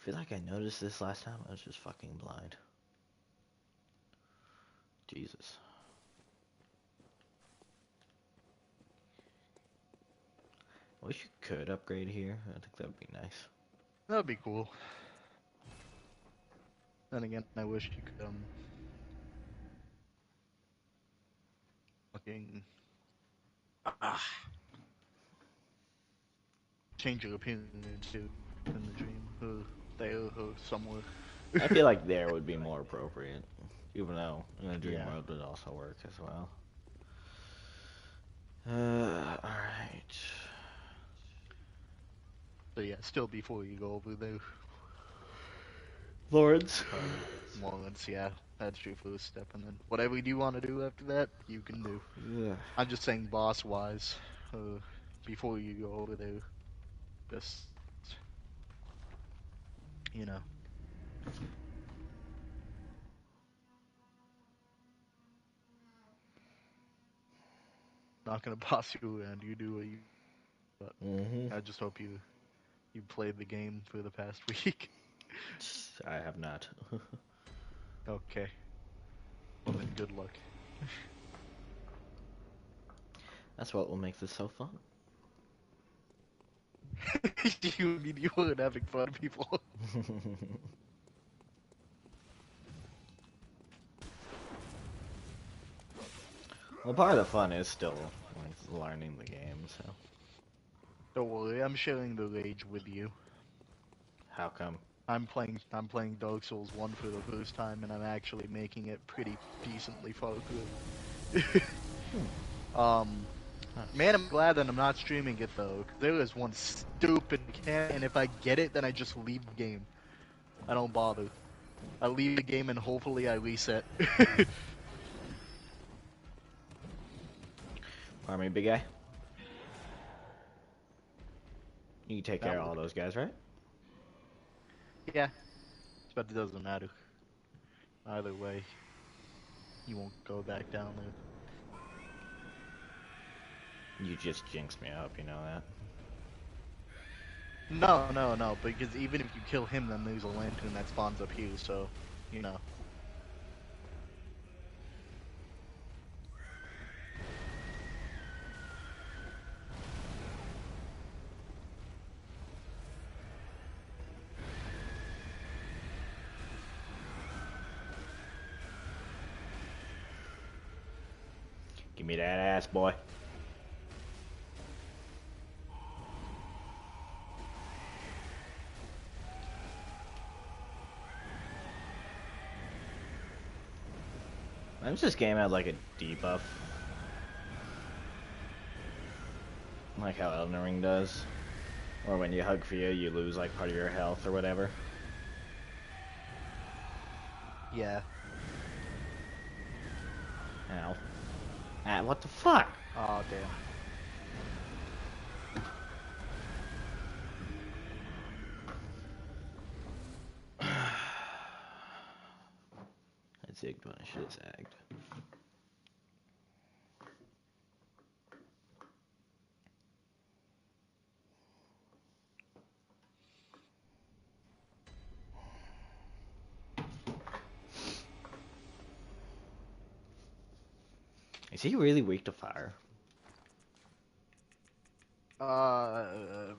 I feel like I noticed this last time. I was just fucking blind. Jesus. I wish you could upgrade here. I think that would be nice. That'd be cool. Then again, I wish you could fucking ah, change your opinion too in the dream or there or somewhere. I feel like there would be more appropriate. Even though in a dream Yeah. world would also work as well. Alright. So yeah, still before you go over there. Lawrence. Lawrence, yeah, that's your first step, and then whatever you want to do after that, you can do. Yeah. I'm just saying boss-wise, before you go over there, just, you know. Not gonna boss you around, you do what you, but Mm-hmm. I just hope you played the game for the past week. I have not. Okay, well then good luck. That's what will make this so fun. You mean you weren't having fun, people? Well, part of the fun is still like learning the game. So Don't worry, I'm sharing the rage with you. how come? I'm playing Dark Souls 1 for the first time, and I'm actually making it pretty decently far through. Hmm. um, Nice. Man, I'm glad that I'm not streaming it though. 'Cause there is one stupid mechanic, and if I get it, then I just leave the game. I don't bother. I leave the game and hopefully I reset. Army big guy. You can take That care of all worked. those guys, right? Yeah, but it doesn't matter. Either way, you won't go back down there. You just jinxed me up, you know that. No, no, no, because even if you kill him, then there's a lantern that spawns up here, so, you know. Give me that ass, boy. I wish this game had like a debuff. Like how Elden Ring does. Or when you hug Fia, you lose like part of your health or whatever. Yeah. Ow. Ah, what the fuck? Oh, damn. I zigged when I should have zagged. Is he really weak to fire?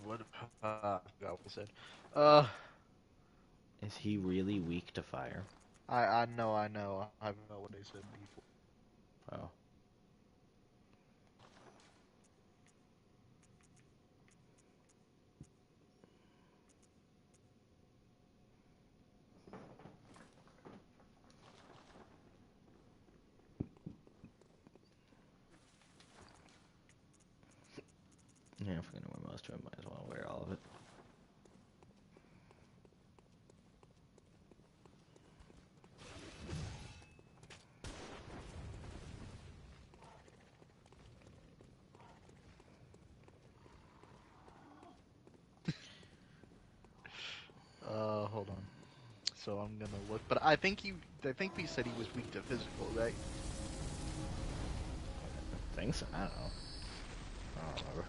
What, I forgot what I said. Uh, Is he really weak to fire? I know, I know. I know what I said before. Oh. Yeah, if we're gonna wear most of it, might as well wear all of it. Hold on. So I'm gonna look, but I think we said he was weak to physical, right? I think so. I don't know. I don't remember.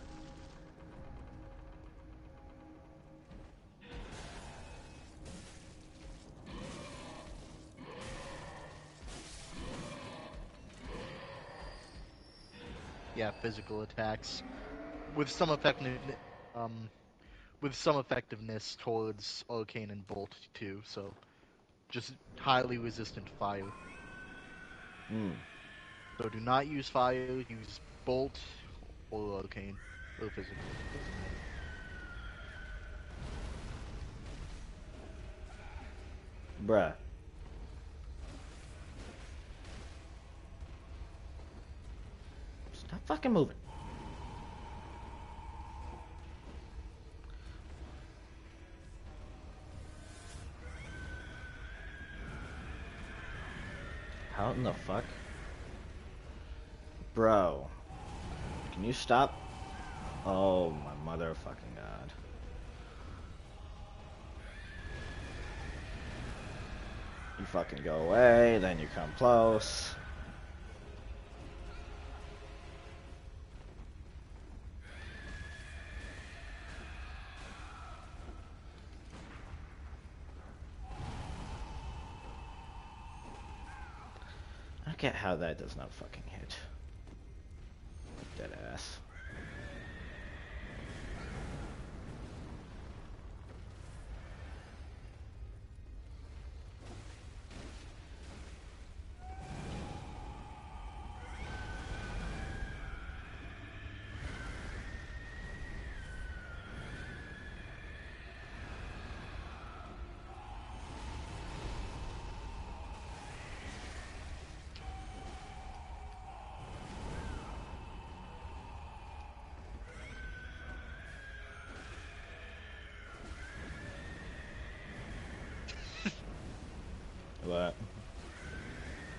Yeah, physical attacks with some effectiveness. Um, with some effectiveness towards arcane and bolt too. So just highly resistant to fire. Hmm. So do not use fire. Use bolt or arcane or physical. Doesn't matter. Bruh. Stop fucking moving. How in the fuck? Bro. Can you stop? Oh my motherfucking god. You fucking go away, then you come close. I don't get how that does not fucking hit. Dead ass. What?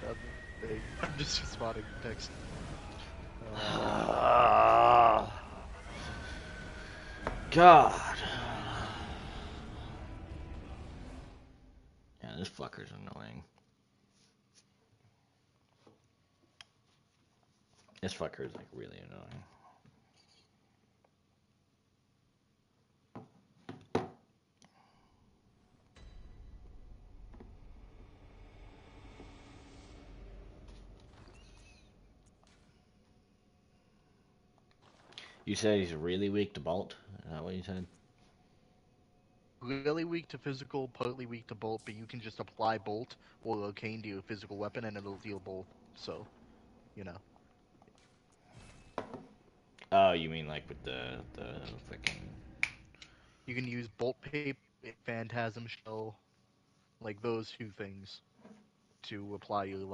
Nothing. I'm just responding to text. God. Yeah, this fucker's annoying. This fucker is like really annoying. You said he's really weak to bolt? Is that what you said? Really weak to physical, partly weak to bolt, but you can just apply bolt or arcane to your physical weapon and it'll deal both. So, you know. Oh, you mean like with the freaking... You can use bolt paper, phantasm shell, like those two things, to apply your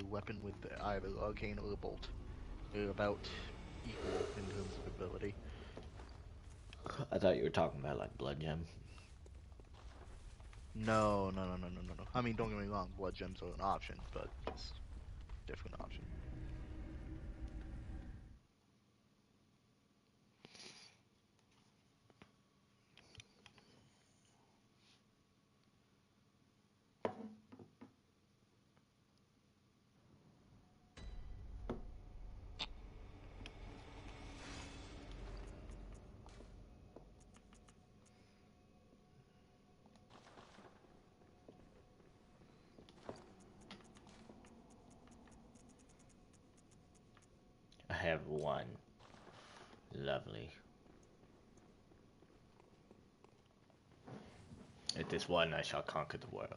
weapon with either arcane or bolt. They're about equal in terms of ability. I thought you were talking about like blood gem. No. I mean, don't get me wrong, blood gems are an option, but it's a different option. I have one. Lovely. At this one I shall conquer the world.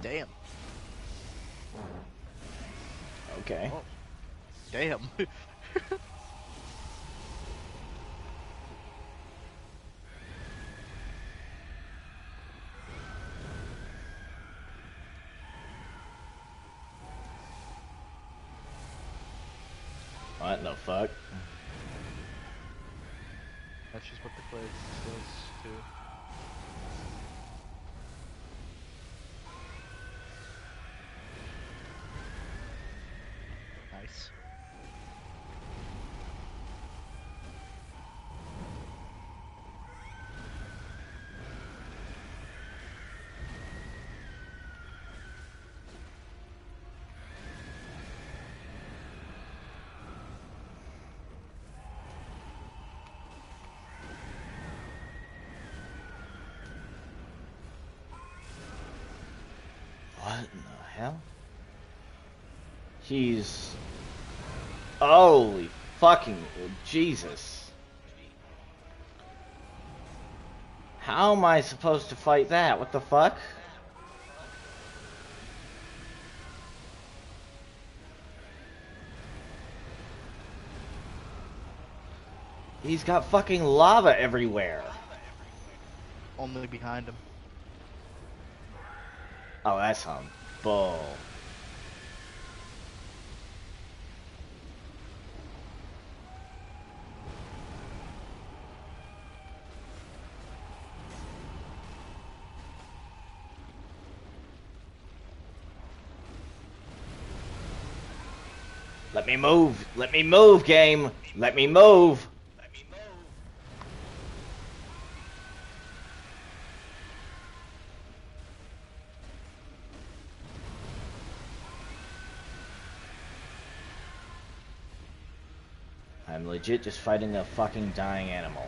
Damn. Okay. Oh, damn. What the fuck? That's just what the cleric does too. Nice. What in the hell? He's... Holy fucking Jesus. How am I supposed to fight that? What the fuck? He's got fucking lava everywhere. Only behind him. Oh, that's some bull. Let me move. Let me move, game. Let me move. I'm legit just fighting a fucking dying animal.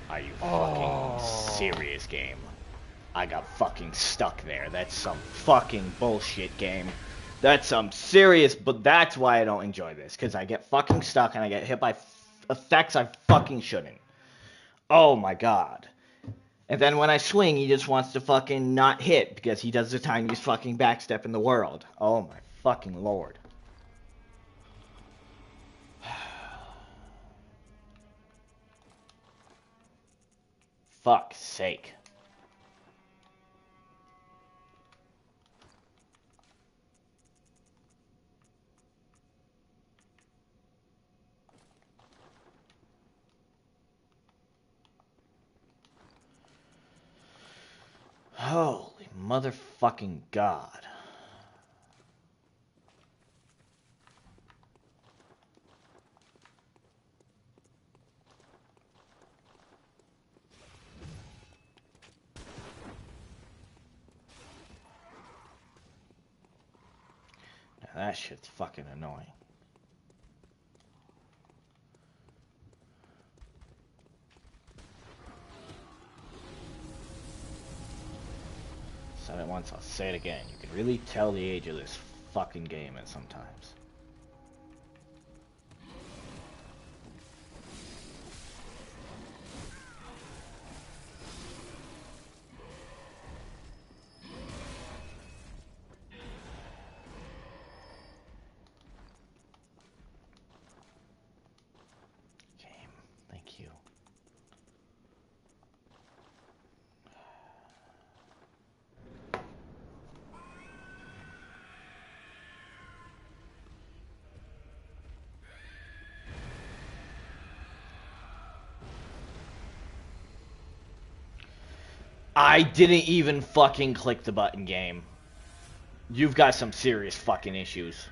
Are you fucking serious, game? I got fucking stuck there. That's some fucking bullshit, game. That's some serious, but that's why I don't enjoy this. Because I get fucking stuck and I get hit by effects I fucking shouldn't. Oh my god. And then when I swing, he just wants to fucking not hit because he does the tiniest fucking backstep in the world. Oh my fucking lord. Fuck's sake. Holy motherfucking god. Now that shit's fucking annoying. Said it once, I'll say it again. You can really tell the age of this fucking game at sometimes. Game, thank you. I didn't even fucking click the button, game. You've got some serious fucking issues.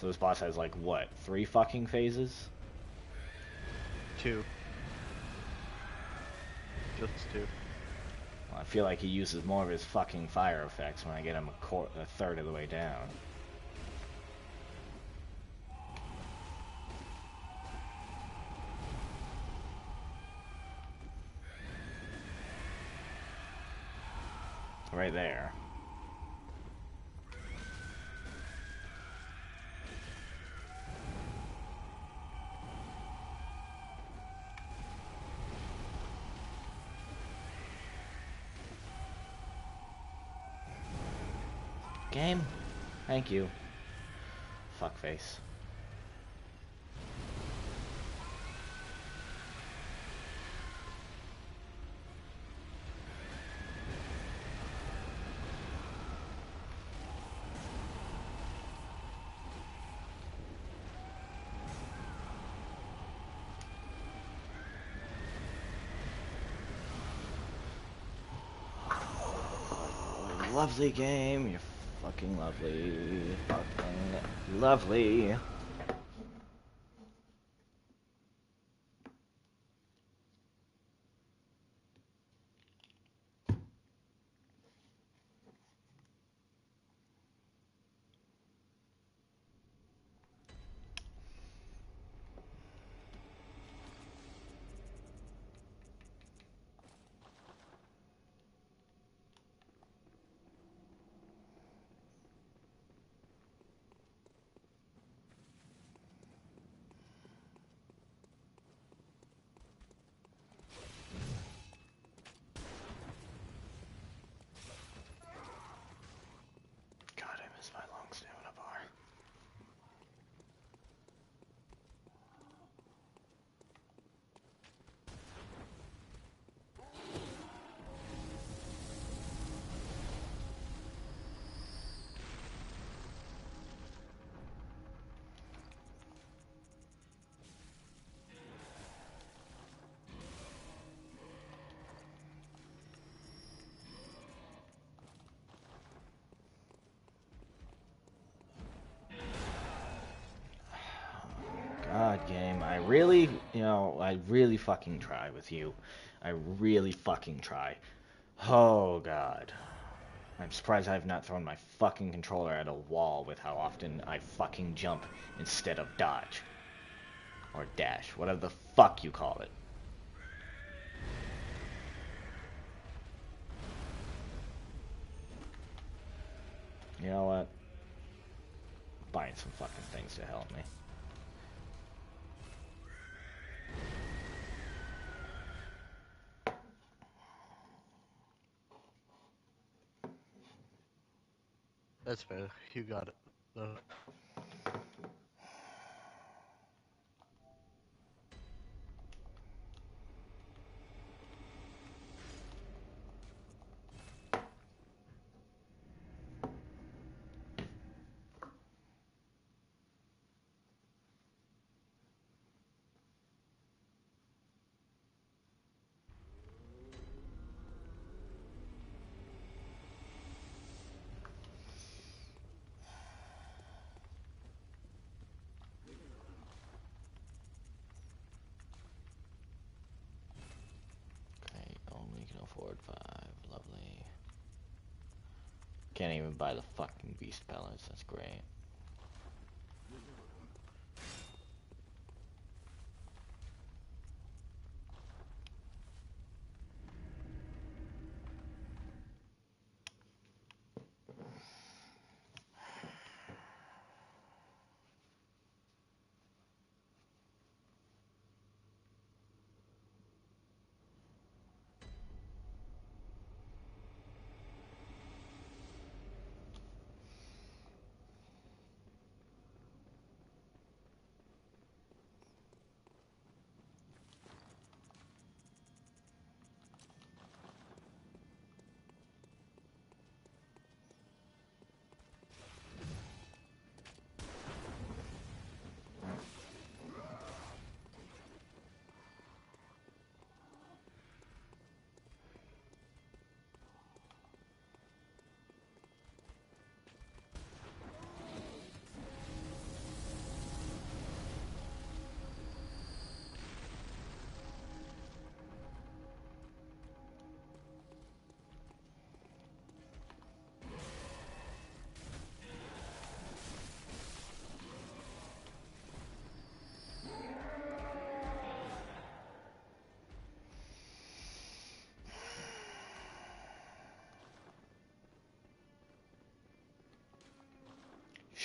So this boss has like, what, 3 fucking phases? 2. Just 2. I feel like he uses more of his fucking fire effects when I get him a third of the way down. Right there. Game? Thank you. Fuckface. Lovely game, you're fucking lovely, fucking lovely. God, I miss my long stamina bar. God, game, I really, I really fucking try with you. I really fucking try. Oh, God. I'm surprised I have not thrown my fucking controller at a wall with how often I fucking jump instead of dodge. Or dash, whatever the fuck you call it. You know what? Buying some fucking things to help me. That's fair. You got it. Okay, only can afford 5. Lovely. Can't even buy the fucking beast pellets. That's great.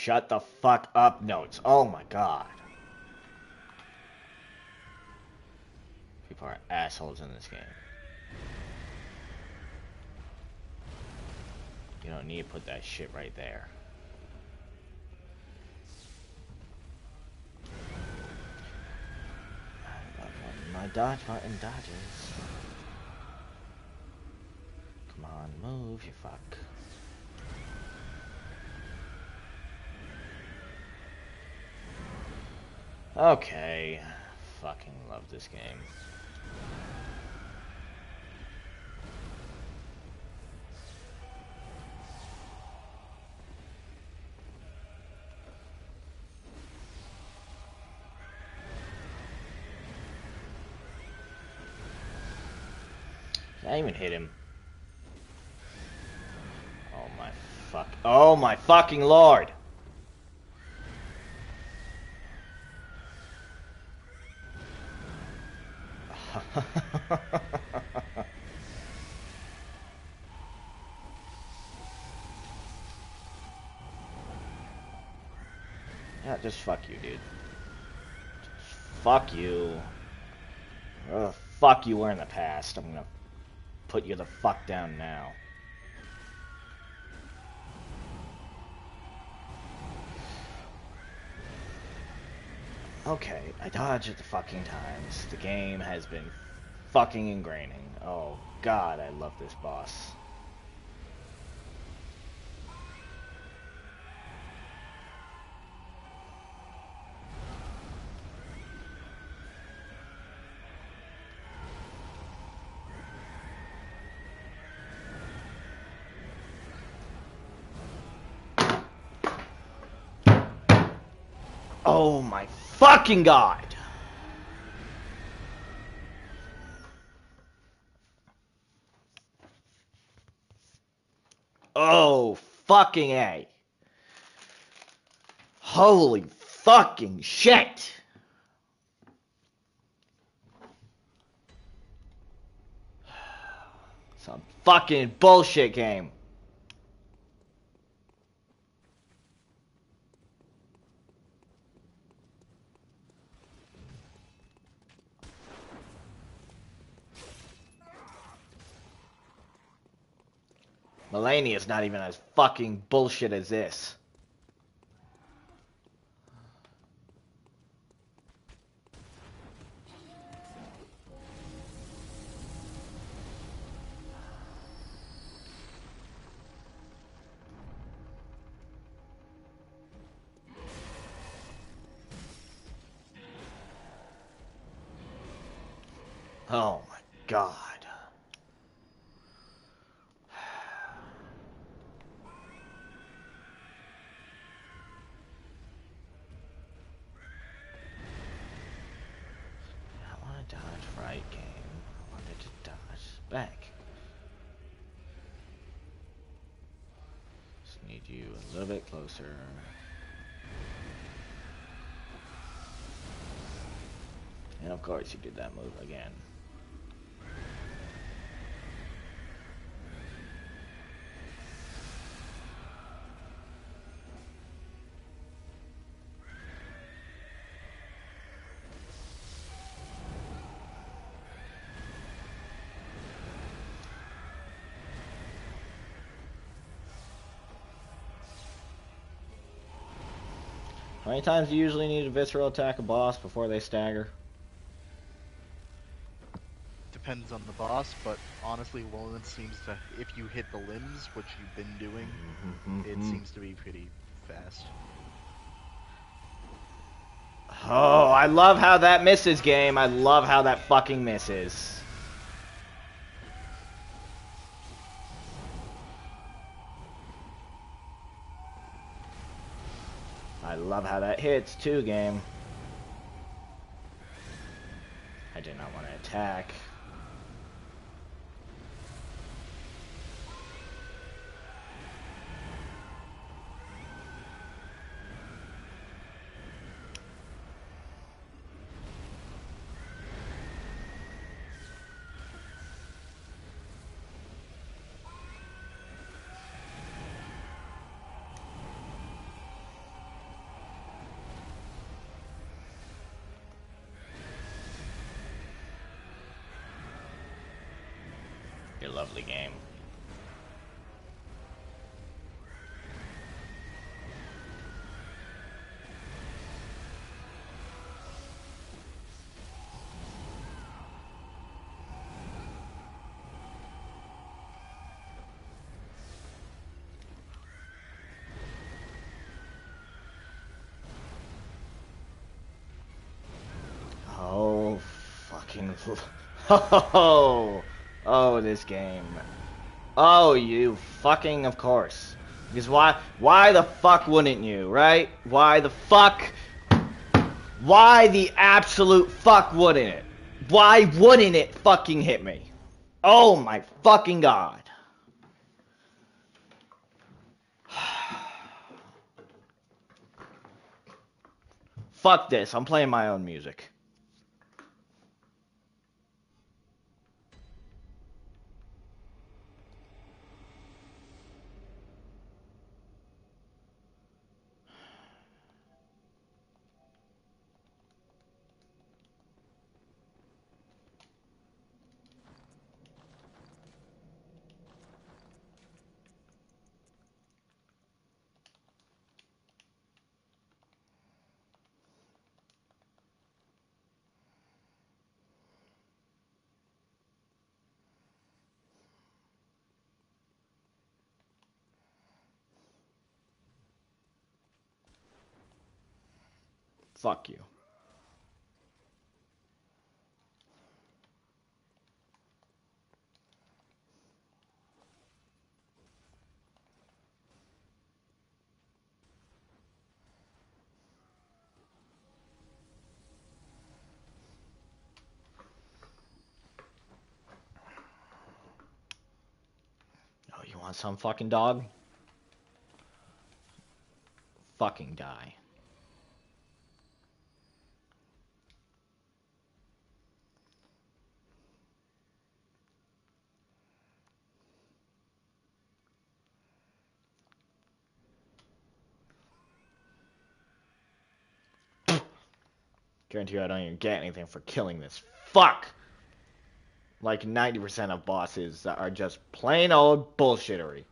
Shut the fuck up, Notes. Oh my god. People are assholes in this game. You don't need to put that shit right there. My dodge button dodges. Come on, move, you fuck. Okay. Fucking love this game. I even hit him. Oh my fuck. Oh my fucking lord! Yeah, just fuck you, dude. Just fuck you. Where the fuck you were in the past. I'm gonna put you the fuck down now. Okay, I dodge at the fucking times. The game has been fucking ingraining. Oh god, I love this boss. Oh my fucking god! Oh fucking A. Holy fucking shit! Some fucking bullshit game. Mulaney is not even as fucking bullshit as this. Oh my god. I want to dodge right, game. I wanted to dodge back. Just need you a little bit closer. And of course you did that move again. How many times do you usually need to visceral attack a boss before they stagger? Depends on the boss, but honestly, Roland seems to, if you hit the limbs, which you've been doing, it seems to be pretty fast. Oh, I love how that misses, game. I love how that fucking misses. I love how that hits, too, game. I did not want to attack. lovely game. Oh, fucking... Oh, this game. Oh, you fucking of course. Because why the fuck wouldn't you, right? Why the fuck? Why the absolute fuck wouldn't it? Why wouldn't it fucking hit me? Oh my fucking god. Fuck this, I'm playing my own music. Fuck you. Oh, you want some fucking dog? Fucking die. Guarantee you I don't even get anything for killing this. Fuck! Like 90% of bosses that are just plain old bullshittery.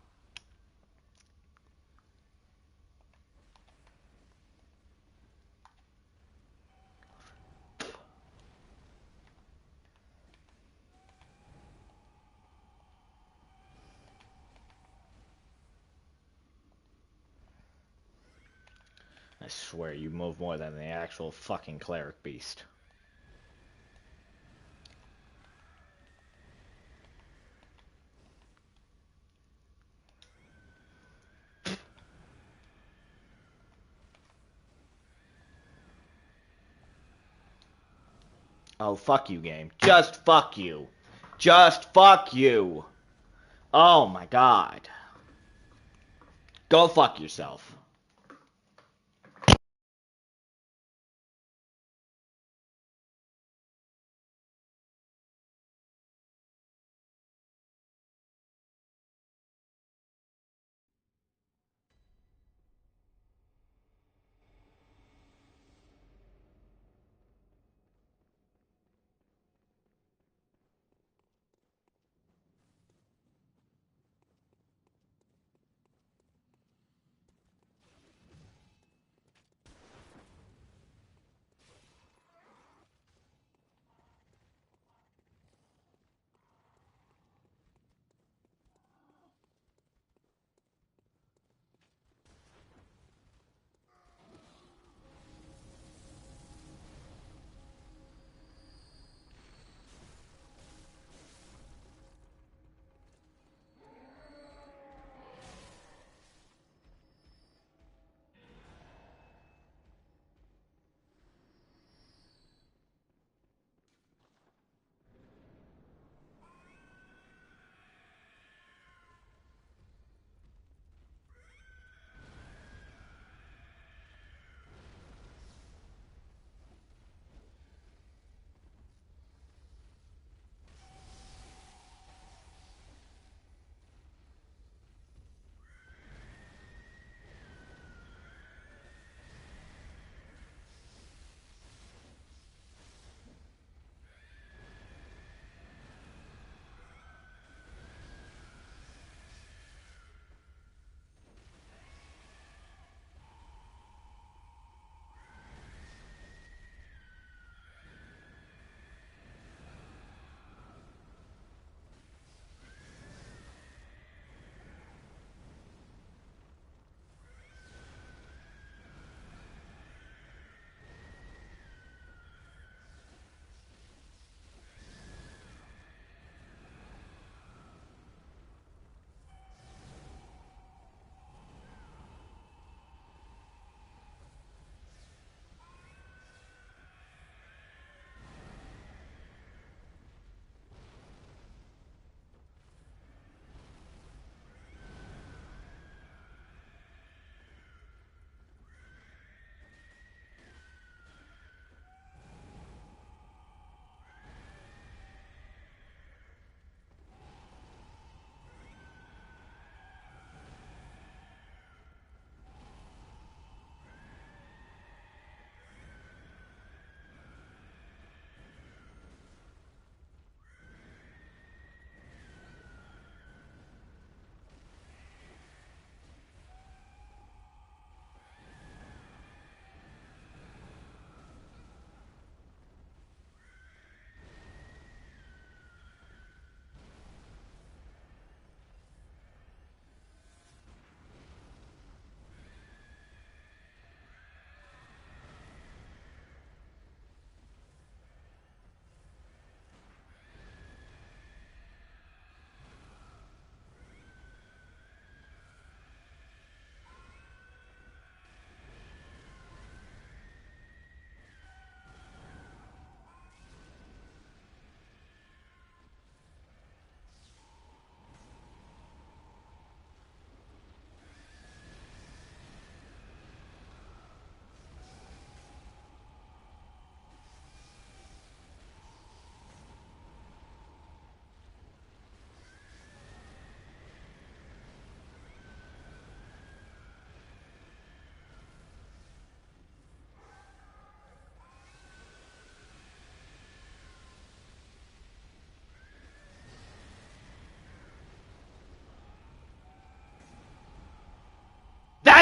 I swear you move more than the actual fucking cleric beast. Oh, fuck you, game. Just fuck you. Just fuck you. Oh my god. Go fuck yourself.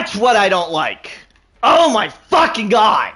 That's what I don't like. Oh my fucking god.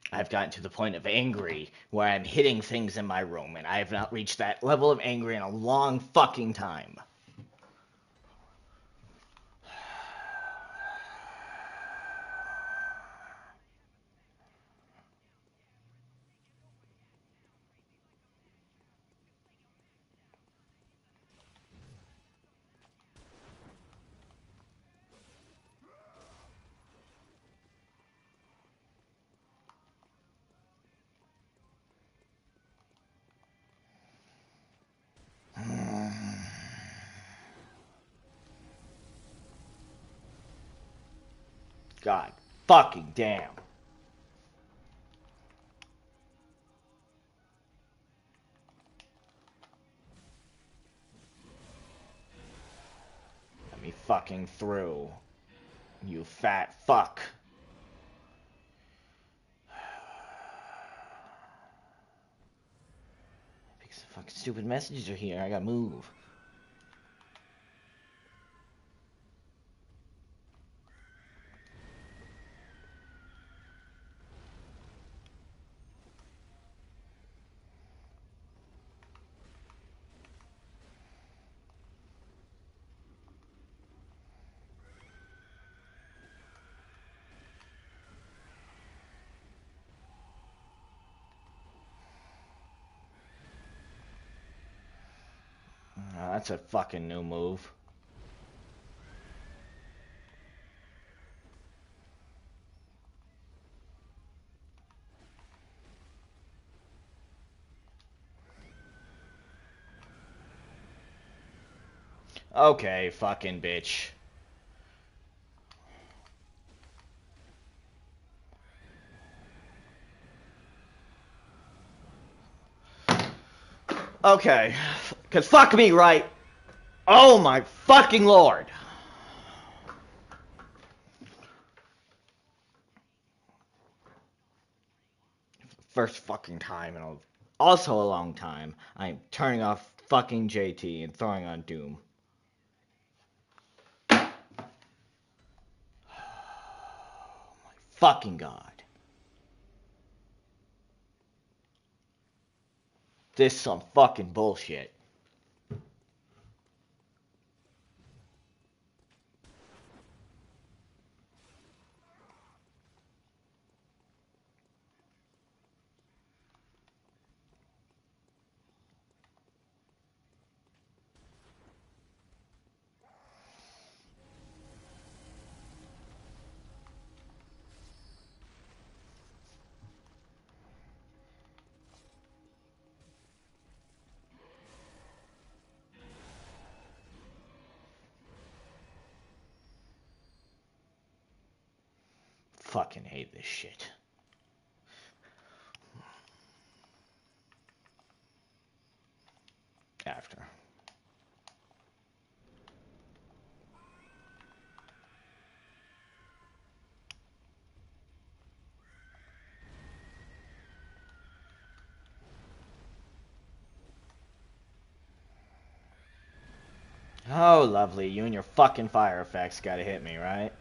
I've gotten to the point of angry where I'm hitting things in my room, and I have not reached that level of angry in a long fucking time. God fucking damn. Let me fucking through. You fat fuck. Because the fucking stupid messages are here. I gotta move. Oh, that's a fucking new move. Okay, fucking bitch. Okay, cause fuck me, right? Oh my fucking lord. First fucking time in also a long time, I'm turning off fucking JT and throwing on Doom. Oh my fucking god. This is some fucking bullshit. Fucking hate this shit. After. Oh, lovely. You and your fucking fire effects gotta hit me, right?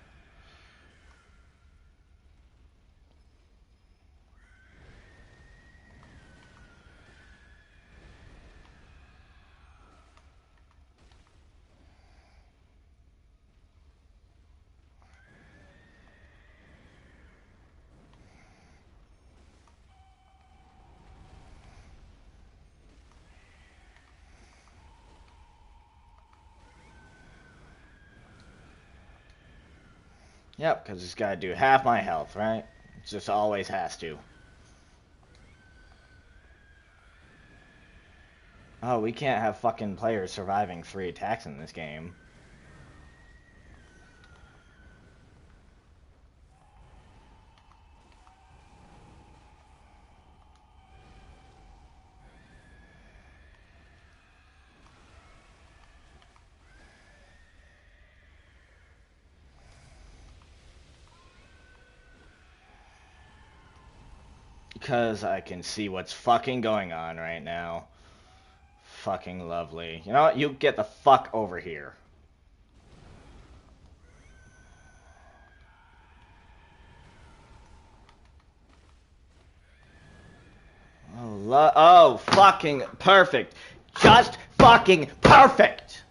Yep, because it's gotta do half my health, right? It just always has to. Oh, we can't have fucking players surviving 3 attacks in this game. Because I can see what's fucking going on right now. Fucking lovely. You know what? You get the fuck over here. Oh, fucking perfect. Just fucking perfect.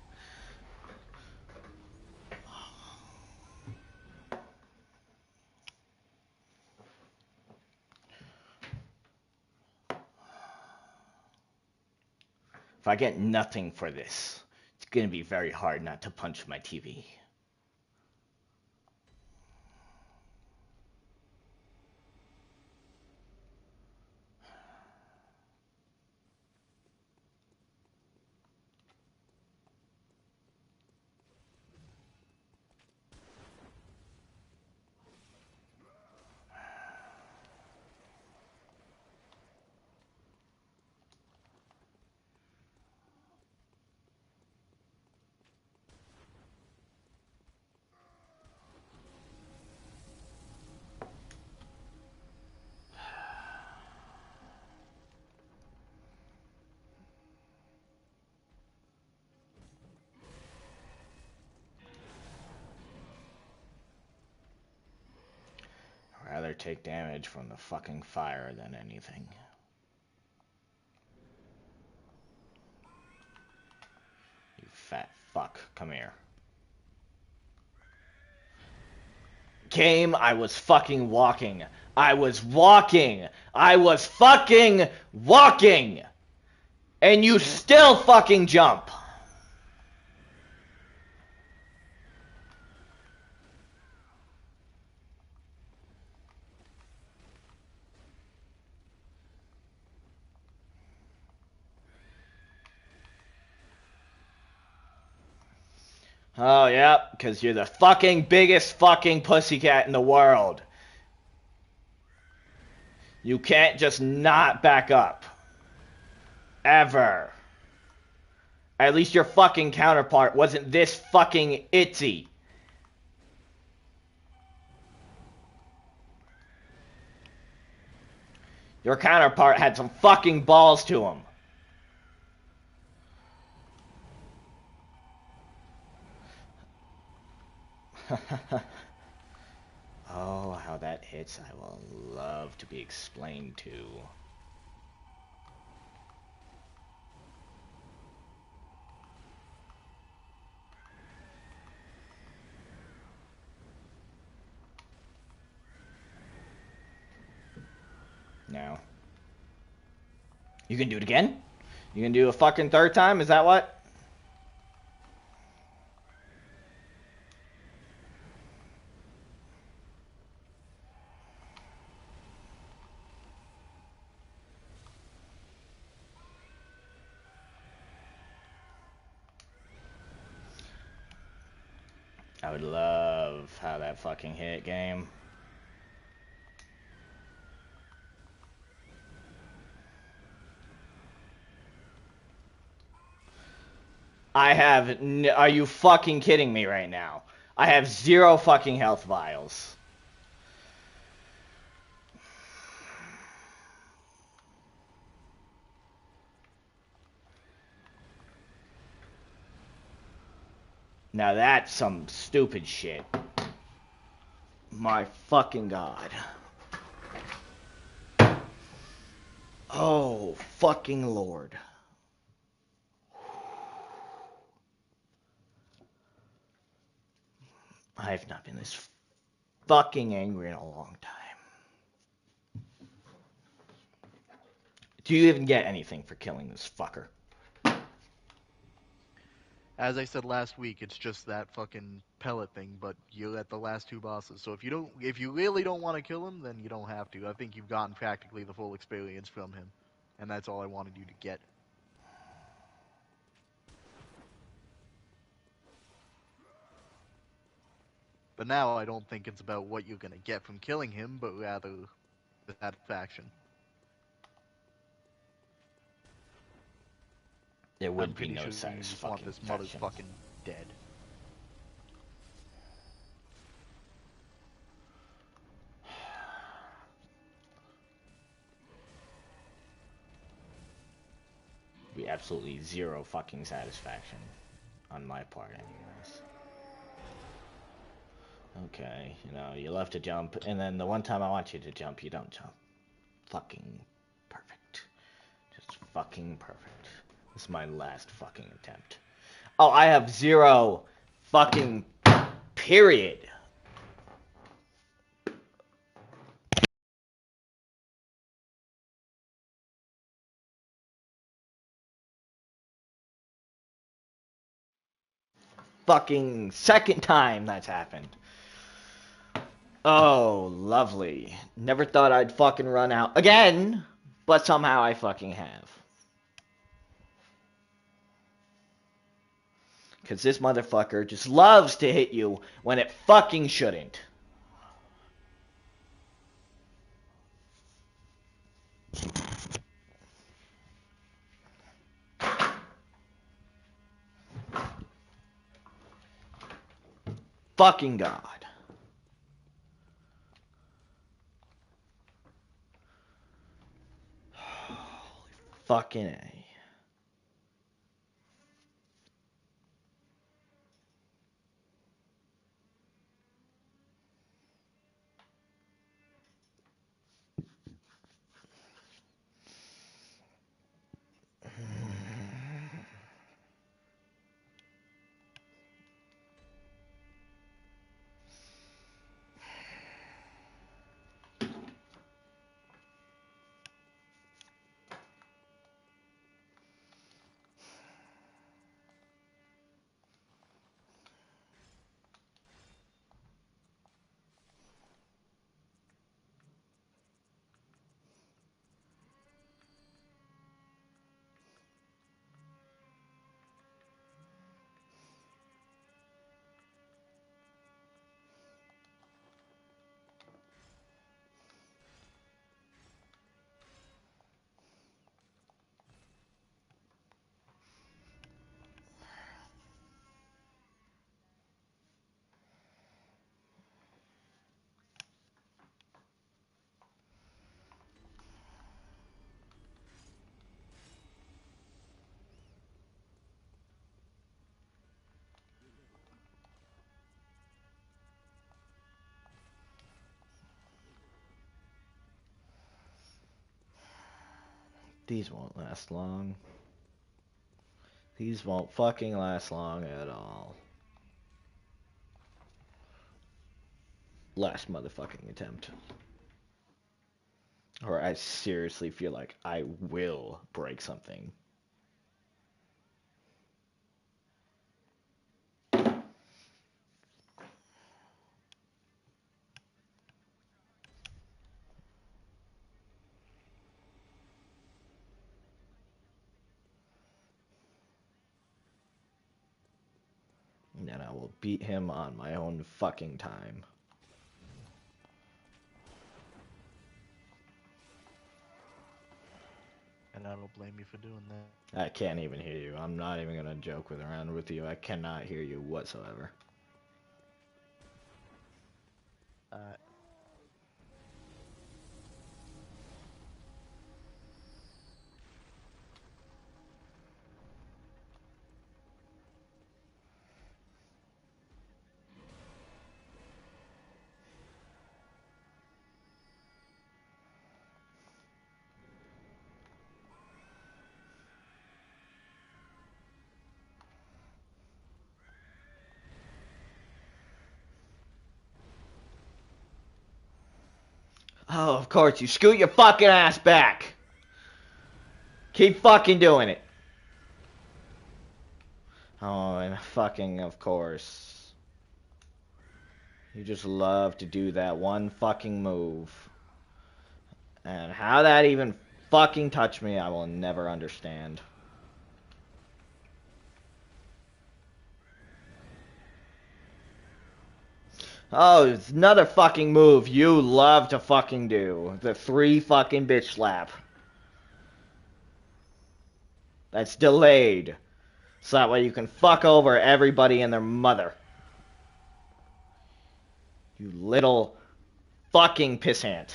If I get nothing for this, it's gonna be very hard not to punch my TV. I'd rather take damage from the fucking fire than anything. You fat fuck. Come here. Game, I was fucking walking. I was walking. I was fucking walking. And you still fucking jump. Oh, yeah, because you're the fucking biggest fucking pussycat in the world. You can't just not back up. Ever. At least your fucking counterpart wasn't this fucking itsy. Your counterpart had some fucking balls to him. Oh, how that hits, I will love to be explained to. Now. You can do it again? You can do a fucking third time? Is that what? I would love how that fucking hit, game. I have... Are you fucking kidding me right now? I have 0 fucking health vials. Now that's some stupid shit. My fucking god. Oh, fucking lord. I've not been this fucking angry in a long time. Do you even get anything for killing this fucker? As I said last week, it's just that fucking pellet thing, but you're at the last 2 bosses. So if you really don't want to kill him, then you don't have to. I think you've gotten practically the full experience from him, and that's all I wanted you to get. But now I don't think it's about what you're gonna get from killing him, but rather the satisfaction. There I'm would be pretty no sure you just want this satisfaction. motherfucking dead. Be absolutely 0 fucking satisfaction on my part, anyways. Okay, you know, you love to jump, and then the one time I want you to jump, you don't jump. Fucking perfect. Just fucking perfect. This is my last fucking attempt. Oh, I have 0 fucking period. Fucking second time that's happened. Oh, lovely. Never thought I'd fucking run out again, but somehow I fucking have. Because this motherfucker just loves to hit you when it fucking shouldn't. Fucking God. Holy fucking A. These won't last long. These won't fucking last long at all. Last motherfucking attempt. Or I seriously feel like I will break something. And then I will beat him on my own fucking time. And I don't blame you for doing that. I can't even hear you. I'm not even gonna joke around with you. I cannot hear you whatsoever. Oh, of course, you scoot your fucking ass back. Keep fucking doing it. Oh, and fucking, of course. You just love to do that one fucking move. And how that even fucking touched me, I will never understand. Oh, it's another fucking move you love to fucking do. The 3 fucking bitch slap. That's delayed. So that way you can fuck over everybody and their mother. You little fucking pissant.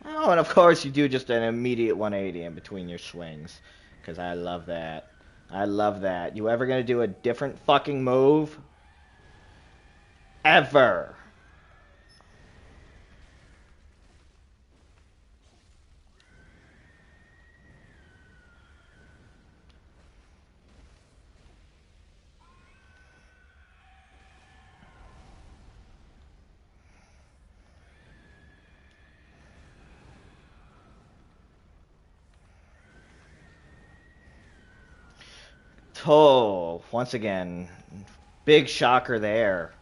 Oh, and of course you do just an immediate 180 in between your swings. Because I love that. I love that. You ever gonna do a different fucking move? Ever. Oh, once again, big shocker there.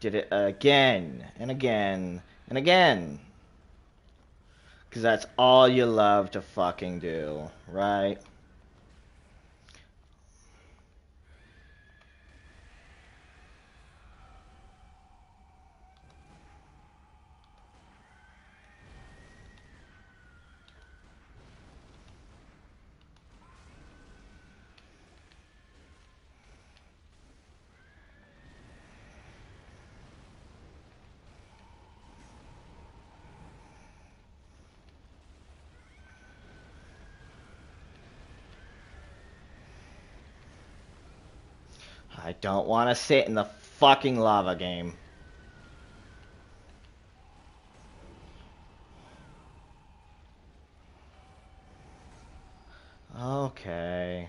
Did it again and again and again. Because that's all you love to fucking do, right? I don't want to sit in the fucking lava game. Okay.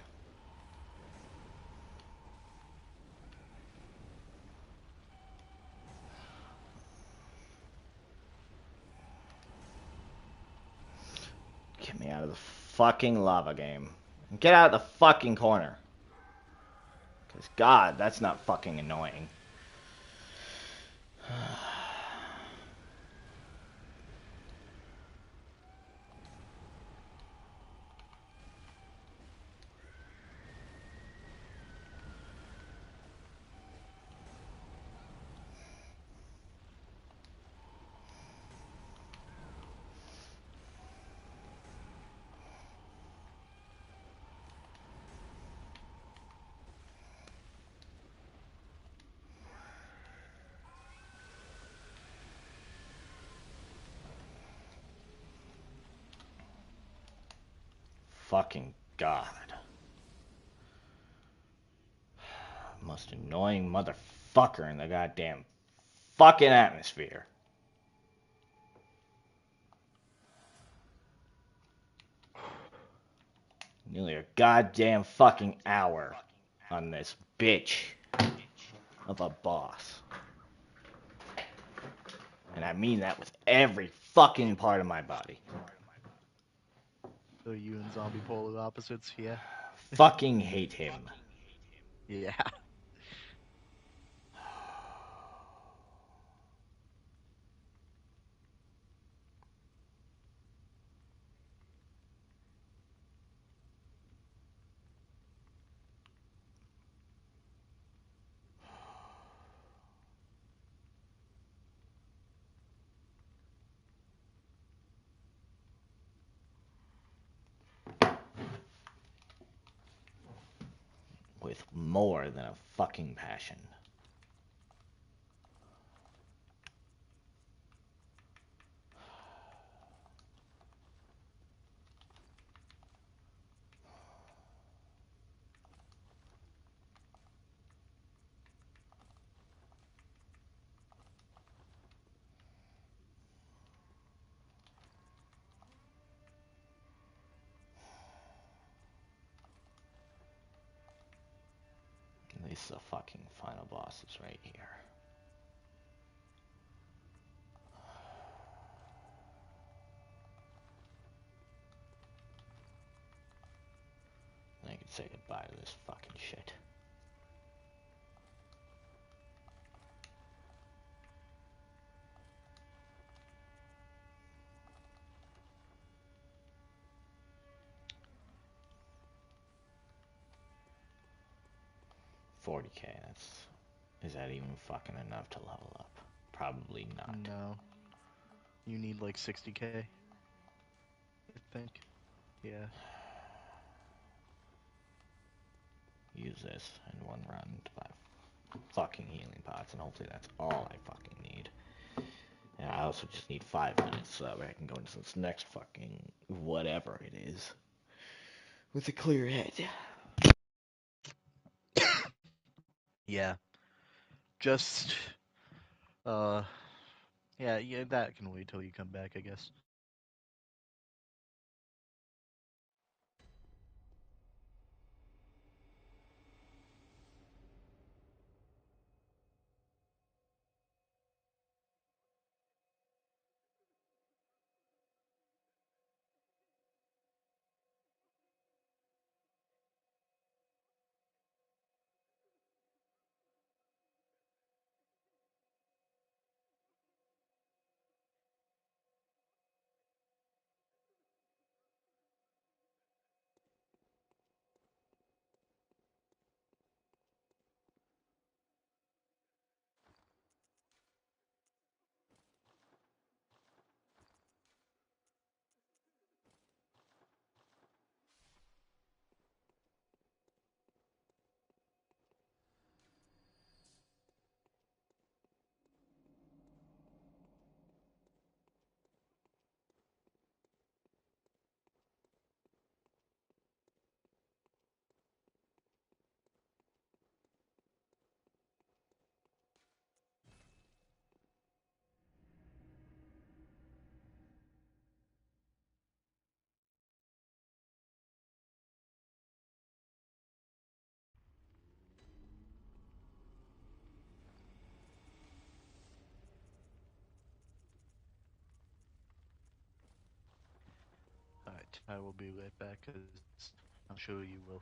Get me out of the fucking lava game. Get out of the fucking corner. Because, God, that's not fucking annoying. Fucking God. Most annoying motherfucker in the goddamn fucking atmosphere. Nearly a goddamn fucking hour on this bitch of a boss. And I mean that with every fucking part of my body. So you and zombie polar opposites, yeah? Fucking hate him. Yeah. With more than a fucking passion. At least the fucking final boss is right here. I can say goodbye to this fucking shit. $40K, is that even fucking enough to level up? Probably not. No. You need like 60k, I think. Yeah. Use this in one run to buy fucking healing pots, and hopefully that's all I fucking need. And I also just need 5 minutes so that way I can go into this next fucking whatever it is with a clear head. Yeah. Just uh yeah, that can wait till you come back, I guess. Alright, I will be right back, because I'm sure you will.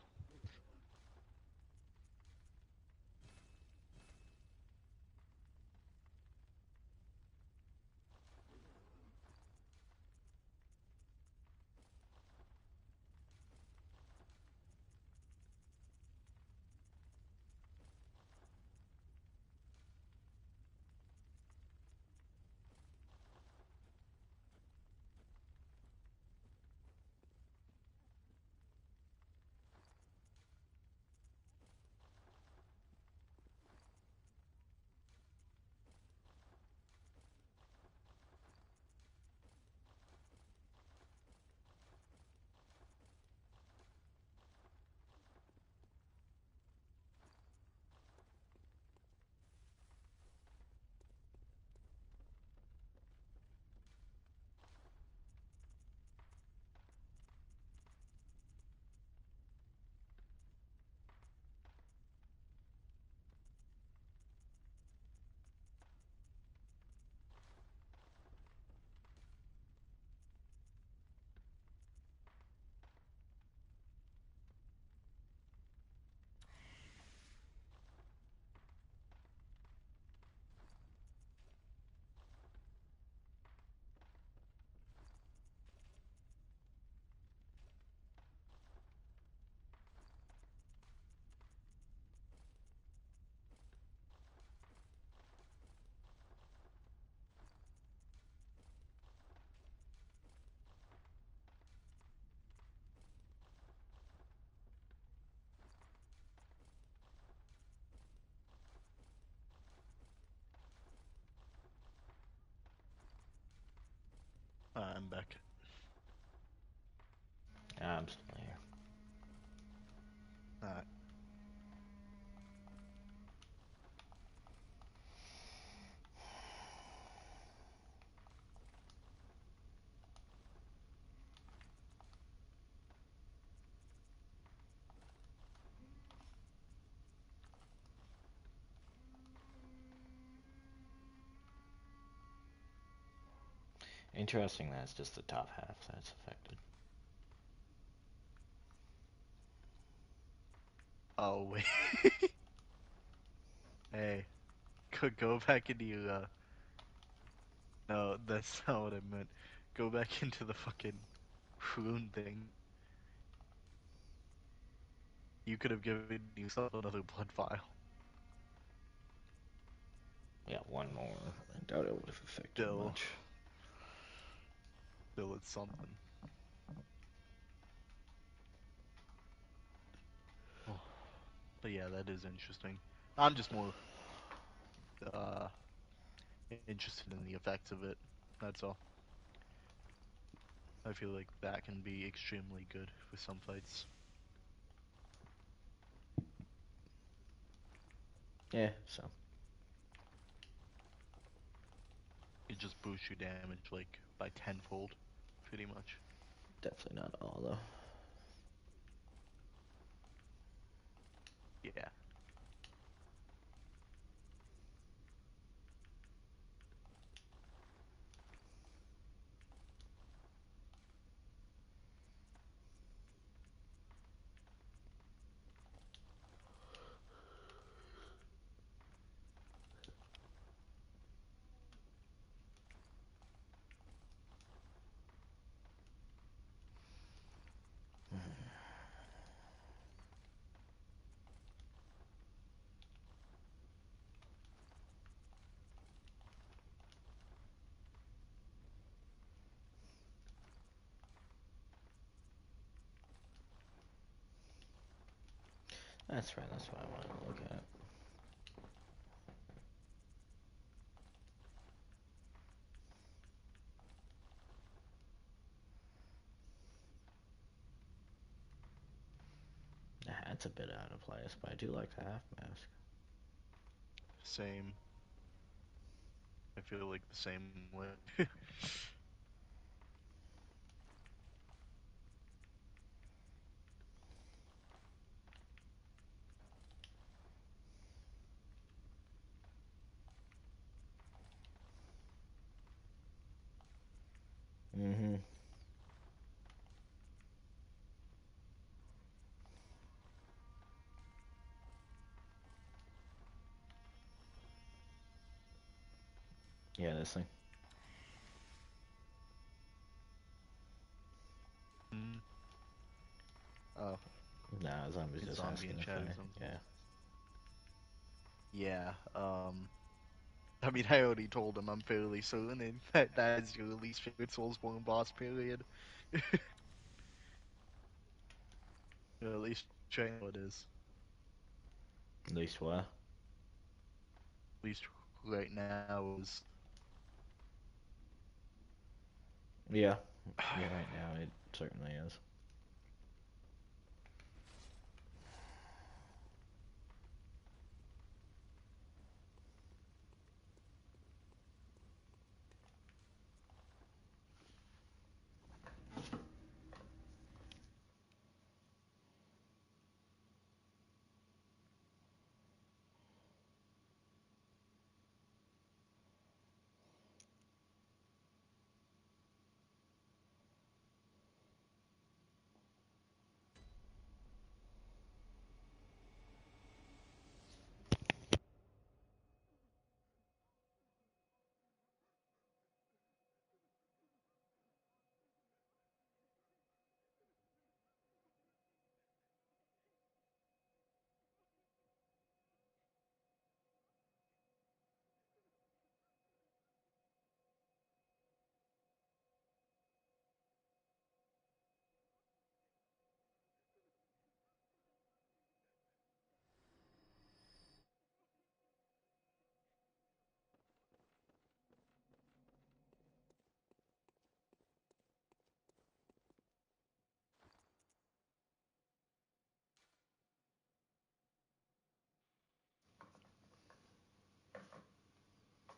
I'm back. I'm still here. Alright. Interesting that it's just the top half that's affected. Oh, wait. Hey, could go back into your, no, that's not what I meant. Go back into the fucking rune thing. You could have given yourself another blood vial. Yeah, one more. I doubt it would have affected Still, much. still it's something. Oh, but yeah, that is interesting. I'm just more, uh, interested in the effects of it. That's all. I feel like that can be extremely good with some fights. Yeah, so. It just boosts your damage like by tenfold, pretty much. Definitely not all, though. Yeah. That's right, that's what I wanted to look at. The hat's a bit out of place, but I do like the half mask. Same. I feel like the same way. Mm-hmm. Yeah, this thing. Mm. Oh, Nah, zombies it's just zombie asking in if chat or I. something. Yeah. Yeah. I mean, I already told him I'm fairly certain that that is your least favorite Soulsborne boss. Period. At least I know it is. At least what? At least right now is. Yeah. Yeah, right now it certainly is.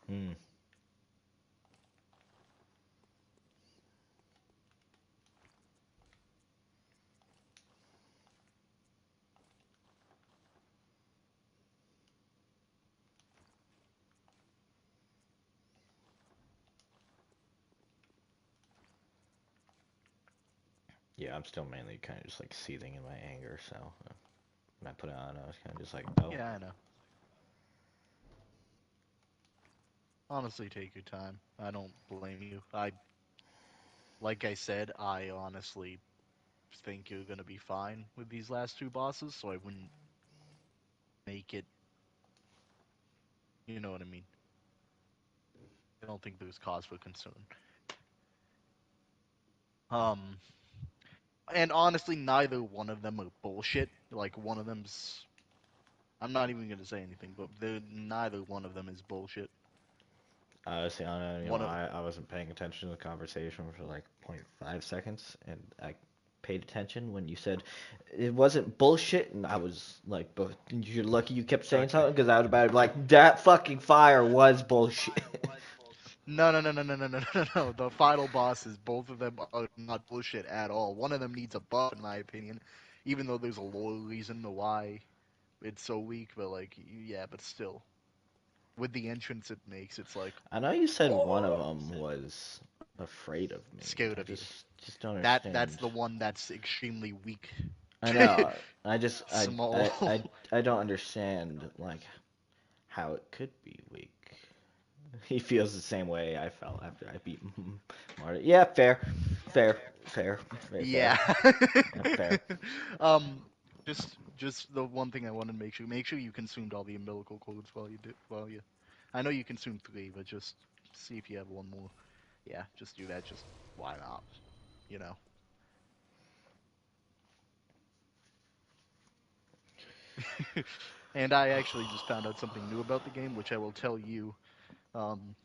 Hmm. Yeah, I'm still mainly kind of just like seething in my anger, so when I put it on, I was kind of just like, oh. Yeah, I know. Honestly, take your time. I don't blame you. Like I said, I honestly think you're gonna be fine with these last two bosses, so I wouldn't make it. You know what I mean? I don't think there's cause for concern. Um, and honestly, neither one of them are bullshit. Like one of them's. I'm not even gonna say anything, but neither one of them is bullshit. Honestly, I don't know, One of I wasn't paying attention to the conversation for like 0.5 seconds, and I paid attention when you said it wasn't bullshit, and I was like, but you're lucky you kept saying okay. something, because I was about to be like, that fucking fire was bullshit. No, no, no, no, no, no, no, no, no. The final bosses, both of them are not bullshit at all. One of them needs a buff, in my opinion, even though there's a lore reason to why it's so weak. But like, yeah, but still, with the entrance it makes, it's like I know you said one of them was afraid of me. scared I of you. just don't That's understand. the one that's extremely weak, I know. I just small. I don't understand like how it could be weak. He feels the same way I felt after I beat Marty. Yeah, fair, fair, fair, very fair. Yeah. Yeah, fair. um, just the one thing I wanted to make sure you consumed all the umbilical cords while you did while you. I know you consumed three, but just see if you have one more. Yeah, just do that. Just why not? You know. And I actually just found out something new about the game, which I will tell you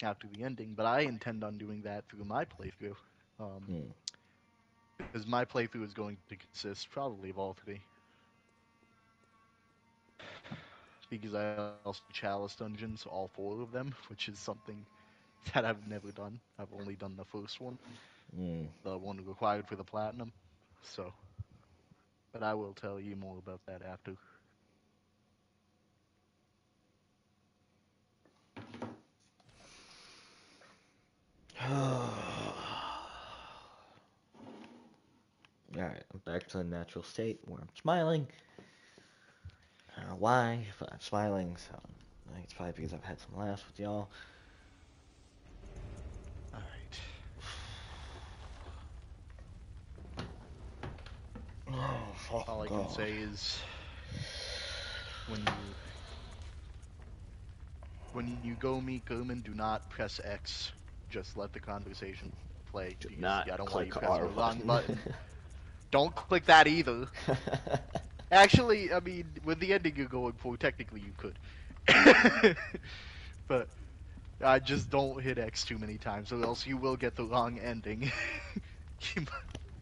after the ending. But I intend on doing that through my playthrough, Hmm. because my playthrough is going to consist probably of all three. Because I also chalice dungeons, all four of them, which is something that I've never done. I've only done the first one, Hmm. the one required for the platinum. So, but I will tell you more about that after. Alright, I'm back to the natural state where I'm smiling. I don't know why, but I'm smiling, so I think it's probably because I've had some laughs with y'all. All right. Oh, All fucking I can God. say is when you when you go meet Gurman, do not press X. Just let the conversation play Do because not I don't want you click pressing R the wrong button. button. Don't click that either. Actually, I mean, with the ending you're going for, technically you could. But just don't hit X too many times, or else you will get the wrong ending. You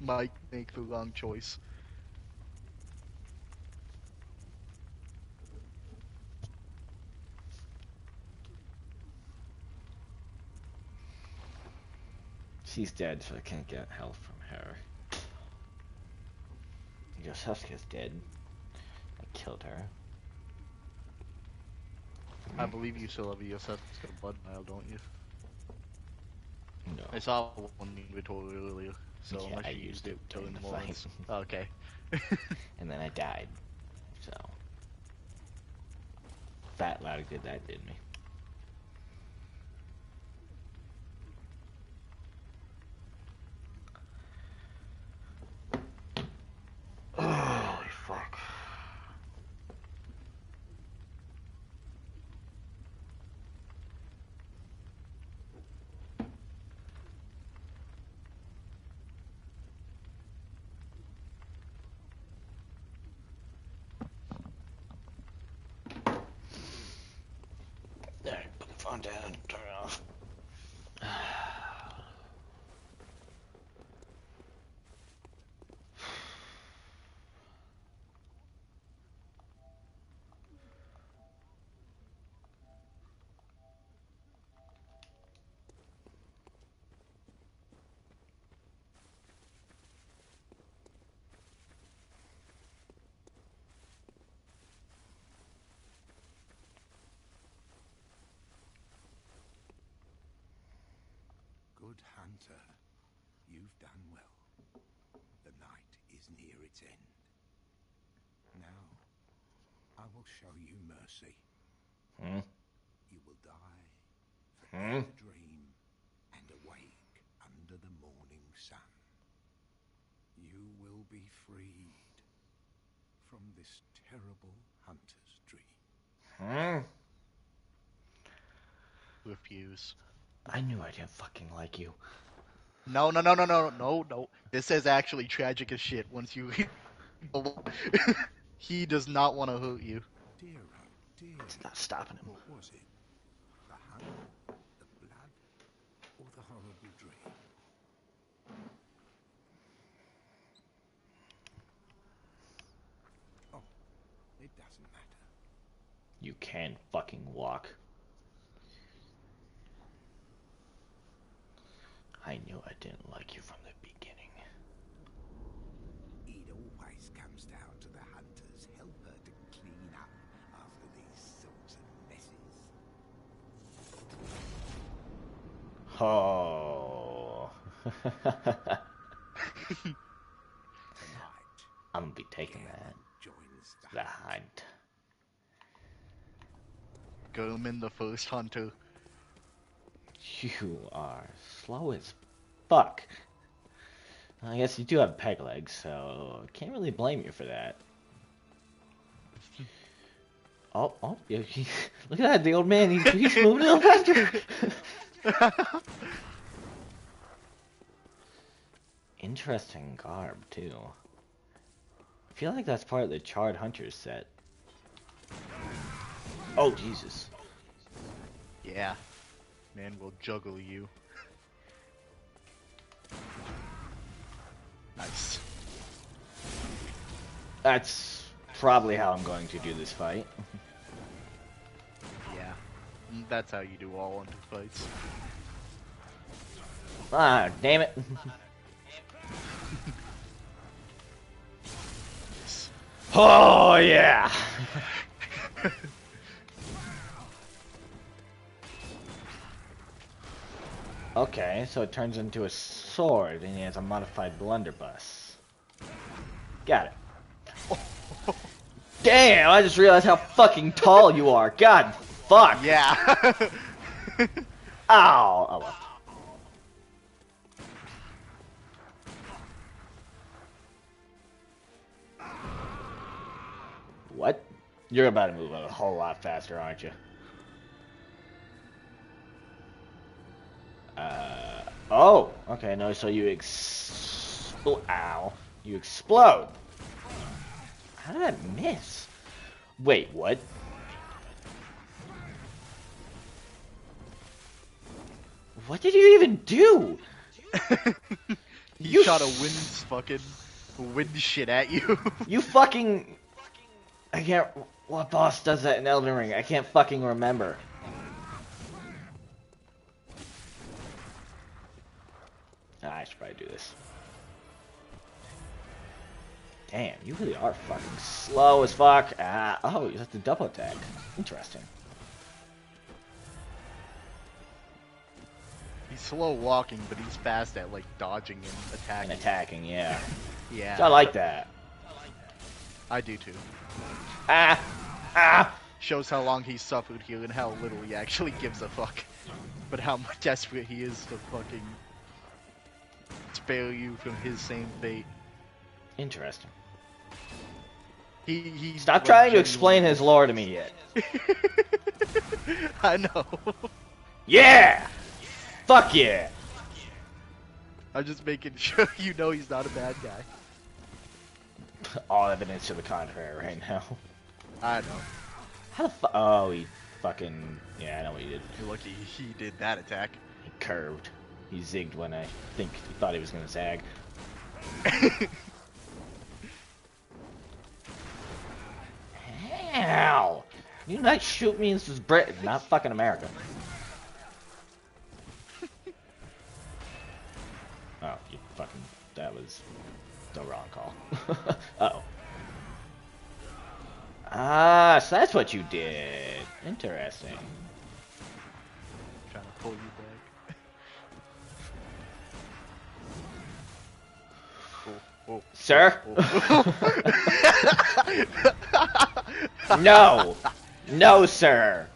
might make the wrong choice. She's dead, so I can't get health from her. Yosusuke's dead. I killed her. I believe you still have a Yosetsuka blood vial, don't you? No. I saw one in the inventory earlier, so Yeah, I unless you used used it it during during the fight. Lawrence. Okay. And then I died. So. Fat Loud did that, didn't he? Holy fuck. Alright, put the phone down, turn it off. Good hunter, you've done well. The night is near its end. Now, I will show you mercy. You will die, forget the dream, and awake under the morning sun. You will be freed from this terrible hunter's dream. Refuse. I knew I didn't fucking like you. No. This is actually tragic as shit once you he does not want to hurt you. Dear, oh dear. It's not stopping him. What was it? The hunger, the blood, or the horrible dream? Oh, it doesn't matter. You can fucking walk. I knew I didn't like you from the beginning. It always comes down to the hunter's helper to clean up after these sorts of messes. Oh. Tonight, I'm gonna be taking that. joins The hunt. Gorman the first hunter. You are slow as fuck. I guess you do have peg legs, so can't really blame you for that. Oh, yeah, look at that, the old man, he's moving a little faster. Interesting garb, too. I feel like that's part of the Charred Hunters set. Oh, Jesus. Yeah. Man will juggle you. Nice. That's probably how I'm going to do this fight. Yeah. That's how you do all hunter fights. Ah, damn it. Oh, yeah. Okay, so it turns into a sword, and he has a modified blunderbuss. Got it. Damn, I just realized how fucking tall you are. God, fuck. Yeah. Ow. Oh, well. What? You're about to move a whole lot faster, aren't you? Oh, okay, no, so you ow. You explode. How did that miss? Wait, what? What did you even do? You shot a wind shit at you. You fucking... I can't... What boss does that in Elden Ring? I can't fucking remember. I should probably do this. Damn, you really are fucking slow as fuck. Oh, you have to double attack. Interesting. He's slow walking, but he's fast at like dodging and attacking. And attacking, yeah. Yeah. So I like that. I do too. Shows how long he's suffered here and how little he actually gives a fuck. But how much desperate he is to fucking spare you from his same fate. Interesting. He Stop trying to explain his lore to me yet. I know. Yeah! Fuck yeah! I'm just making sure you know he's not a bad guy. All evidence to the contrary right now. I know. How the fuck? Oh, he fucking... Yeah, I know what he did. You're lucky he did that attack. He curved. He zigged when I think he thought he was gonna zag. Ow! You not shoot me, this is Britain, not fucking America. Oh, you fucking... That was the wrong call. Uh-oh. Ah, so that's what you did. Interesting. Trying to pull you back. Oh, Sir? oh. No! No, sir!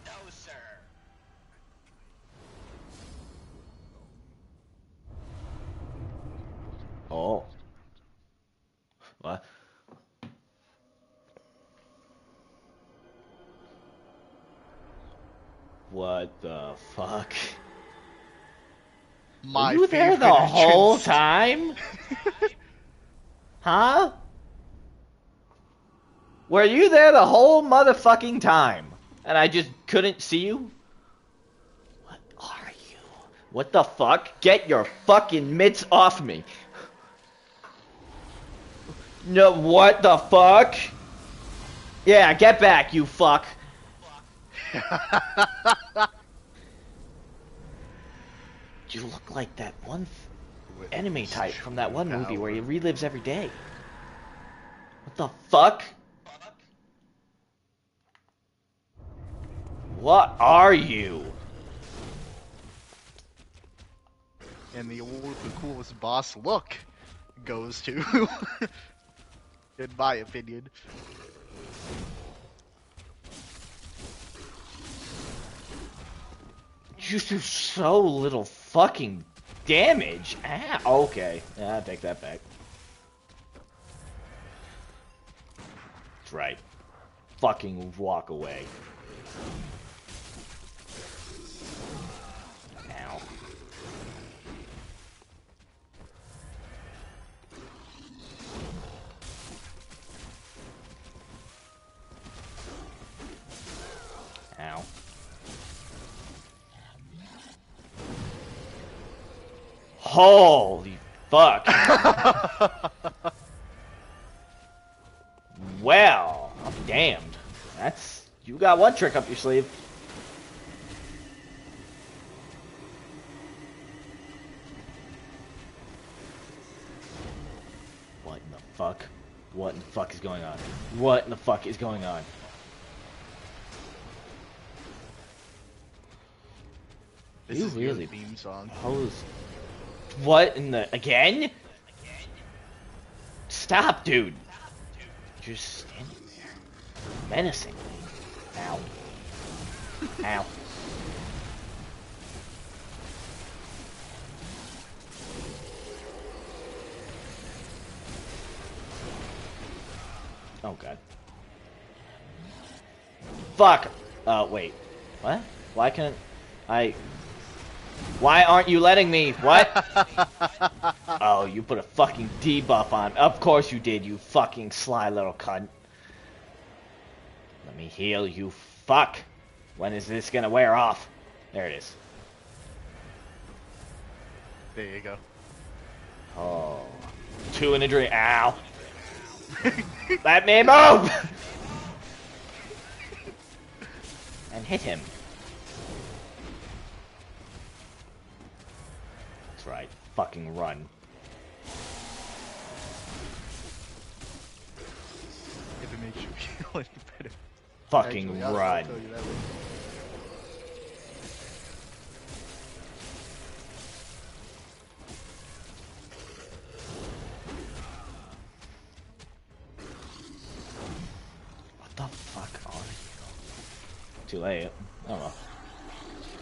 Oh. What? What the fuck? My Were you there favorite the whole entrance. time? Huh? Were you there the whole motherfucking time? And I just couldn't see you? What are you? What the fuck? Get your fucking mitts off me. No, what the fuck? Yeah, get back, you fuck. You look like that one enemy type from that one movie where he relives every day. What the fuck? What are you? And the award for coolest boss look goes to, in my opinion. You do so little fucking damage. Ah, okay. Yeah, I take that back. That's right. Fucking walk away. Ow. Ow. Holy fuck. Well, I'm damned. You got one trick up your sleeve. What in the fuck? What in the fuck is going on? What in the fuck is going on? This is really your theme song. What in the again? Stop, dude. You're just standing there, menacingly. Ow. Ow. Oh god. Fuck. Wait. What? Why can't I? Why aren't you letting me? What? Oh, you put a fucking debuff on. Of course you did, you fucking sly little cunt. Let me heal, you fuck. When is this gonna wear off? There it is. There you go. Oh. 2 in a dream. Ow. Let me move! And hit him. That's right. Fucking run. If it makes you feel any better. Fucking Actually, I'll run. tell you that later. What the fuck are you? Too late. I don't know.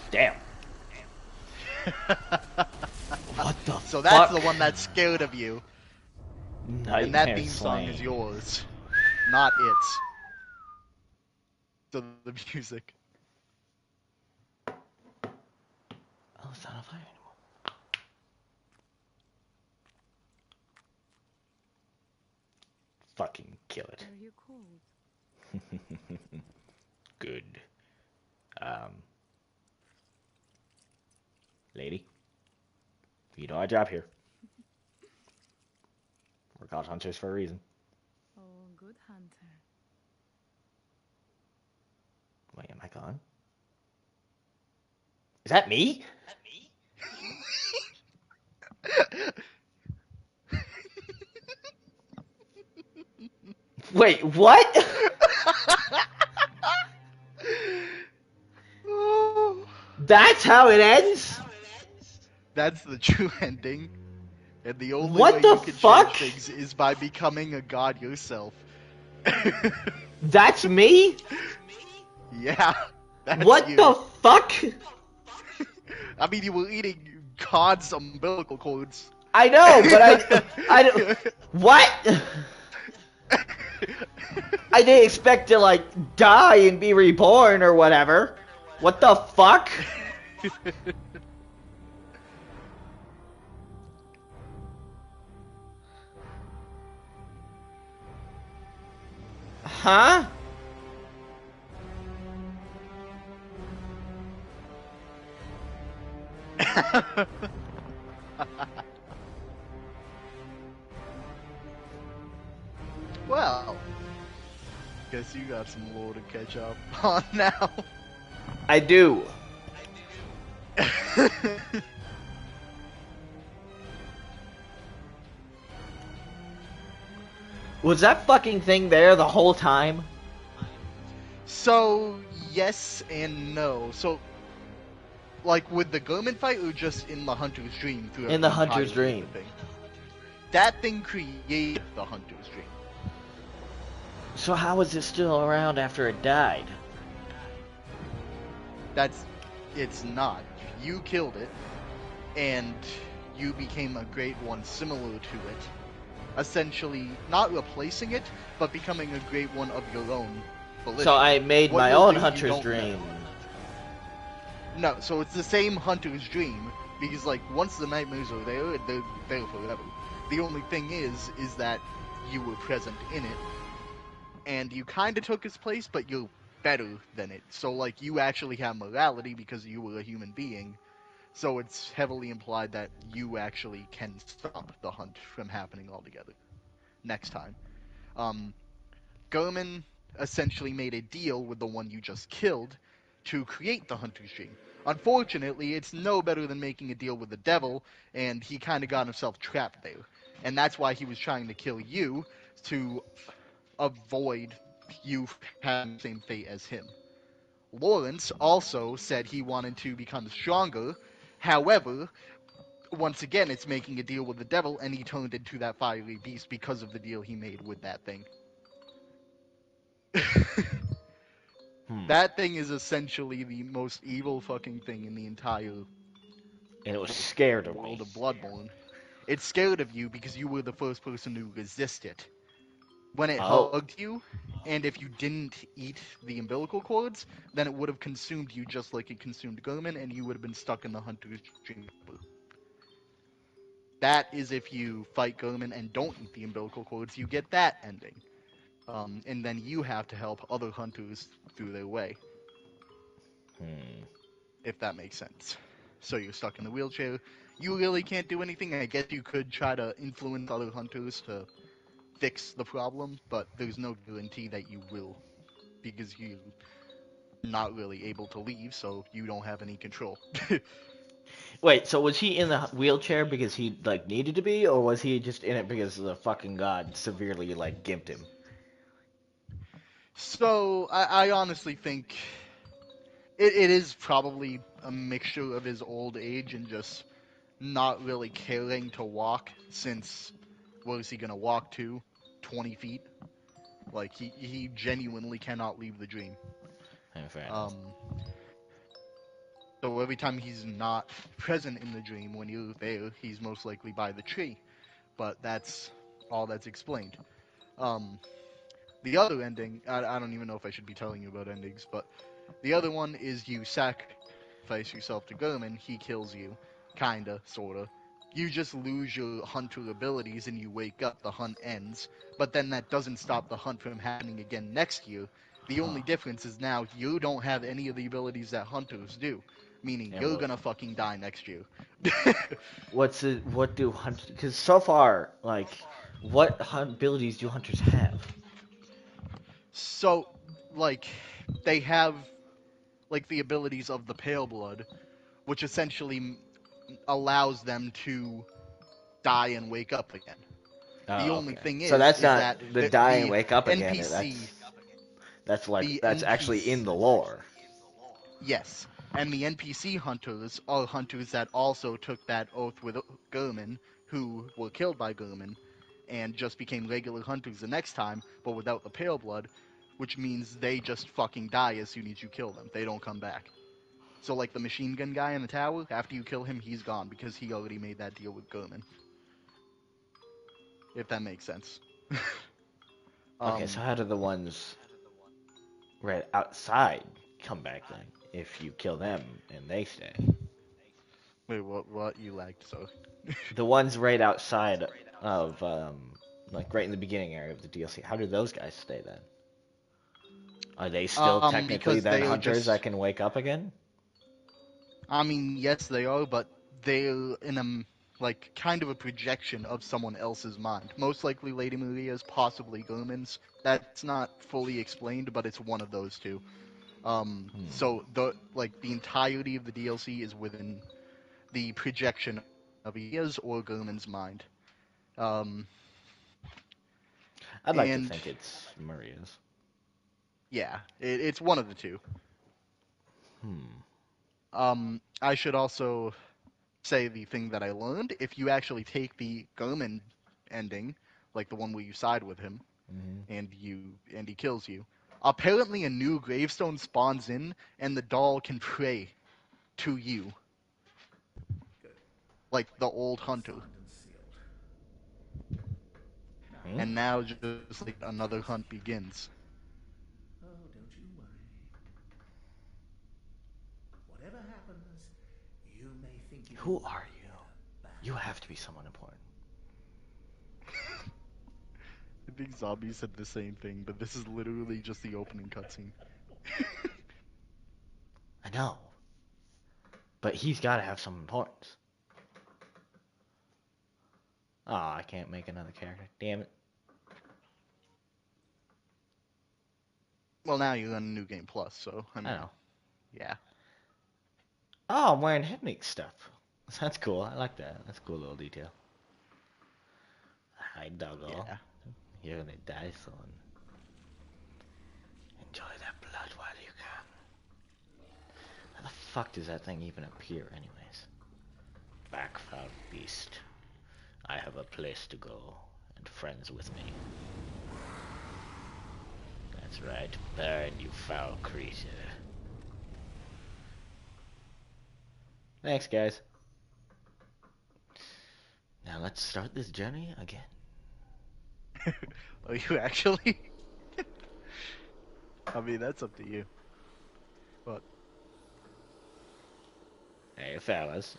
Damn. What the fuck? So that's the one that's scared of you. Nightmare And that theme song Slain. is yours, not its. So the music. Oh, it's not on fire anymore. Fucking kill it. Are you cold? Good. Lady, you know our job here. We're god hunters for a reason. Oh, good hunter. Wait, am I gone? Is that me? Wait, what? That's how it ends? That's the true ending. And the only What way the you can fuck? change things is by becoming a god yourself. That's me? Yeah, that's What you. the fuck? I mean, you were eating god's umbilical cords. I know, but I don't. What? I didn't expect to like die and be reborn or whatever. What the fuck? Huh? Well, guess you got some lore to catch up on now. I do. Was that fucking thing there the whole time? So, yes and no. So, like with the Gorman fight, or just in the Hunter's Dream throughout In the entirety Hunter's of the Dream. thing? That thing created the Hunter's Dream. So how is it still around after it died? It's not. You killed it, and you became a great one similar to it. Essentially, not replacing it, but becoming a great one of your own volition. So I made What my you'll own do, you Hunter's don't Dream. know. No, so it's the same Hunter's Dream, because like once the nightmares are there, they're there forever. The only thing is that you were present in it, and you kind of took its place, but you're better than it. So like you actually have morality because you were a human being. So it's heavily implied that you actually can stop the hunt from happening altogether. Next time. Gorman essentially made a deal with the one you just killed to create the Hunter's Dream. Unfortunately, it's no better than making a deal with the devil, and he kind of got himself trapped there. And that's why he was trying to kill you, to avoid you having the same fate as him. Lawrence also said he wanted to become stronger. However, once again, it's making a deal with the devil, and he turned into that fiery beast because of the deal he made with that thing. That thing is essentially the most evil fucking thing in the entire And it was scared of world me. of Bloodborne. It's scared of you because you were the first person to resist it. When it Oh. hugged you, and if you didn't eat the umbilical cords, then it would have consumed you just like it consumed Gorman, and you would have been stuck in the Hunter's Dream. That is if you fight Gorman and don't eat the umbilical cords, you get that ending. And then you have to help other hunters through their way. If that makes sense. So you're stuck in the wheelchair. You really can't do anything. I guess you could try to influence other hunters to fix the problem, but there's no guarantee that you will, because you're not really able to leave, so you don't have any control. Wait, so was he in the wheelchair because he like needed to be, or was he just in it because the fucking god severely like gimped him? So I honestly think it is probably a mixture of his old age and just not really caring to walk, since what is he gonna walk to? 20 feet? Like he genuinely cannot leave the dream. Fair enough. So every time he's not present in the dream, when you're there, he's most likely by the tree. But that's all that's explained. Um, the other ending, I don't even know if I should be telling you about endings, but the other one is you sacrifice yourself to Gurman, he kills you. Kinda, sorta. You just lose your hunter abilities and you wake up, the hunt ends. But then that doesn't stop the hunt from happening again next year. The only difference is now you don't have any of the abilities that hunters do. Meaning And you're gonna fucking die next year. what do hunters? Because so far, like, what abilities do hunters have? So, like, they have, like, the abilities of the Pale Blood, which essentially allows them to die and wake up again. The Oh, only okay. thing So that's is not that the die and the wake up again. NPC, That's like the that's actually NPC, in the lore. yes, And the NPC hunters are hunters that also took that oath with Gurman, who were killed by Gurman, and just became regular hunters the next time, but without the pale blood, which means they just fucking die as soon as you kill them. They don't come back. So, like the machine gun guy in the tower, after you kill him, he's gone because he already made that deal with Gurman. If that makes sense. Okay, so how do the ones right outside come back then? If you kill them and they stay, Wait, what? You lagged, so. the ones right outside of like right in the beginning area of the DLC, how do those guys stay then? Are they still technically Because then they are hunters just. that can wake up again? I mean, yes, they are, but they're in like kind of a projection of someone else's mind. Most likely Lady Maria's, possibly Gurman's. That's not fully explained, but it's one of those two. So the entirety of the DLC is within the projection of Maria's or Gurman's mind. I'd like to And think it's Maria's. yeah, it's one of the two. I should also say the thing that I learned. If you actually take the Gurman ending, like the one where you side with him, and he kills you, apparently a new gravestone spawns in, and the doll can pray to you, like the old hunter. Hmm? And now just like another hunt begins. Oh, don't you worry. Whatever happens, you may think you Who can are be you? a bad You have to be someone important. I think Zombie said the same thing, but this is literally just the opening cutscene. I know. But he's got to have some importance. Oh, I can't make another character. Damn it. Well, now you're on New Game Plus, so I I mean, know. yeah. Oh, I'm wearing Hednick stuff. That's cool. I like that. That's a cool little detail. Hi, doggo. Yeah. You're gonna die soon. Enjoy that blood while you can. How the fuck does that thing even appear, anyways? Back, foul beast. I have a place to go, and friends with me. That's right. Burn, you foul creature. Thanks, guys. Now let's start this journey again. Are you actually? I mean, that's up to you. But Hey, fellas.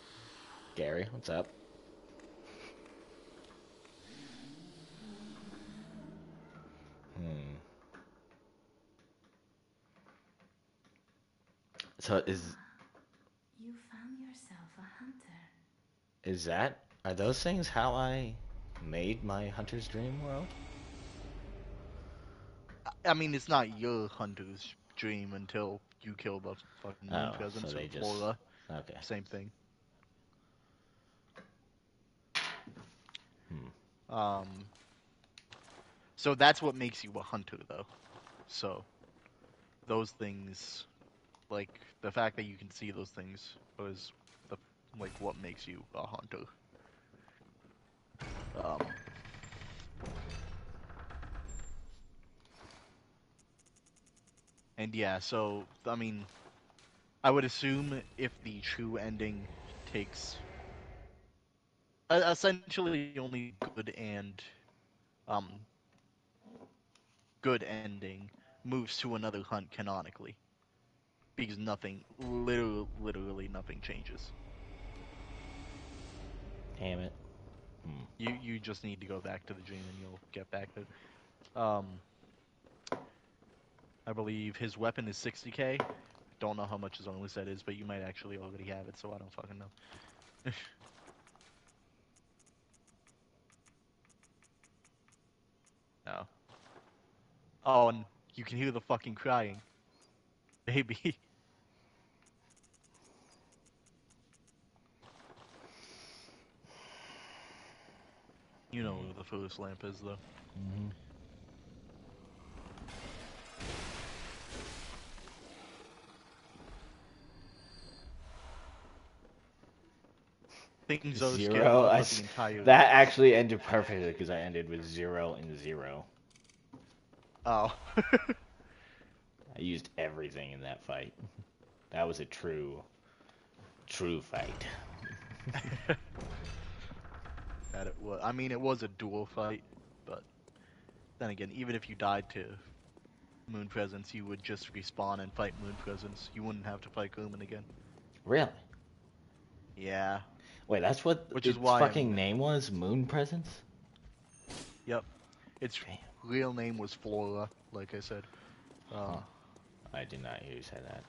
Gary, what's up? So You found yourself a hunter. are those things how I made my hunter's dream world? I mean, it's not your hunter's dream until you kill the fucking moon Oh, so presence or they just Flora. okay. Same thing. Um. So that's what makes you a hunter, though. So those things, like the fact that you can see those things, is the like what makes you a hunter. Um. And yeah, so I mean, I would assume if the true ending takes essentially only um good ending moves to another hunt canonically, because nothing, literally nothing changes. Damn it. You just need to go back to the dream and you'll get back to. I believe his weapon is 60k. Don't know how much his only set is, but you might actually already have it, so I don't fucking know. No. Oh, and you can hear the fucking crying. Baby. You know where the first lamp is, though. Things are 0. scaled up the entire. That actually ended perfectly because I ended with 0 and 0. Oh. I used everything in that fight. That was a true fight. That it was. I mean, it was a dual fight, but then again, even if you died to Moon Presence, you would just respawn and fight Moon Presence. You wouldn't have to fight Gloomin again. Really? Yeah. Wait, that's what Which its is why fucking name was? Moon Presence? Yep. Its Damn. real name was Flora, like I said. Huh. I did not hear you say that.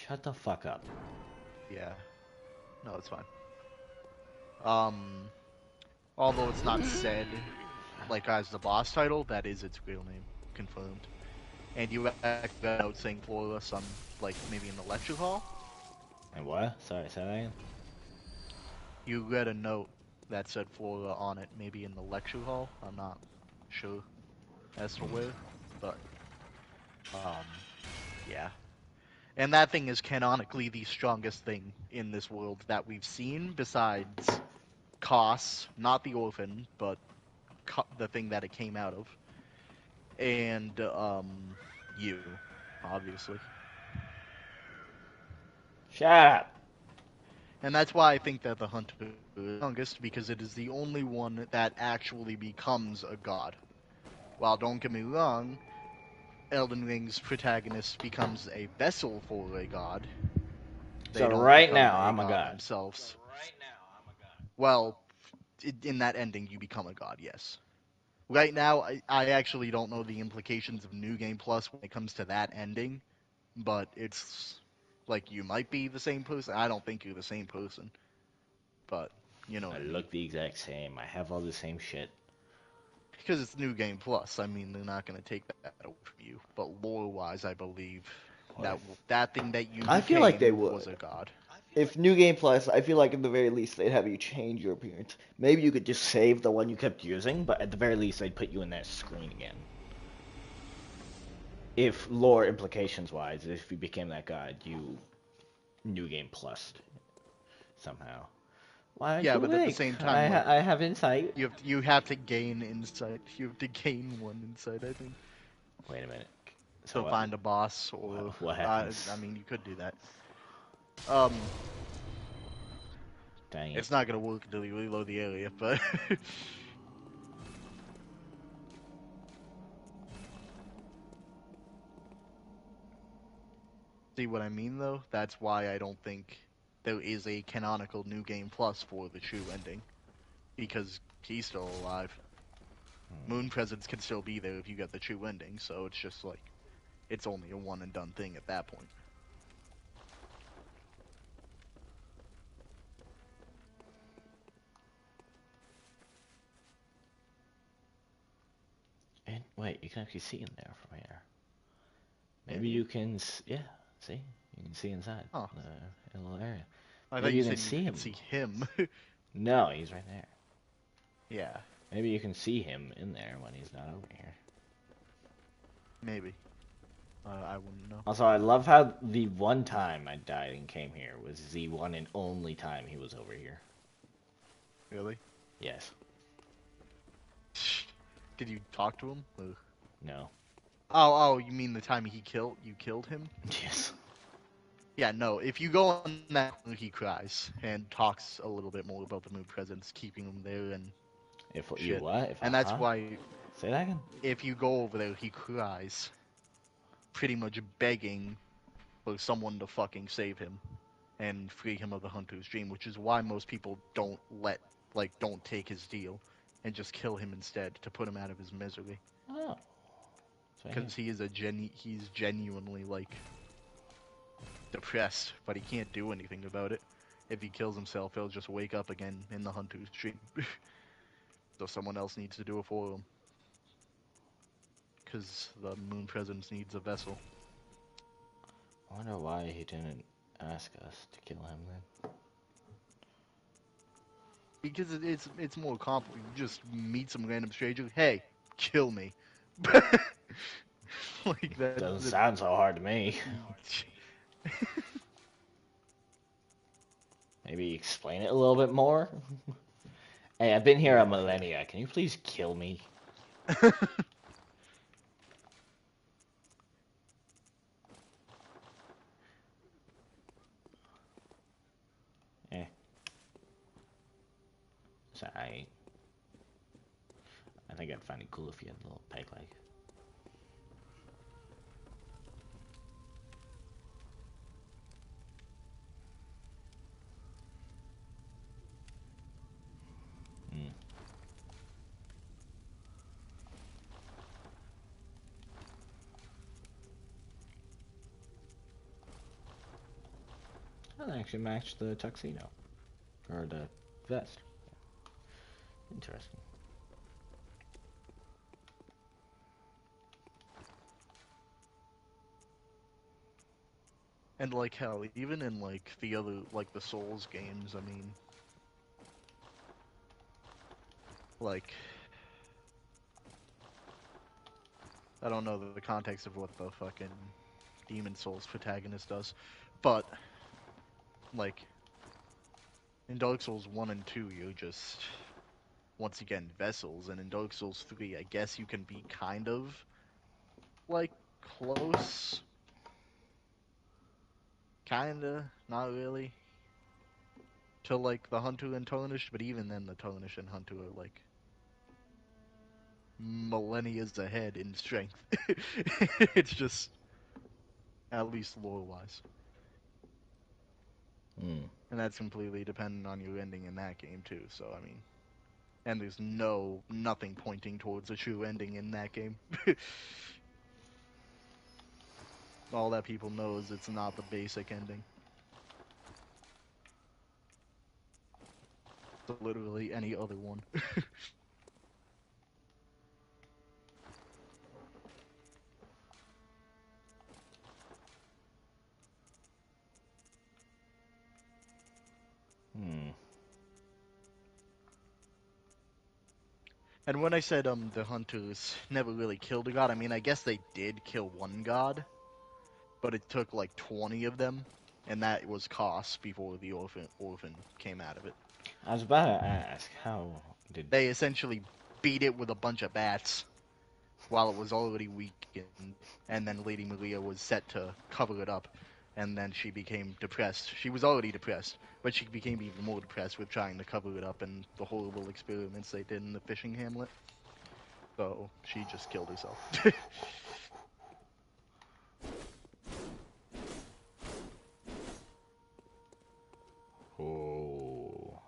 Shut the fuck up. Yeah. No, it's fine. Although it's not said, like, as the boss title, that is its real name. Confirmed. And you actually got out saying Flora some, like, maybe in the lecture hall? And what? Sorry, say that again? You read a note that said Flora on it, maybe in the lecture hall? I'm not sure as to where, but, yeah. And that thing is canonically the strongest thing in this world that we've seen, besides Koss, not the orphan, but the thing that it came out of. And, you, obviously. Shut up! And that's why I think that the Hunter is the strongest, because it is the only one that actually becomes a god. While, don't get me wrong, Elden Ring's protagonist becomes a vessel for a god. They So don't right become now, I'm a god. themselves. Well, in that ending, you become a god, yes. Right now, I actually don't know the implications of New Game Plus when it comes to that ending, but it's like you might be the same person. I don't think you're the same person, but you know what I I mean. look the exact same. I have all the same shit. Because it's New Game Plus, I mean, they're not going to take that away from you. But lore-wise, I believe that thing that you I feel like they became would. was a god. If New Game Plus, I feel like at the very least they'd have you change your appearance. Maybe you could just save the one you kept using, but at the very least they'd put you in that screen again. If lore implications wise, if you became that god, you New Game Plus somehow. Why aren't Yeah, you but at the awake? same time, like, I have insight. you have to gain insight. You have to gain one insight, I think, Wait a minute. So to find a boss, or what happens? I mean, you could do that. Dang it. It's not gonna work until you reload the area, but see what I mean, though? That's why I don't think there is a canonical New Game Plus for the true ending, because he's still alive. Moon Presence can still be there if you get the true ending, so it's just like, it's only a one and done thing at that point. And wait, you can actually see in there from here. Maybe Maybe. you can, yeah, see? You can see inside Oh. the little area. I Maybe thought you can said see you him. could see him. No, he's right there. Yeah, Maybe you can see him in there when he's not over here. maybe. I wouldn't know. Also, I love how the one time I died and came here was the one and only time he was over here. Really? Yes. Did you talk to him? Or... No. Oh, you mean the time you killed him? Yes. Yeah, no. If you go on that, he cries and talks a little bit more about the Moon Presence, keeping him there and If shit. you what? If and that's why, Say that again? if you go over there, he cries, pretty much begging for someone to fucking save him and free him of the Hunter's Dream, which is why most people don't take his deal and just kill him instead to put him out of his misery. Oh. Because he's genuinely, like, depressed, but he can't do anything about it. If he kills himself, he'll just wake up again in the Hunter's Dream. So someone else needs to do it for him. Because the Moon Presence needs a vessel. I wonder why he didn't ask us to kill him then. Because it's more complicated. You just meet some random stranger. Hey, kill me. Like that Doesn't sound so hard to me. Maybe maybe explain it a little bit more. Hey, I've been here a millennia. Can you please kill me? Eh. It's alright. I think I'd find it cool if you had a little peg leg. That actually matched the tuxedo. Or the vest. Interesting. And like hell, even in like the other, like the Souls games, I mean, like, I don't know the context of what the fucking Demon Souls protagonist does, but like in Dark Souls 1 and 2, you're just once again vessels, and in Dark Souls 3, I guess you can be kind of like close, kinda, not really, to like the Hunter and Tarnished, but even then the Tarnished and Hunter are like millennia ahead in strength. It's just, at least lore-wise. And that's completely dependent on your ending in that game too, so I mean, and there's nothing pointing towards a true ending in that game. All that people know is it's not the basic ending. It's literally any other one. And when I said the hunters never really killed a god, I mean I guess they did kill one god, but it took like 20 of them, and that was cost before the orphan came out of it. I was about to ask, how did... They essentially beat it with a bunch of bats while it was already weakened, and then Lady Maria was set to cover it up, and then she became depressed. She was already depressed, but she became even more depressed with trying to cover it up and the horrible experiments they did in the fishing hamlet. So she just killed herself. Oh.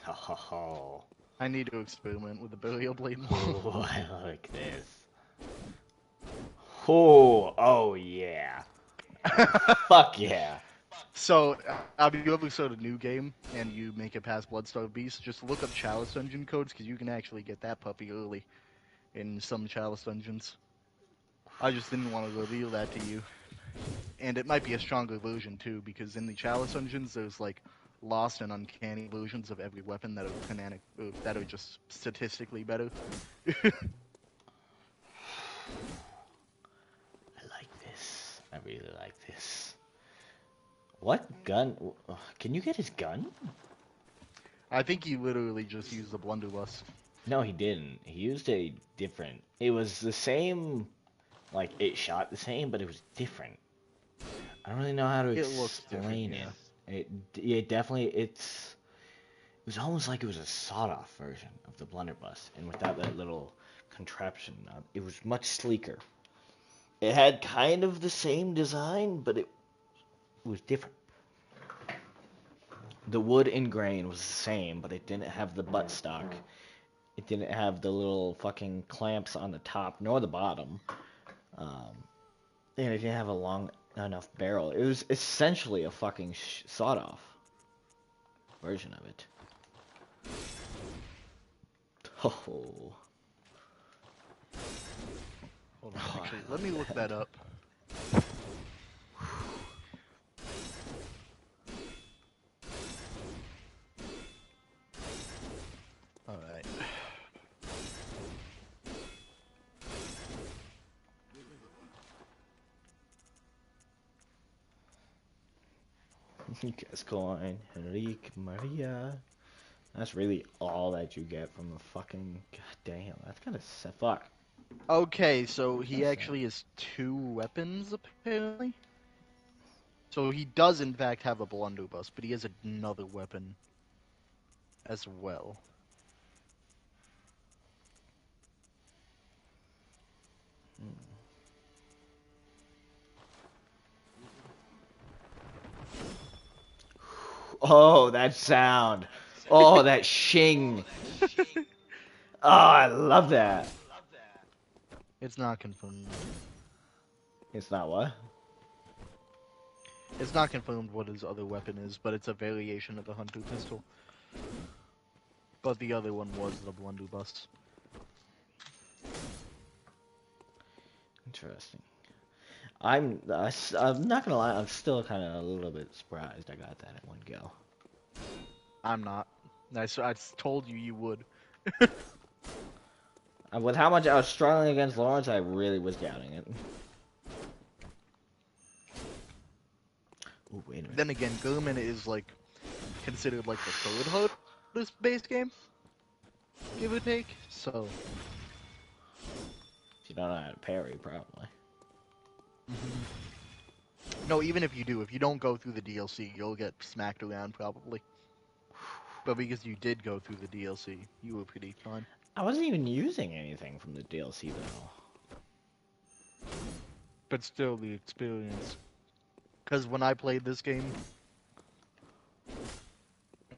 Ho ho ho. I need to experiment with the burial blade more. Oh, I like this. Oh yeah. Fuck yeah. So, if you ever start a new game and you make it past Bloodstar Beast, just look up Chalice Dungeon codes, because you can actually get that puppy early in some Chalice Dungeons. I just didn't want to reveal that to you. And it might be a stronger version too, because in the Chalice Dungeons there's like lost and uncanny versions of every weapon that are that are just statistically better. I like this. I really like this. What gun? Can you get his gun? I think he literally just used the blunderbuss. No, he didn't. He used a different... It was the same... Like, it shot the same, but it was different. I don't really know how to explain it. It definitely... It was almost like it was a sawed-off version of the blunderbuss. And without that little contraption, it was much sleeker. It had kind of the same design, but it was different. The wood and grain was the same, but it didn't have the buttstock. It didn't have the little fucking clamps on the top, nor the bottom. And it didn't have a long enough barrel. It was essentially a fucking sawed-off version of it. Oh. Hold on, actually, let me look that up. Alright. Gascoigne, Henrique, Maria. That's really all that you get from the fucking. God damn, that's kind of fuck. Okay, so he That's actually has 2 weapons, apparently. So he does, in fact, have a blunderbuss, but he has another weapon as well. Oh, that sound. Oh, that shing. Oh, I love that. It's not confirmed. It's not what? It's not confirmed what his other weapon is, but it's a variation of the hunter pistol. But the other one was the blunderbuss. Interesting. I'm not gonna lie, I'm still kind of a little bit surprised I got that in one go. I'm not. I told you you would. With how much I was struggling against Lawrence, I really was doubting it. Ooh, wait a minute. Then again, Gurman is like considered like the third hardest base game, give or take. So. If you don't know how to parry, probably. No, even if you don't go through the DLC, you'll get smacked around probably. But because you did go through the DLC, you were pretty fine. I wasn't even using anything from the DLC though. But still, the experience. Because when I played this game,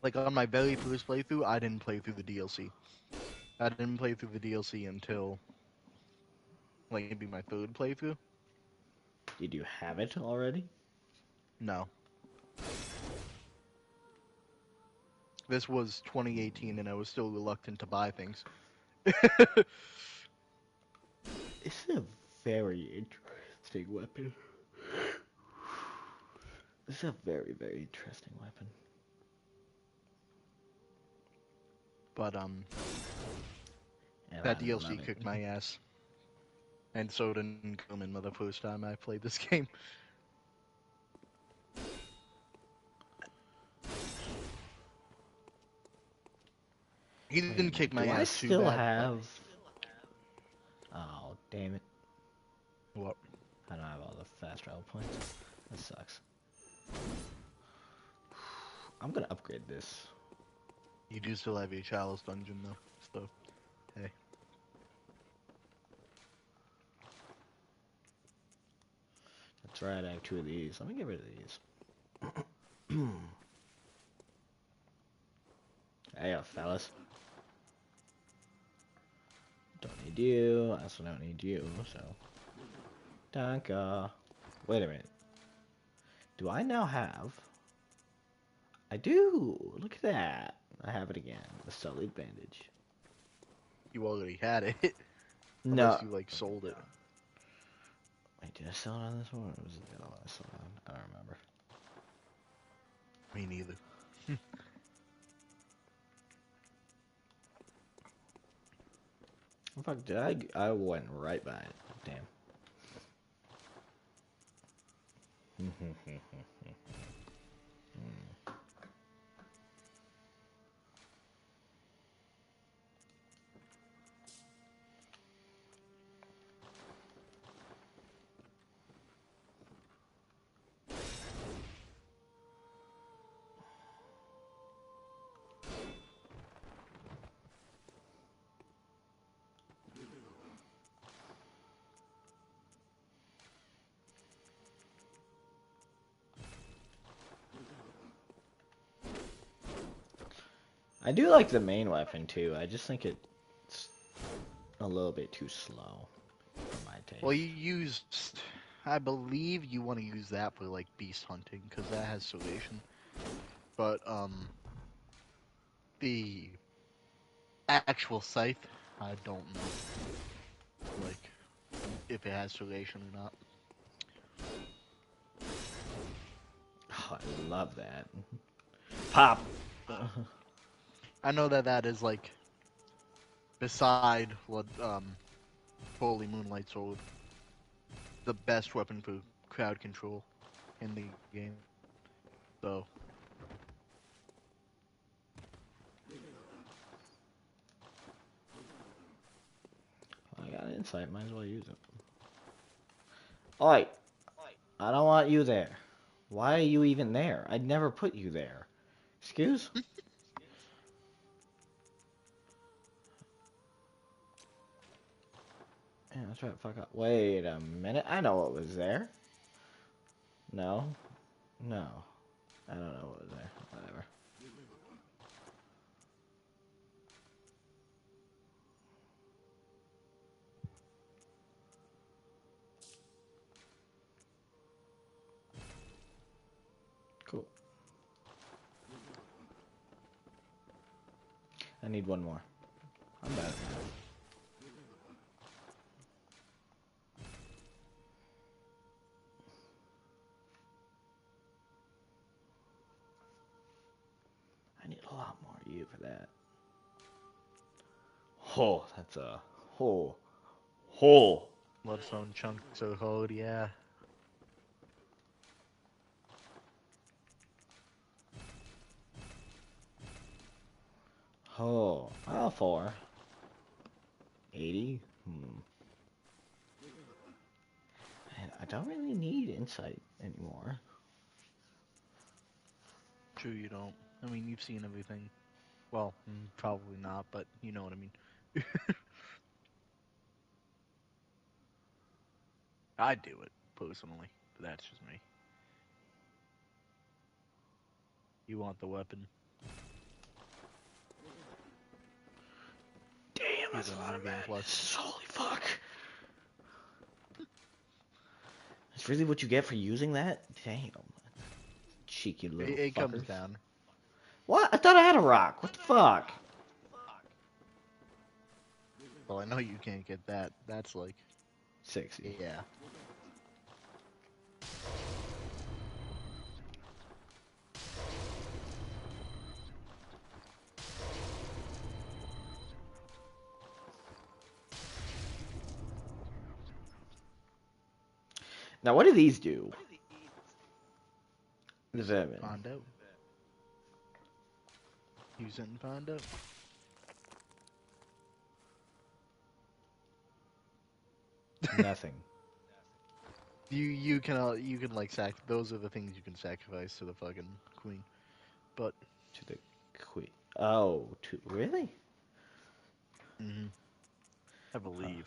like on my very first playthrough, I didn't play through the DLC. I didn't play through the DLC until, like, maybe my 3rd playthrough. Did you have it already? No. This was 2018 and I was still reluctant to buy things. It's a very interesting weapon. It's a very, very interesting weapon. But, And that I DLC love kicked it. my ass. And so didn't Gurman the first time I played this game. He didn't kick my Do I ass too still bad. have... Oh, damn it. What? I don't have all the fast travel points. That sucks. I'm gonna upgrade this. You do still have your Chalice dungeon though, so hey. That's right, I have 2 of these. Let me get rid of these. Hey, fellas. Don't need you. I also don't need you, so... Danka. Wait a minute. Do I now have... I do! Look at that! I have it again. The Sullied Bandage. You already had it. No. Unless you like sold it. Wait, did I sell it on this one? Or was it the other one I sold it on? I don't remember. Me neither. In fact, did I went right by it. Damn. I do like the main weapon too. I just think it's a little bit too slow for my taste. Well, you used... I believe you want to use that for like beast hunting, because that has serration. But, the actual scythe, I don't know. Like, if it has serration or not. Oh, I love that. Pop! I know that is like, beside what, Holy Moonlight Sword, the best weapon for crowd control in the game. So I got insight, might as well use it. Alright, I don't want you there. Why are you even there? I'd never put you there. Excuse? Yeah, that's right, fuck up. Wait a minute, I know what was there. No. No. I don't know what was there. Whatever. Cool. I need one more. I'm bad at that. I need a lot more of you for that. Oh, that's a... Oh. Oh. bloodstone chunks of code, yeah. Oh. Oh, 4. 80? Man, I don't really need insight anymore. True, you don't. I mean, you've seen everything. Well, probably not, but you know what I mean. I'd do it, personally, but that's just me. You want the weapon. Damn, that's Even a lot New of Game madness. Plus. Holy fuck. That's really what you get for using that? Damn. Cheeky little It comes fuckers. down. What? I thought I had a rock. What the fuck? Well, I know you can't get that. That's like, 60. yeah. Now, what do these do? What does that mean? Find out. Use it and find out. Nothing. You can like those are the things you can sacrifice to the fucking queen. But To the queen. Oh, really? I believe.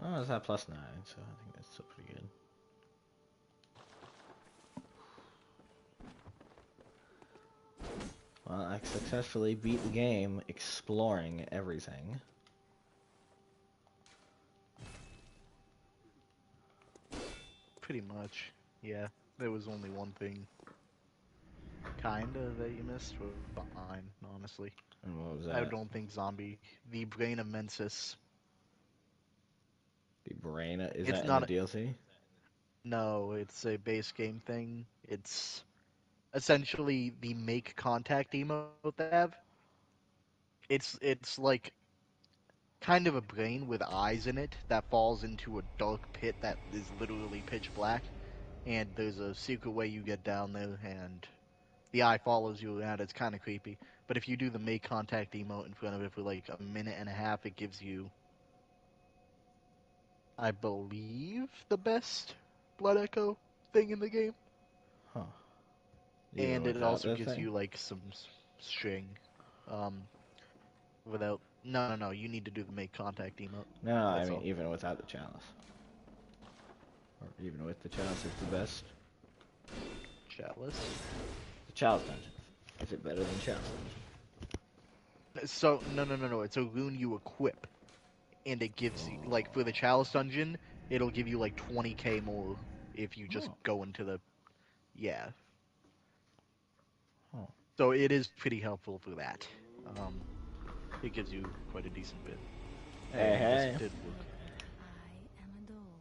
Oh, it's at +9, so I think that's still pretty good. Well, I successfully beat the game exploring everything. Pretty much. Yeah. There was only one thing kinda that you missed was behind, honestly. And what was I that? don't think zombie the brain of Mensis. The brain? Is It's that in the not DLC? no, it's a base game thing. It's essentially the make contact emote they have. It's like kind of a brain with eyes in it that falls into a dark pit that is literally pitch black, and there's a secret way you get down there, and the eye follows you around. It's kind of creepy. But if you do the make contact emote in front of it for like a minute and a half, it gives you, I believe, the best blood echo thing in the game. Huh. Even And it without also the gives thing? you like some string. Um, without no, you need to do the make contact emote. No, I That's mean all. even without the chalice. Or even with the chalice, it's the best. Chalice. The chalice dungeon. Is it better than chalice dungeon? So no. It's a rune you equip, and it gives you like for the chalice dungeon, it'll give you like 20k more if you just Oh. go into the yeah. Oh. So it is pretty helpful for that. Um, it gives you quite a decent bit. Hey, Hey, this hey. did work. I am a doll,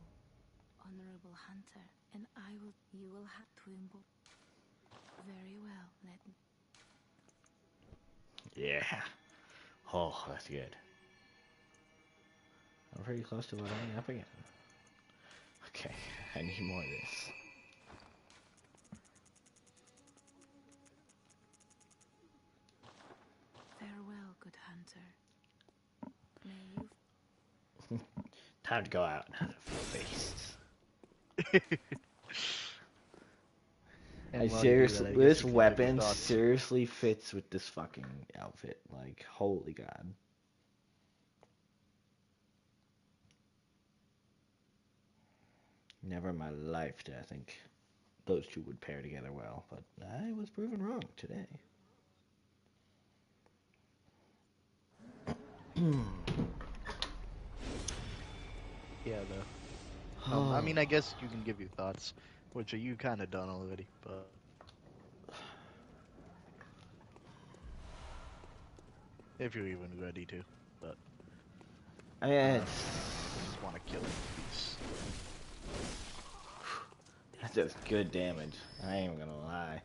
honorable hunter, and you will have to invoke. Very well, let me. Yeah. Oh, that's good. I'm pretty close to leveling up again. Okay, I need more of this. Farewell, good hunter. May you Time to go out and hunt a few beasts. And while you do that, I guess This you can give your weapon thoughts. seriously fits with this fucking outfit. Like, holy god. Never in my life did I think those two would pair together well, but I was proven wrong today. Yeah, though. I mean, I guess you can give your thoughts, which are you kind of done already, but if you're even ready to. But Yeah, I just want to kill these. that does good damage. I ain't even gonna lie.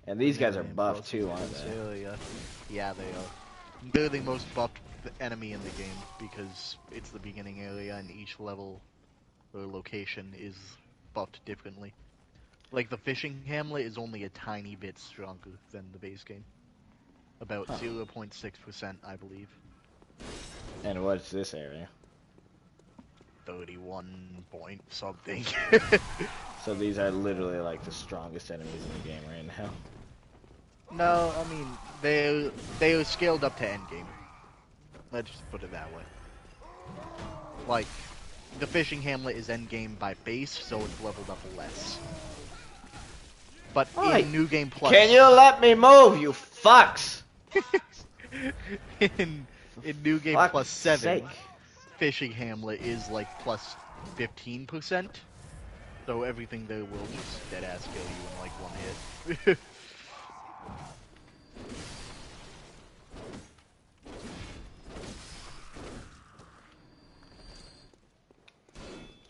And these guys are buffed too, aren't they? Yeah, they are. They're the most buffed enemy in the game because it's the beginning area and each level or location is buffed differently. Like the fishing hamlet is only a tiny bit stronger than the base game. About 0.6%, I believe. And what's this area? 31 point something. So these are literally like the strongest enemies in the game right now. No, I mean they are scaled up to endgame. Let's just put it that way. Like the fishing hamlet is endgame by base, so it's leveled up less. But in New Game Plus, Can you let me move, you fucks? in New Game Fuck's Plus 7, sake. fishing hamlet is like plus 15%. So everything there will just dead ass kill you in like one hit.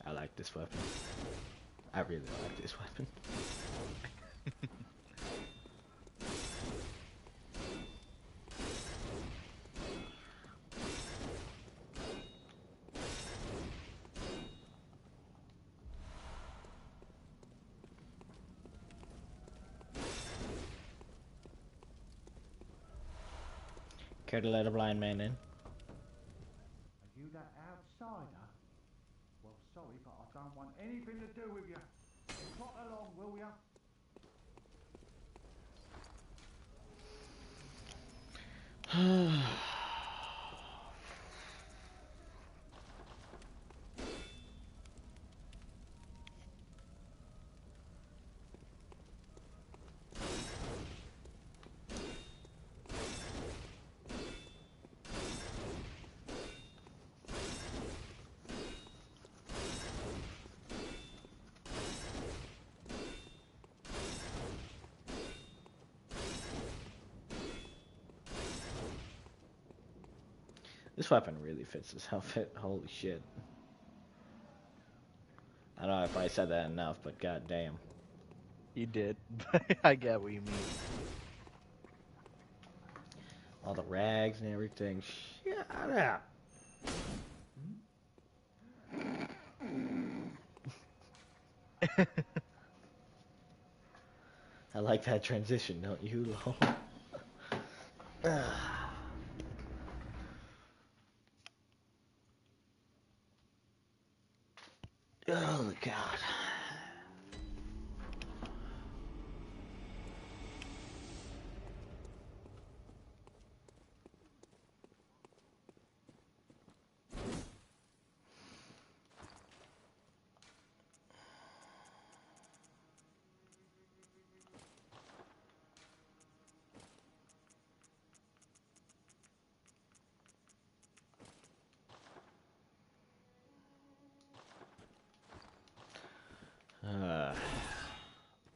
I like this weapon. I really like this weapon. Care to let a blind man in? Are you that outsider? Well, sorry, but I don't want anything to do with you. Trot along, will ya? This weapon really fits this outfit. Holy shit. I don't know if I said that enough, but goddamn. You did, but I get what you mean. All the rags and everything. Shut up. I like that transition, don't you, lol? Oh, God.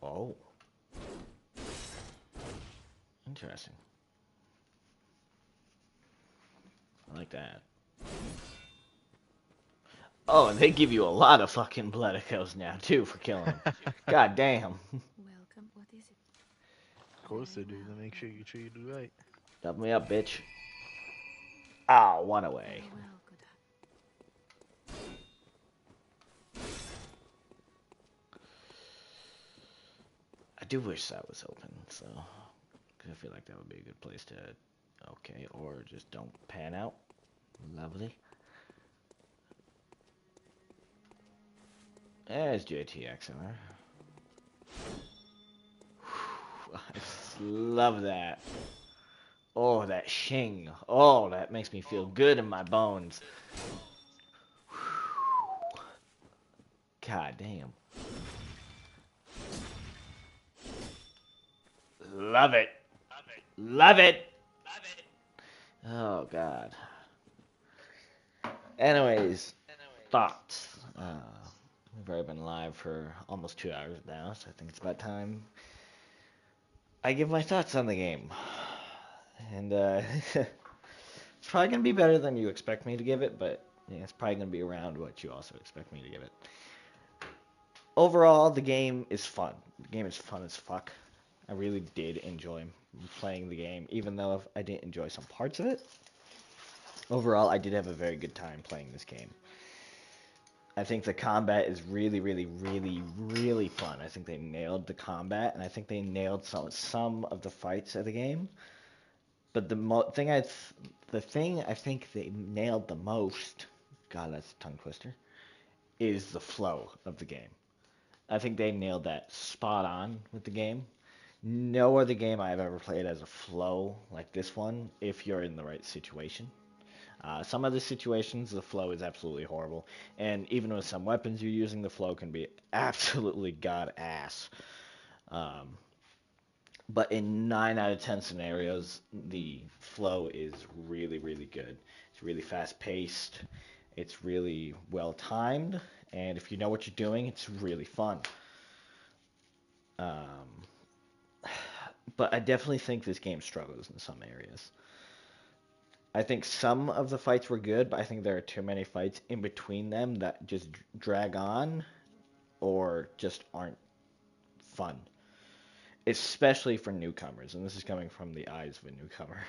Oh. Interesting. I like that. Oh, and they give you a lot of fucking blood echoes now, too, for killing them. God damn. welcome. What is it? Of course they do, to make sure you treat it right. Double me up, bitch. Oh, one away. Farewell, good do wish that was open, so 'cause I feel like that would be a good place to. Okay, or just don't pan out. Lovely. There's JTXR. I just love that. Oh, that shing. Oh, that makes me feel good in my bones. God damn. Love it. Love it. Oh, God. Anyways, thoughts. We've already been live for almost 2 hours now, so I think it's about time I give my thoughts on the game. And it's probably going to be better than you expect me to give it, but yeah, it's probably going to be around what you also expect me to give it. Overall, the game is fun. The game is fun as fuck. I really did enjoy playing the game, even though I didn't enjoy some parts of it. Overall, I did have a very good time playing this game. I think the combat is really, really, really, really fun. I think they nailed the combat, and I think they nailed some of the fights of the game. But the thing I think they nailed the most, God, that's a tongue twister, is the flow of the game. I think they nailed that spot on with the game. No other game I've ever played has a flow like this one if you're in the right situation. Some other situations, the flow is absolutely horrible. And even with some weapons you're using, the flow can be absolutely god-ass. But in 9 out of 10 scenarios, the flow is really, really good. It's really fast-paced. It's really well-timed. And if you know what you're doing, it's really fun. But I definitely think this game struggles in some areas. I think some of the fights were good, but I think there are too many fights in between them that just drag on or just aren't fun. Especially for newcomers, and this is coming from the eyes of a newcomer.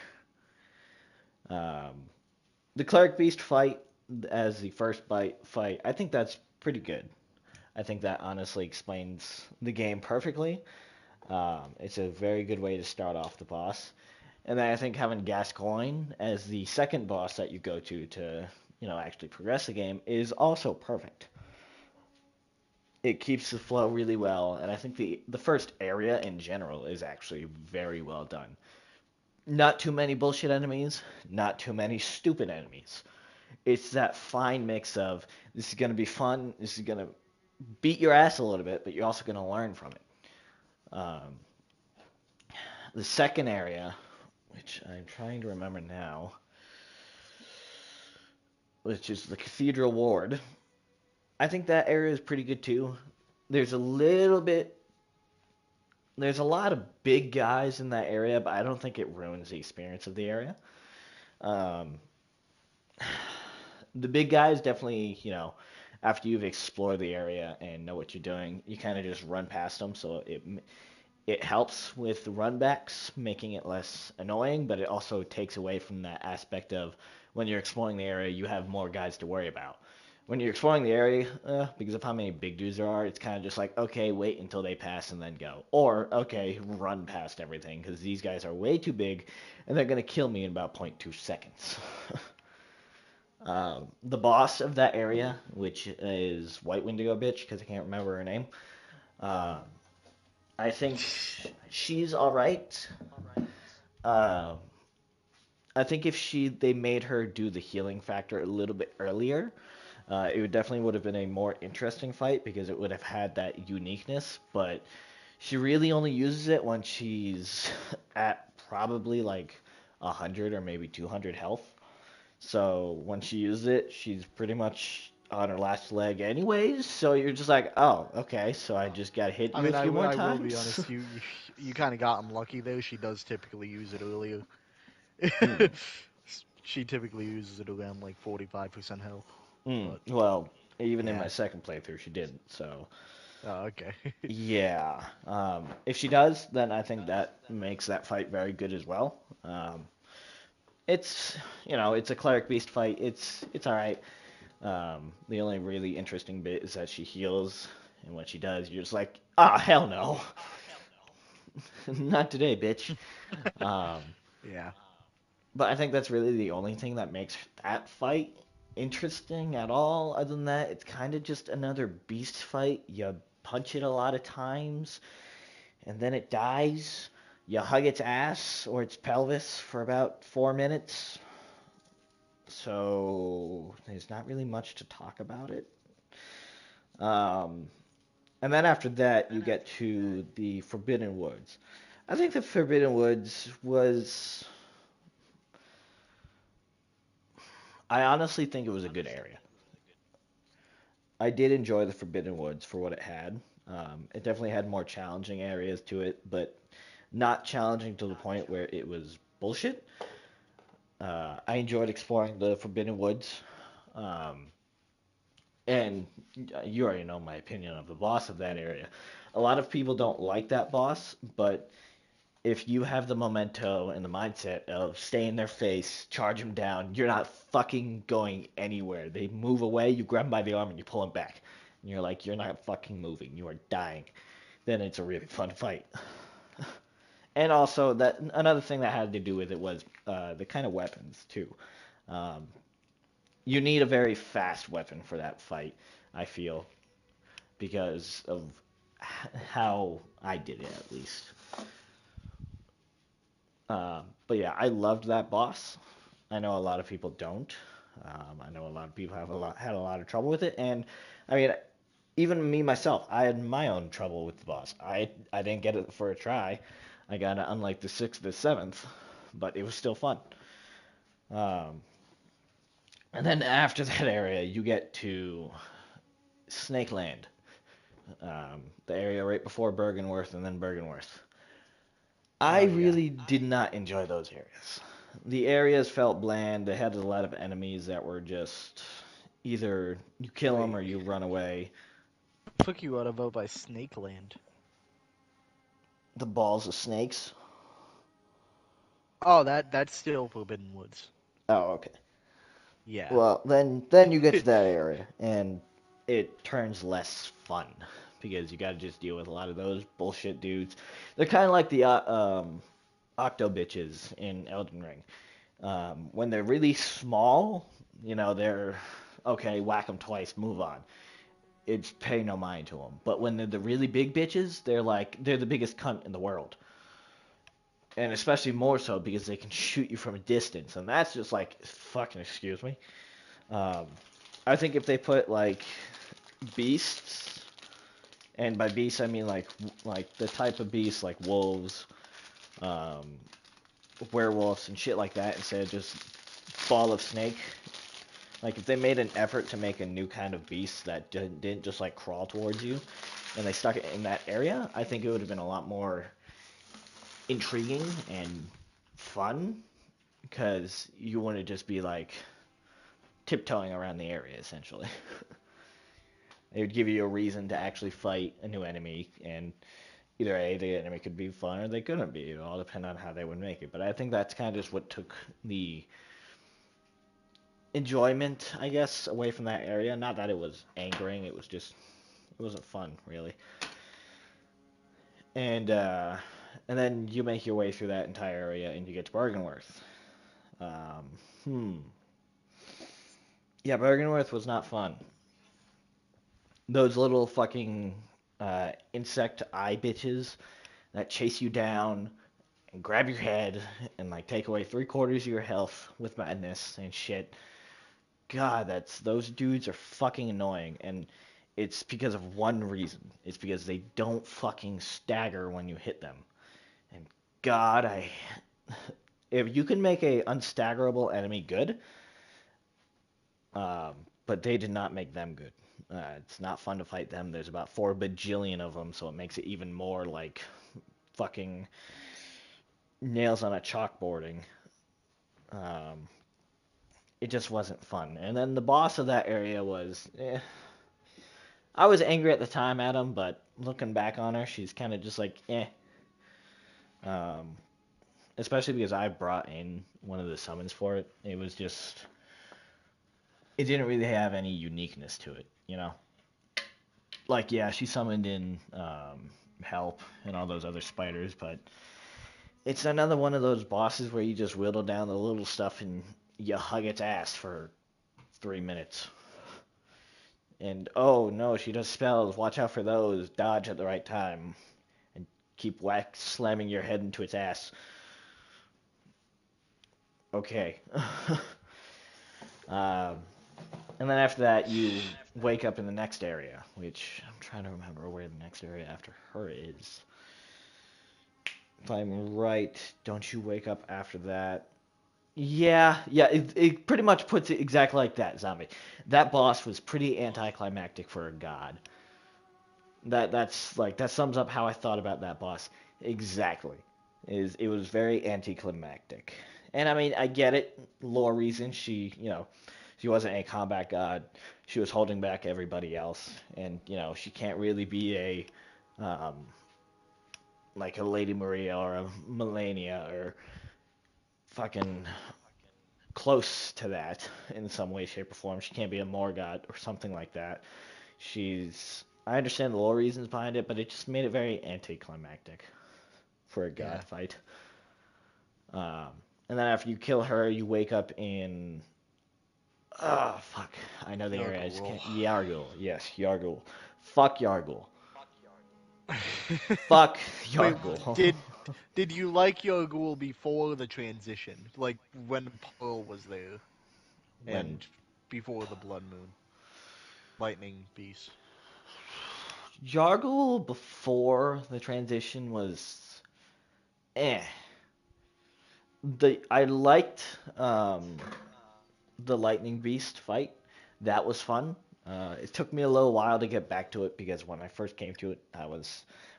The Cleric Beast fight as the first fight, I think that's pretty good. I think that honestly explains the game perfectly. It's a very good way to start off the boss. And then I think having Gascoigne as the second boss that you go to actually progress the game is also perfect. It keeps the flow really well, and I think the first area in general is actually very well done. Not too many bullshit enemies, not too many stupid enemies. It's that fine mix of this is going to be fun, this is going to beat your ass a little bit, but you're also going to learn from it. The second area, which I'm trying to remember now, which is the Cathedral Ward. I think that area is pretty good too. There's a lot of big guys in that area, but I don't think it ruins the experience of the area. The big guys definitely, after you've explored the area and know what you're doing, you kind of just run past them, so it helps with the runbacks, making it less annoying, but it also takes away from that aspect of when you're exploring the area, you have more guys to worry about. When you're exploring the area, because of how many big dudes there are, it's kind of just like, okay, wait until they pass and then go. Or, okay, run past everything, because these guys are way too big, and they're going to kill me in about 0.2 seconds. The boss of that area, which is White Wendigo bitch, because I can't remember her name, I think she's all right. I think if they made her do the healing factor a little bit earlier, it would have been a more interesting fight because it would have had that uniqueness. But she really only uses it when she's at probably like 100 or maybe 200 health. So when she uses it, she's pretty much on her last leg anyways, so you're just like, oh, okay, so I just gotta hit you a few more times. I will be honest, you kind of got unlucky though. She does typically use it earlier. She typically uses it around like 45% health. But, well, even in my second playthrough, she didn't, so... Oh, okay. Yeah. If she does, then I think that makes that fight very good as well. It's a Cleric Beast fight. It's alright. The only really interesting bit is that she heals, and when she does, you're just like, ah, hell no. Not today, bitch. Um, Yeah. but I think that's really the only thing that makes that fight interesting at all. Other than that, it's kind of just another beast fight. You punch it a lot of times, and then it dies. You hug its ass or its pelvis for about 4 minutes. So there's not really much to talk about it. Um, and then after that, you get to the Forbidden Woods. I think the Forbidden Woods was. I honestly think it was a good area. I did enjoy the Forbidden Woods for what it had. It definitely had more challenging areas to it, but not challenging to the point where it was bullshit. I enjoyed exploring the Forbidden Woods. Um, and you already know my opinion of the boss of that area. A lot of people don't like that boss, but if you have the memento and the mindset of stay in their face, charge them down, you're not fucking going anywhere. They move away, you grab them by the arm and you pull them back. And you're like, you're not fucking moving, you are dying. Then it's a really fun fight. And also, that another thing that had to do with it was the kind of weapons too. Um, you need a very fast weapon for that fight, I feel, because of how I did it at least. But yeah, I loved that boss. I know a lot of people don't. I know a lot of people had a lot of trouble with it, and I mean, even me myself, I had my own trouble with the boss. I didn't get it for a try. I got it unlike the sixth, the seventh, but it was still fun. Um, and then after that area, you get to Snake Land, the area right before Bergenworth and then Bergenworth. I Oh yeah. really did not enjoy those areas. The areas felt bland. They had a lot of enemies that were just either you kill them Wait. or you run away. Took you out about by Snake Land. The balls of snakes. Oh, that's still Forbidden Woods. Oh, okay. Yeah. Well, then you get to that area and it turns less fun because you got to just deal with a lot of those bullshit dudes. They're kind of like the octo bitches in Elden Ring. When they're really small, they're okay. Whack them twice, move on. It's pay no mind to them. But when they're the really big bitches, they're the biggest cunt in the world, and especially more so because they can shoot you from a distance, and that's just like fucking excuse me. Um, I think if they put like beasts, and by beasts I mean like the type of beasts like wolves, um, werewolves, and shit like that, instead of just ball of snake. Like if they made an effort to make a new kind of beast that didn't just like crawl towards you, and they stuck it in that area, I think it would have been a lot more intriguing and fun because you wouldn't just be like tiptoeing around the area essentially. It would give you a reason to actually fight a new enemy, and either A, the enemy could be fun or they couldn't be. It all depend on how they would make it. But I think that's kind of just what took the enjoyment, I guess, away from that area. Not that it was angering, it was just it wasn't fun really. And and then you make your way through that entire area and you get to Bargainworth. Um, hmm. Yeah, Bergenworth was not fun. Those little fucking insect eye bitches that chase you down and grab your head and like take away 3/4 of your health with madness and shit. God, those dudes are fucking annoying, and it's because of one reason. It's because they don't fucking stagger when you hit them. And God, if you can make a unstaggerable enemy good, um, but they did not make them good. It's not fun to fight them. There's about 4 bajillion of them, so it makes it even more like fucking nails on a chalkboarding. Um, it just wasn't fun. And then the boss of that area was, I was angry at the time at him, but looking back on her, she's kind of just like, eh. Um, Especially because I brought in one of the summons for it. It was it didn't really have any uniqueness to it, you know? like, yeah, she summoned in help and all those other spiders, but it's another one of those bosses where you just whittle down the little stuff and you hug its ass for 3 minutes. And oh no, she does spells. Watch out for those. Dodge at the right time, and keep slamming your head into its ass. Okay. um, and then after that, you wake up in the next area, which I'm trying to remember where the next area after her is. If I'm right, don't you wake up after that? Yeah, it pretty much puts it exactly like that, Zombie. That boss was pretty anticlimactic for a god. That sums up how I thought about that boss. Exactly. It was very anticlimactic. And I mean, I get it, lore reasons. She wasn't a combat god. She was holding back everybody else, and she can't really be um, like a Lady Maria or a Melania or fucking close to that in some way, shape, or form. She can't be a Morgott or something like that. I understand the lore reasons behind it, but it just made it very anticlimactic for a god fight. Um, and then after you kill her, you wake up in. Oh, fuck. I know the area. I just can't. Yargul. Yes, Yargul. Fuck Yargul. Fuck Yargul. Wait, did you like your ghoul before the transition? Like when Pearl was there When and before the Blood Moon? Lightning Beast. Yargul before the transition was eh. I liked the Lightning Beast fight. That was fun. It took me a little while to get back to it because when I first came to it,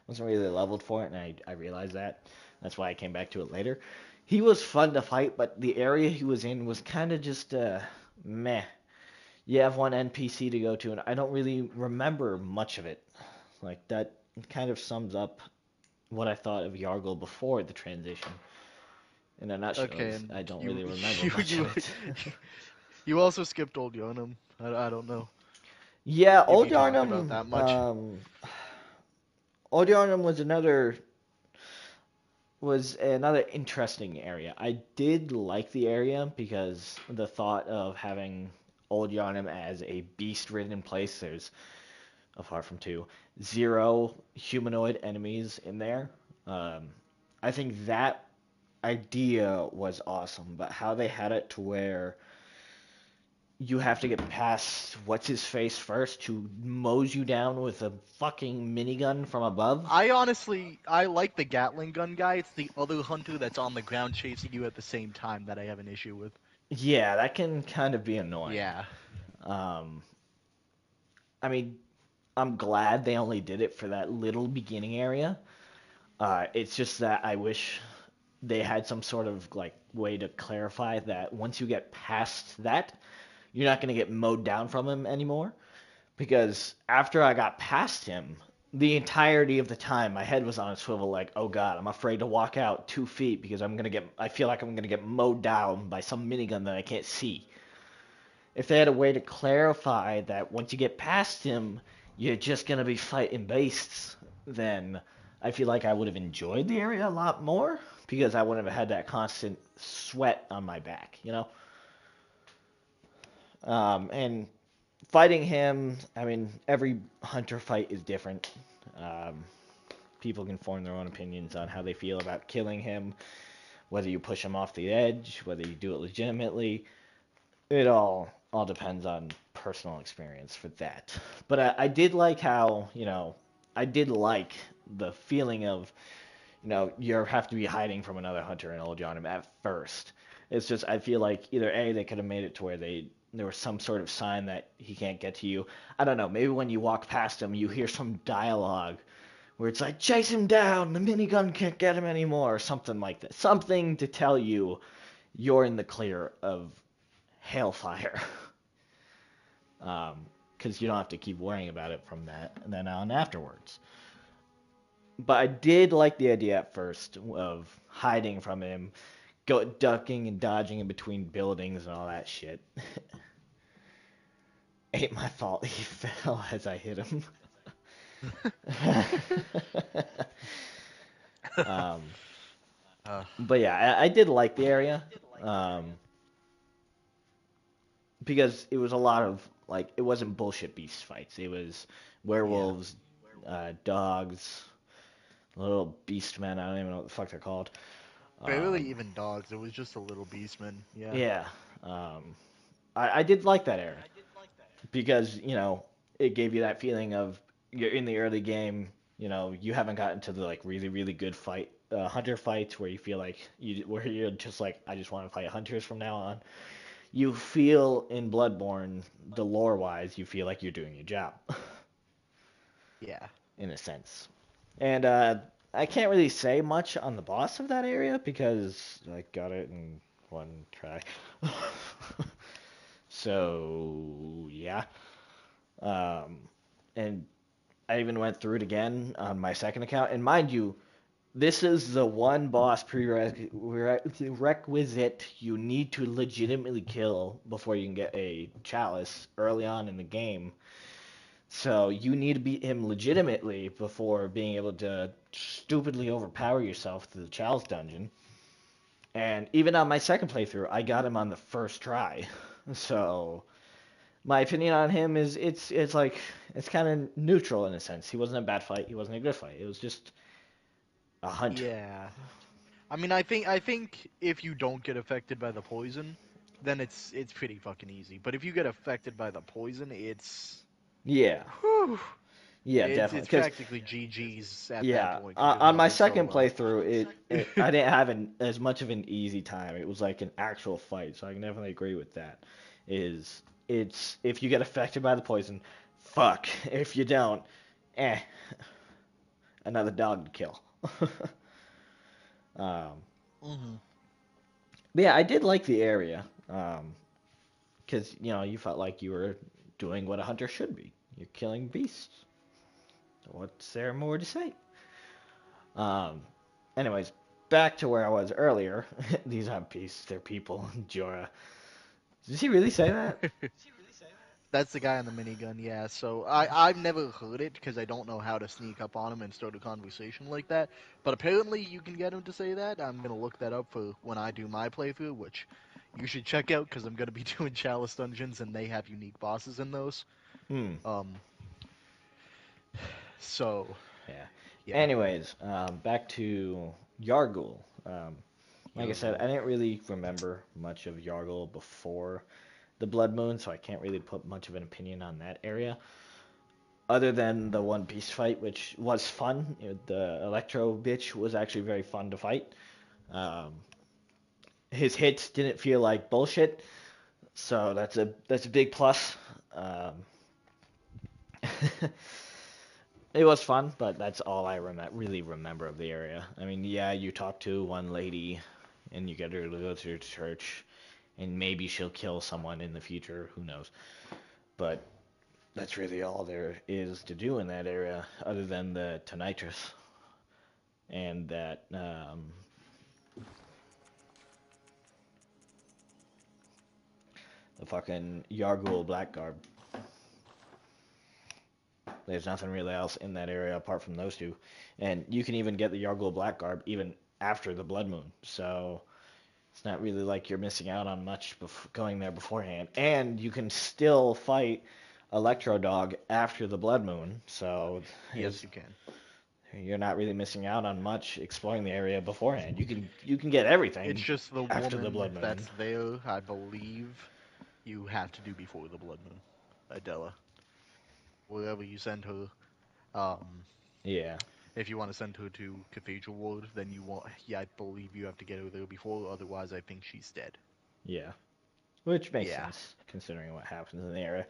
wasn't really leveled for it, and I realized that. That's why I came back to it later. He was fun to fight, but the area he was in was kind of just meh. You have one NPC to go to, and I don't really remember much of it. Like that kind of sums up what I thought of Yargul before the transition. In a nutshell, Okay, and I don't you really remember you much you, of it. you also skipped Old Yharnam. I don't know Yeah, if you talked about that much. Old Yarnum was another interesting area. I did like the area because the thought of having Old Yarnum as a beast-ridden place, there's, apart from two, 0 humanoid enemies in there. I think that idea was awesome, but how they had it to where you have to get past what's his face first who mows you down with a fucking minigun from above. I like the Gatling gun guy. It's the other hunter that's on the ground chasing you at the same time that I have an issue with. Yeah, that can kind of be annoying. Yeah. Um, I mean, I'm glad they only did it for that little beginning area. It's just that I wish they had some sort of like way to clarify that once you get past that, you're not going to get mowed down from him anymore. Because after I got past him, the entirety of the time my head was on a swivel like, oh god, I'm afraid to walk out 2 feet because I feel like I'm gonna get mowed down by some minigun that I can't see. If they had a way to clarify that once you get past him, you're just gonna be fighting beasts, then I feel like I would have enjoyed the area a lot more because I wouldn't have had that constant sweat on my back. And fighting him, I mean, every hunter fight is different. Um, People can form their own opinions on how they feel about killing him, whether you push him off the edge, whether you do it legitimately. It all depends on personal experience for that. But I did like how, I did like the feeling of, you have to be hiding from another hunter in Old Yharnam at first. It's just I feel like either A, they could have made it to where there was some sort of sign that he can't get to you. I don't know. Maybe when you walk past him, you hear some dialogue where it's like, chase him down, the minigun can't get him anymore, or something like that. Something to tell you you're in the clear of Hailfire. Because you don't have to keep worrying about it from that and then on afterwards. But I did like the idea at first of hiding from him, ducking and dodging in between buildings and all that shit. Ain't my fault he fell as I hit him. um, Uh, but yeah, I did like the area. Um, because it was a lot of like it wasn't bullshit beast fights. It was yeah. werewolves, dogs, little beast men. I don't even know what the fuck they're called. Barely Um, even dogs. It was just a little beastman. Yeah. yeah, um, I did like that era because it gave you that feeling of you're in the early game. You haven't gotten to the like really really good fight. Hunter fights where you feel like where you're just like I just want to fight hunters from now on. You feel in Bloodborne, the lore wise, you feel like you're doing your job. Yeah. In a sense. And I can't really say much on the boss of that area because I got it in one try. So yeah. Um, and I even went through it again on my second account. And mind you, this is the one boss prerequisite you need to legitimately kill before you can get a chalice early on in the game. So you need to beat him legitimately before being able to stupidly overpower yourself through the Chalice dungeon. And even on my second playthrough, I got him on the first try. So my opinion on him is it's like it's kind of neutral in a sense. He wasn't a bad fight. He wasn't a good fight. It was just a hunt. Yeah. I mean, I think if you don't get affected by the poison, then it's pretty fucking easy. But if you get affected by the poison, it's Yeah, whew, yeah, it's definitely. Because practically GG's at that yeah, point because there's on my nothing second solo. playthrough, I didn't have as much of an easy time. It was like an actual fight, so I can definitely agree with that. Is it's if you get affected by the poison, fuck. If you don't, eh, another dog to kill. um, Hmm. but yeah, I did like the area, because you felt like you were doing what a hunter should be. You're killing beasts. What's there more to say? Um, anyways, back to where I was earlier. These aren't beasts, they're people. Jorah. Did he really say that? That's the guy on the minigun, yeah. So I've never heard it because I don't know how to sneak up on him and start a conversation like that. But apparently you can get him to say that. I'm gonna look that up for when I do my playthrough, which you should check out because I'm gonna be doing Chalice dungeons and they have unique bosses in those. Hmm. Um, so Yeah. yeah, Anyways, back to Yargul. Like I said, Yorgul. I didn't really remember much of Yargul before the Blood Moon, so I can't really put much of an opinion on that area. Other than the One Piece fight, which was fun. The Electro bitch was actually very fun to fight. Um, his hits didn't feel like bullshit, so that's a big plus. Um, it was fun, but that's all I really remember of the area. I mean, yeah, you talk to one lady, and you get her to go to your church, and maybe she'll kill someone in the future. Who knows? But that's really all there is to do in that area, other than the Tonitrus and that the fucking Yargul Blackguard. There's nothing really else in that area apart from those two, and you can even get the Yargul Blackguard even after the Blood Moon. So it's not really like you're missing out on much going there beforehand, and you can still fight Electro Dog after the Blood Moon. So Yes, you can. you're not really missing out on much exploring the area beforehand. You can get It's everything just the after the woman Blood Moon. that's there. I believe you have to do before the blood moon, Adela. Wherever you send her, um, Yeah, if you want to send her to Cathedral Ward, then you want. Yeah, I believe you have to get her there before. Otherwise, I think she's dead. yeah, which makes Yeah, sense considering what happens in the area.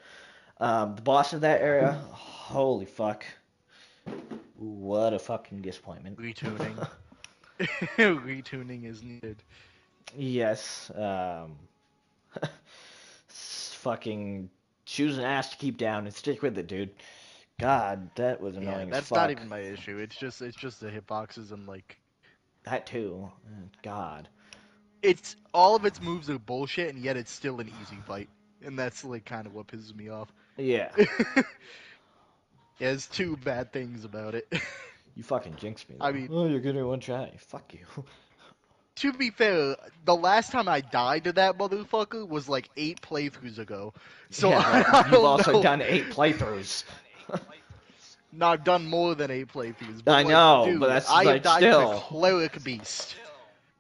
The boss of that yeah. area, holy fuck, what a fucking disappointment. Retuning. Retuning is needed. Yes, fucking choose an ass to keep down and stick with it, dude. God, that was Yeah, annoying as that's not fuck. even my issue. It's just the hitboxes and like That too. God. it's all of its moves are bullshit and yet it's still an easy fight. And that's like kind of what pisses me off. Yeah. Yeah, there's two bad things about it. You fucking jinxed me, though. I mean, Oh, you're getting one try. Fuck you. to be fair, the last time I died to that motherfucker was like 8 playthroughs ago. So Yeah, but I you've don't also know. done 8 playthroughs. No, I've done more than 8 playthroughs. But I like, know, but dude, that's I have like died to still. Cleric Beast.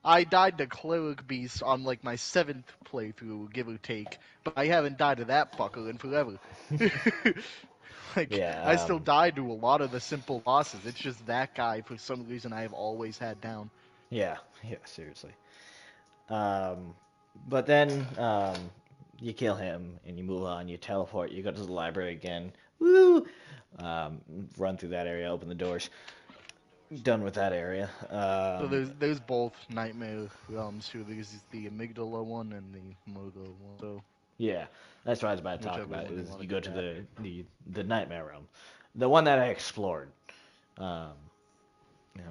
I died to Cleric Beast on like my 7th playthrough, give or take. But I haven't died to that fucker in forever. Like, I Yeah, still died to a lot of the simple bosses. It's just that guy, for some reason, I have always had down. yeah, seriously. But then, you kill him, and you move on, you teleport, you go to the library again. Woo! Um, Run through that area, open the doors. Done with that area. So there's both nightmare realms too. There's the amygdala one and the Mogo one. So Yeah, that's what I was about to talk whichever about, one you is want you to go get to at. the Nightmare Realm. The one that I explored. Um,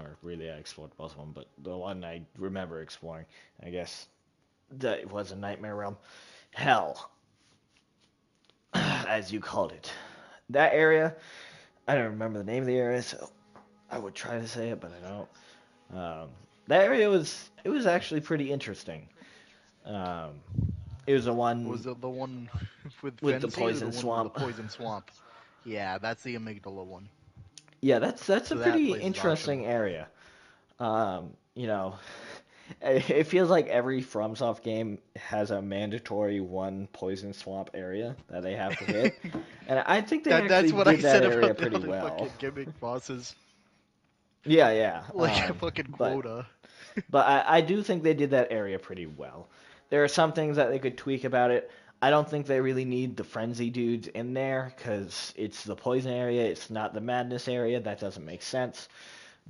or really I explored both of them, but the one I remember exploring, I guess, that was a Nightmare Realm. Hell, as you called it. That area, I don't remember the name of the area, so I would try to say it, but I don't. That area it was actually pretty interesting. Um, it was the one Was it the one with with the Frenzy or the poison one with the swamp. poison swamp? Yeah, that's the amygdala one. Yeah, that's a So that pretty place is awesome. interesting area. You know, it feels like every FromSoft game has a mandatory one poison swamp area that they have to hit, and I think they That's actually what I did that said area about the pretty other well. fucking gimmick bosses. Yeah, yeah. Like a fucking But quota. I do think they did that area pretty well. There are some things that they could tweak about it. I don't think they really need the frenzy dudes in there because it's the poison area. It's not the madness area. That doesn't make sense.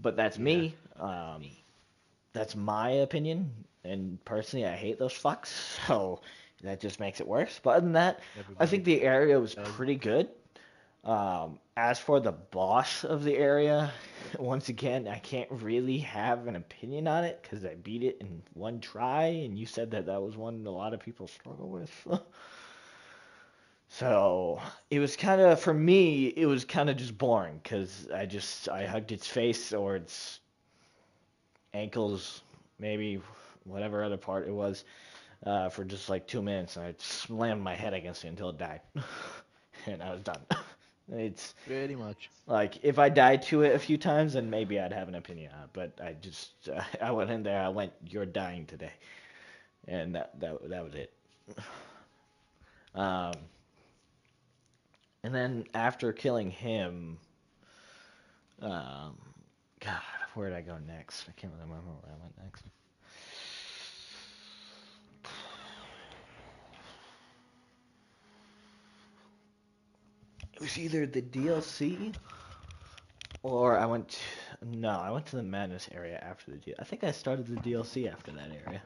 But that's Yeah. me. That's my opinion. And personally, I hate those fucks. So that just makes it worse. But other than that, I Everybody think the area was does. pretty good. As for the boss of the area, once again, I can't really have an opinion on it because I beat it in one try, and you said that that was one a lot of people struggle with. So it was kind of, for me, it was kind of just boring because I hugged its face or its ankles, maybe whatever other part it was, for just like 2 minutes, and I slammed my head against it until it died, and I was done. It's Pretty much. like if I died to it a few times, then maybe I'd have an opinion on it. But I just I went in there. I went, "You're dying today," and that was it. Um, and then after killing him, um, God, where did I go next? I can't remember where I went next. It was either the DLC or I went to the Madness area after the DLC. I think I started the DLC after that area.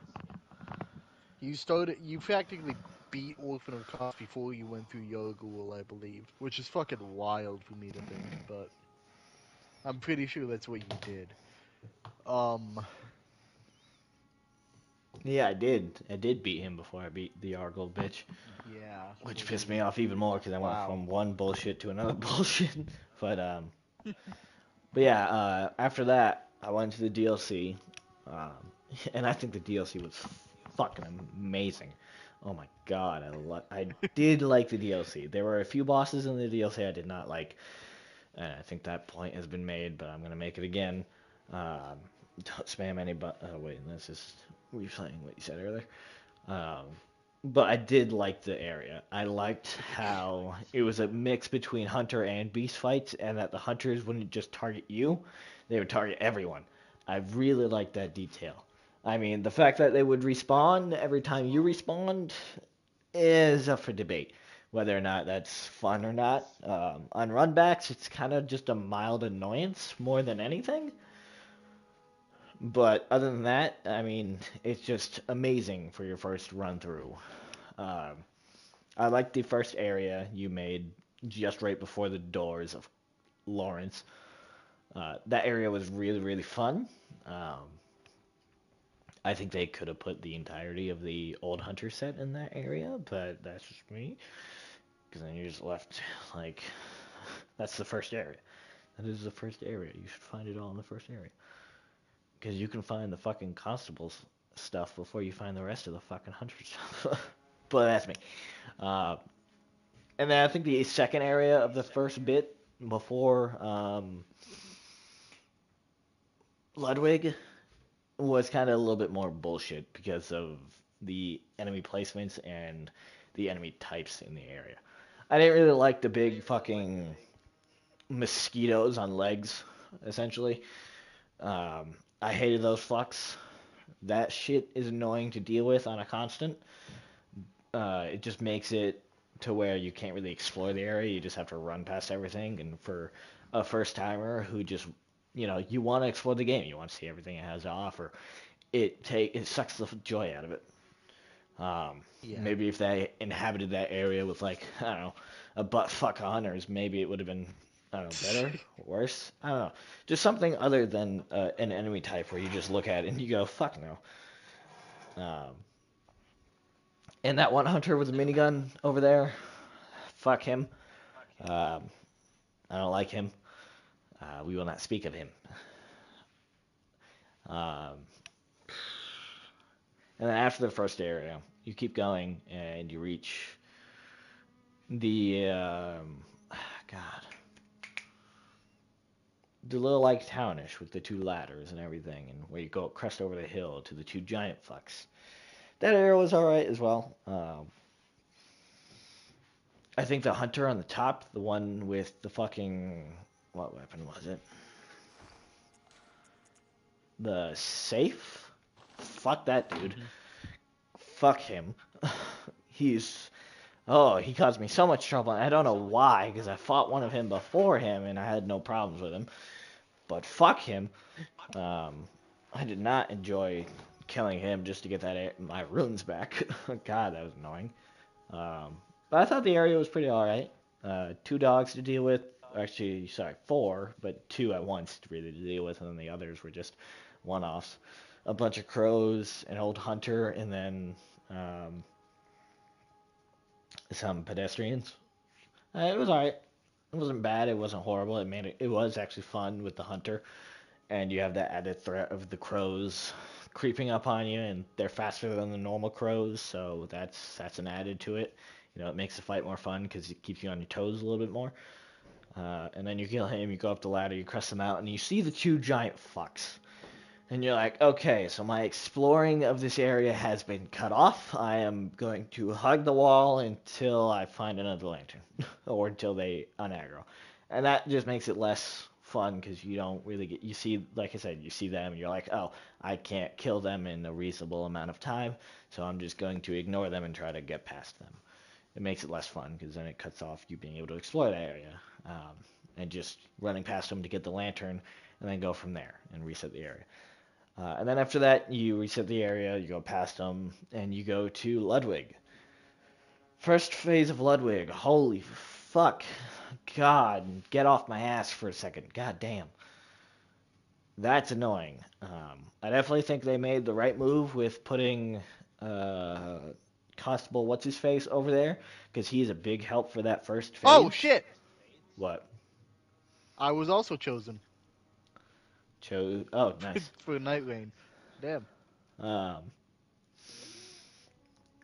You practically beat Orphan of Kos before you went through Yorgul, I believe. Which is fucking wild for me to think, but I'm pretty sure that's what you did. Um, Yeah, I did. I did beat him before I beat the Argyle bitch, yeah. which pissed me off even more because I went Wow. from one bullshit to another bullshit. But but yeah, after that, I went to the DLC, um, and I think the DLC was fucking amazing. Oh my god, I did like the DLC. There were a few bosses in the DLC I did not like, and I think that point has been made, but I'm gonna make it again. Um, don't spam any oh wait, this is replaying what you said earlier. Um, but I did like the area. I liked how it was a mix between hunter and beast fights, and that the hunters wouldn't just target you, they would target everyone. I really liked that detail. I mean, the fact that they would respawn every time you respawned is up for debate, whether or not that's fun or not. On runbacks, it's kind of just a mild annoyance more than anything. But other than that, I mean, it's just amazing for your first run through. Um, I like the first area you made just right before the doors of Lawrence. That area was really, really fun. Um, I think they could have put the entirety of the old Hunter set in that area, but that's just me. Because then you're just left, like, That's the first area. That is the first area. You should find it all in the first area. Because you can find the fucking constables stuff before you find the rest of the fucking hunter stuff. But that's me. Uh, and then I think the second area of the first bit before Ludwig was kind of a little bit more bullshit because of the enemy placements and the enemy types in the area. I didn't really like the big fucking mosquitoes on legs, essentially. I hated those fucks. That shit is annoying to deal with on a constant. It just makes it to where you can't really explore the area. You just have to run past everything. And for a first timer who just, you want to explore the game, you want to see everything it has to offer. It sucks the joy out of it. Yeah. Maybe if they inhabited that area with like, I don't know, a butt fuck of hunters, maybe it would have been, I don't know, better, worse. I don't know, just something other than an enemy type where you just look at it and you go, fuck no. And that one hunter with a minigun over there, fuck him. Um, I don't like him. We will not speak of him. Um, and then after the first area, you keep going and you reach the God, the little like townish with the two ladders and everything, and where you go crest over the hill to the two giant fucks. That area was alright as well. I think the hunter on the top, the one with the fucking, what weapon was it? The safe? Fuck that dude. Mhm. Fuck him. He caused me so much trouble. I don't know why, because I fought one of him before him and I had no problems with him. But fuck him. I did not enjoy killing him just to get my runes back. God, that was annoying. But I thought the area was pretty alright. 2 dogs to deal with. Actually, sorry, 4, but 2 at once to really deal with, and then the others were just one-offs. A bunch of crows, an old hunter, and then some pedestrians. It was alright. It wasn't bad. It wasn't horrible. It was actually fun with the hunter, and you have that added threat of the crows creeping up on you, and they're faster than the normal crows, so that's an added to it. It makes the fight more fun because it keeps you on your toes a little bit more. And then you kill him, you go up the ladder, you crest him out, and you see the 2 giant fucks. And you're like, okay, so my exploring of this area has been cut off. I am going to hug the wall until I find another lantern, or until they unaggro. And that just makes it less fun because you don't really you see, like I said, you see them and you're like, oh, I can't kill them in a reasonable amount of time, so I'm just going to ignore them and try to get past them. It makes it less fun because then it cuts off you being able to explore that area, and just running past them to get the lantern and then go from there and reset the area. And then after that, you reset the area, you go past them, and you go to Ludwig. First phase of Ludwig. Holy fuck. God, get off my ass for a second. God damn. That's annoying. I definitely think they made the right move with putting Constable What's-His-Face over there, because he's a big help for that first phase. Oh shit! What? I was also chosen Oh, nice. for Night Rain. Damn. Um,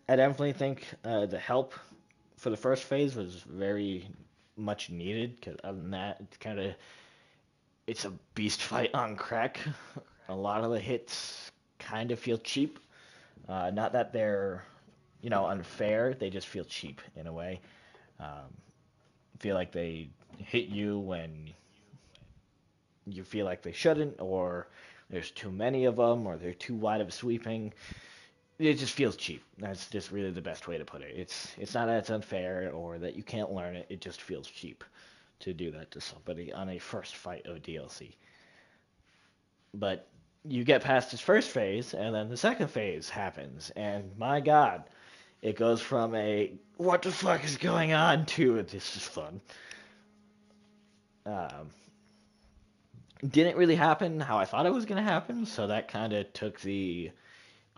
I definitely think the help for the first phase was very much needed, because other than that, it's a beast fight on crack. A lot of the hits kind of feel cheap. Not that they're, unfair. They just feel cheap in a way. Feel like they hit you when you feel like they shouldn't, or there's too many of them, or they're too wide of a sweeping. It just feels cheap. That's just really the best way to put it. It's not that it's unfair or that you can't learn it. It just feels cheap to do that to somebody on a first fight of DLC. But you get past this first phase, and then the second phase happens, and my God, it goes from a what the fuck is going on to this is fun. Didn't really happen how I thought it was gonna happen, so that kind of took the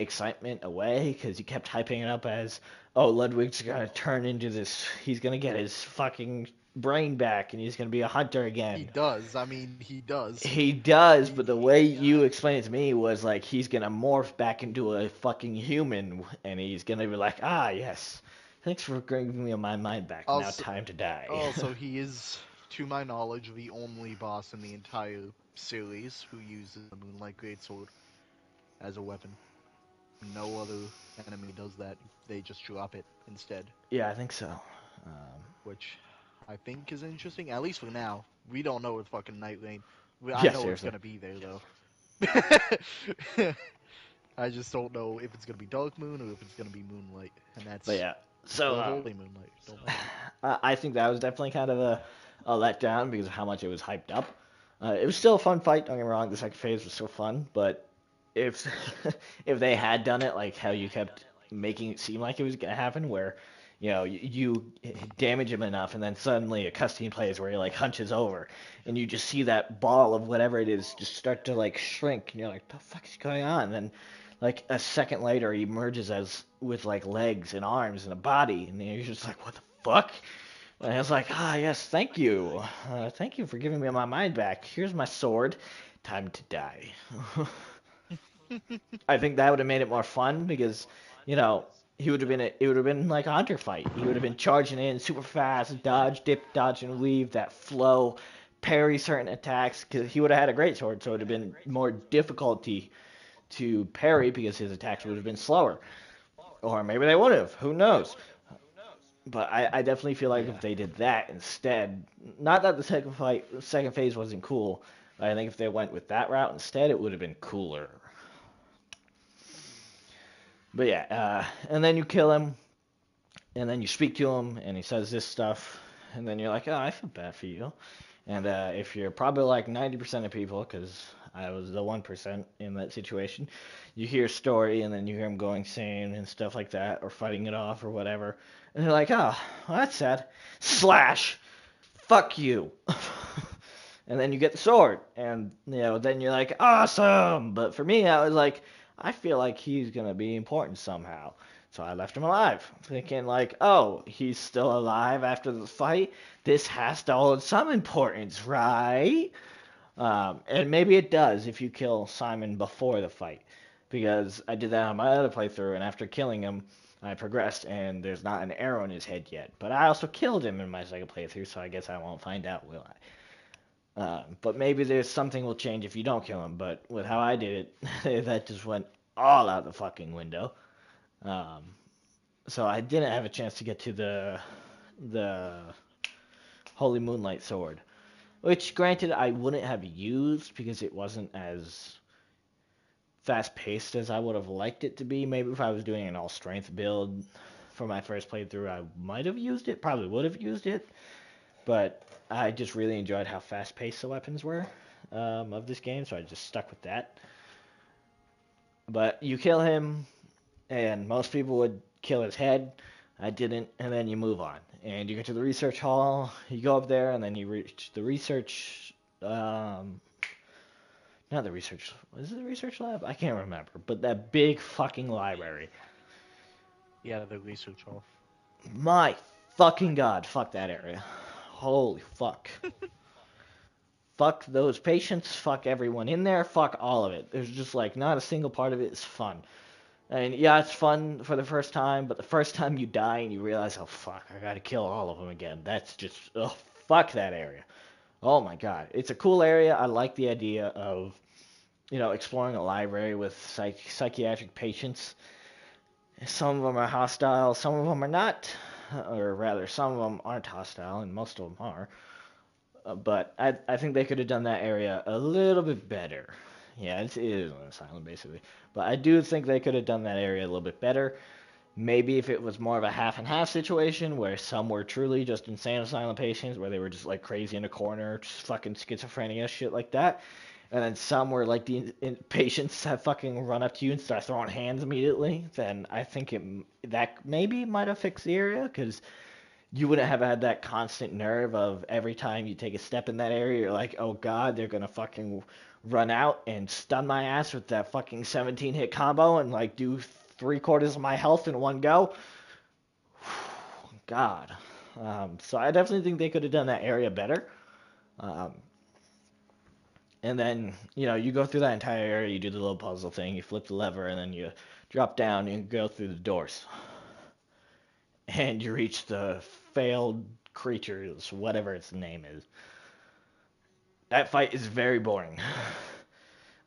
excitement away because you kept hyping it up as, oh, Ludwig's gonna turn into this. He's gonna get his fucking brain back and he's gonna be a hunter again. He does. I mean, he does. He does, He- but the way you explained it to me was like he's gonna morph back into a fucking human, and he's gonna be like, ah, yes, thanks for giving me my mind back. Now Also, time to die. also, he is, to my knowledge, the only boss in the entire series who uses the Moonlight Greatsword as a weapon. No other enemy does that. They just drop it instead, Yeah, I think so. which I think is interesting. At least for now, we don't know with fucking Night Rain. I Yeah, know it's seriously. gonna be there though. I just don't know if it's gonna be Dark Moon or if it's gonna be Moonlight, and that's But yeah, or so Holy Moonlight. Don't know. I think that was definitely kind of a letdown because of how much it was hyped up. It was still a fun fight. Don't get me wrong. The second phase was still fun, but if if they had done it like how you kept making it seem like it was gonna happen, where you damage him enough, and then suddenly a cutscene plays where he like hunches over, and you just see that ball of whatever it is just start to like shrink, and you're like, the fuck is going on? And then like a second later, he emerges as with like legs and arms and a body, and you're just like, what the fuck? And I was like, ah, yes, thank you for giving me my mind back. Here's my sword. Time to die. I think that would have made it more fun because, he would have been it would have been like a hunter fight. He would have been charging in super fast, dodge, dip, dodge, and weave, that flow, parry certain attacks. Because he would have had a great sword, so it would have been more difficulty to parry because his attacks would have been slower. Or maybe they would have. Who knows? But I definitely feel like if Yeah. they did that instead, not that the second phase wasn't cool, but I think if they went with that route instead, it would have been cooler. But yeah, and then you kill him, and then you speak to him, and he says this stuff, and then you're like, oh, I feel bad for you. And if you're probably like 90% of people, because I was the 1% in that situation, you hear a story, and then you hear him going insane and stuff like that, or fighting it off, or whatever. And you're like, oh, well, that's sad. Slash! Fuck you! And then you get the sword, and, then you're like, awesome! But for me, I was like, I feel like he's gonna be important somehow. So I left him alive, thinking like, oh, he's still alive after the fight. This has to hold some importance, right? And maybe it does if you kill Simon before the fight, because I did that on my other playthrough, and after killing him, I progressed, and there's not an arrow in his head yet. But I also killed him in my second playthrough, so I guess I won't find out, will I? But maybe there's something will change if you don't kill him. But with how I did it, that just went all out the fucking window. Um, so I didn't have a chance to get to the Holy Moonlight Sword, which granted I wouldn't have used because it wasn't as fast paced as I would have liked it to be. Maybe if I was doing an all strength build for my first playthrough, I might have used it. Probably would have used it, but I just really enjoyed how fast paced the weapons were of this game, so I just stuck with that. But you kill him, and most people would kill his head. I didn't, and then you move on. And you get to the research hall, you go up there, and then you reach the research, not the research, is it the research lab? I can't remember, but that big fucking library. Yeah, the research hall. My fucking god, fuck that area. Holy fuck. Fuck those patients, fuck everyone in there, fuck all of it. There's just like not a single part of it is fun. And yeah, it's fun for the first time, but the first time you die and you realize, oh fuck, I gotta kill all of them again. That's just, oh fuck that area. Oh my god, it's a cool area. I like the idea of, exploring a library with psychiatric patients. Some of them are hostile, some of them are not, or rather, some of them aren't hostile, and most of them are. But I think they could have done that area a little bit better. Yeah, it is an asylum, basically. But I do think they could have done that area a little bit better. Maybe if it was more of a half and half situation where some were truly just insane asylum patients, where they were just like crazy in a corner, just fucking schizophrenia, shit like that. And then some were like the patients that fucking run up to you and start throwing hands immediately. Then I think that maybe might have fixed the area, because you wouldn't have had that constant nerve of every time you take a step in that area, you're like, oh god, they're gonna fucking run out and stun my ass with that fucking 17 hit combo and like do 3/4 of my health in one go. God. So I definitely think they could have done that area better. Um, and then, you go through that entire area, you do the little puzzle thing, you flip the lever, and then you drop down and go through the doors. And you reach the failed creatures, whatever its name is. That fight is very boring.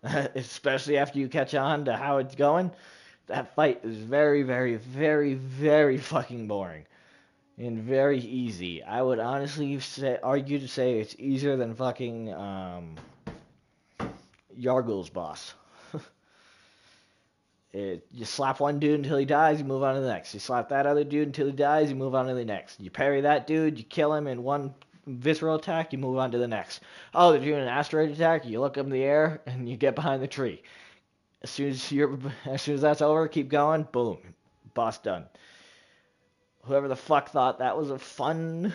Especially after you catch on to how it's going. That fight is very, very, very, very fucking boring. And very easy. I would honestly argue to say it's easier than fucking Yargul's boss. You slap one dude until he dies, you move on to the next. You slap that other dude until he dies, you move on to the next. You parry that dude, you kill him in one visceral attack, you move on to the next. Oh, they're doing an asteroid attack, you look up in the air, and you get behind the tree. As soon as that's over, keep going, boom, boss done. Whoever the fuck thought that was a fun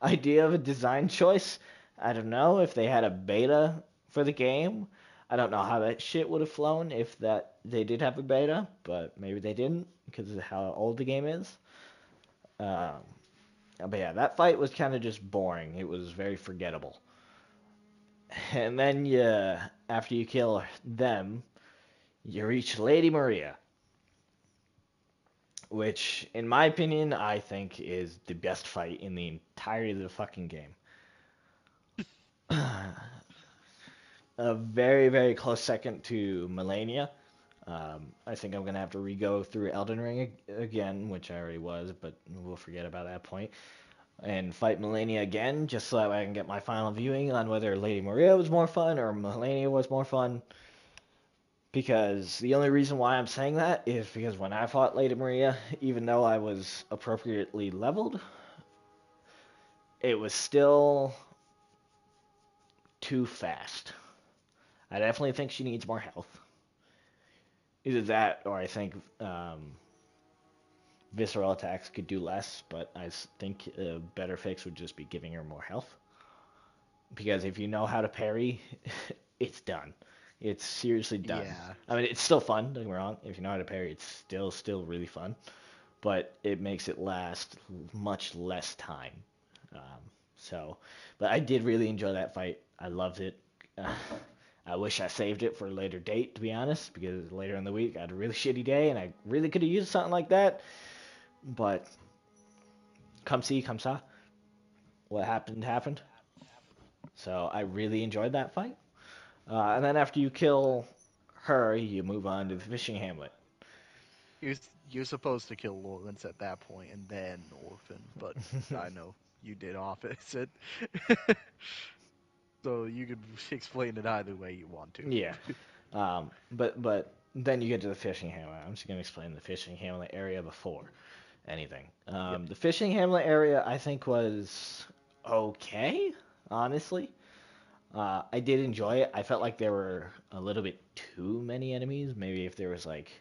idea of a design choice, I don't know. If they had a beta for the game, I don't know how that shit would have flown if they did have a beta, but maybe they didn't because of how old the game is. Um, but yeah, that fight was kind of just boring. It was very forgettable. And then after you kill them, you reach Lady Maria, which, in my opinion, I think is the best fight in the entirety of the fucking game. A very, very close second to Melania. I think I'm going to have to re-go through Elden Ring again, which I already was, but we'll forget about that point. And fight Melania again, just so that I can get my final viewing on whether Lady Maria was more fun or Melania was more fun. Because the only reason why I'm saying that is because when I fought Lady Maria, even though I was appropriately leveled, it was still too fast. I definitely think she needs more health. Either that, or I think visceral attacks could do less, but I think a better fix would just be giving her more health. Because if you know how to parry, it's done. It's seriously done. Yeah. I mean, it's still fun, don't get me wrong. If you know how to parry, it's still really fun. But it makes it last much less time. But I did really enjoy that fight. I loved it. I wish I saved it for a later date, to be honest, because later in the week I had a really shitty day and I really could have used something like that. But come see, come saw. What happened, happened. So I really enjoyed that fight. And then after you kill her, you move on to the fishing hamlet. You're, you're supposed to kill Lawrence at that point and then Orphan, but I know you did opposite. So you could explain it either way you want to. Yeah. But then you get to the fishing hamlet. I'm just gonna explain the fishing hamlet area before anything. Yep. The fishing hamlet area I think was okay, honestly. I did enjoy it. I felt like there were a little bit too many enemies. Maybe if there was like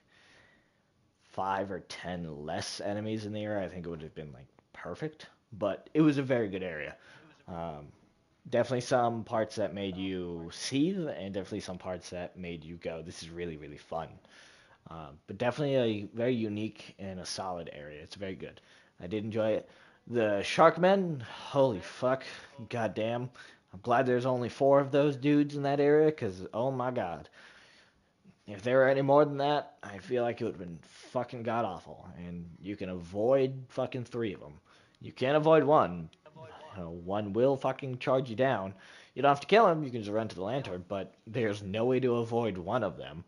5 or 10 less enemies in the area, I think it would have been like perfect. But it was a very good area. Um, Definitely some parts that made you seethe, and definitely some parts that made you go, this is really, really fun. But definitely a very unique and a solid area. It's very good. I did enjoy it. The Sharkmen, holy fuck, goddamn. I'm glad there's only 4 of those dudes in that area, because, oh my god. If there were any more than that, I feel like it would have been fucking god awful. And you can avoid fucking 3 of them. You can't avoid one. One will fucking charge you down. You don't have to kill him, you can just run to the lantern, but there's no way to avoid one of them.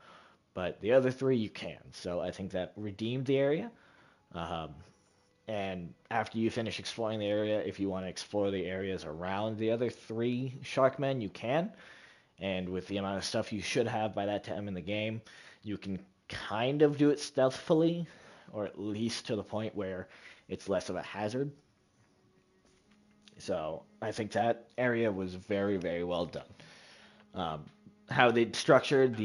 But the other 3 you can. So I think that redeemed the area. Um, and after you finish exploring the area, if you want to explore the areas around the other 3 Sharkmen, you can. And with the amount of stuff you should have by that time in the game, you can kind of do it stealthily, or at least to the point where it's less of a hazard. So I think that area was very, very well done. Um, how they structured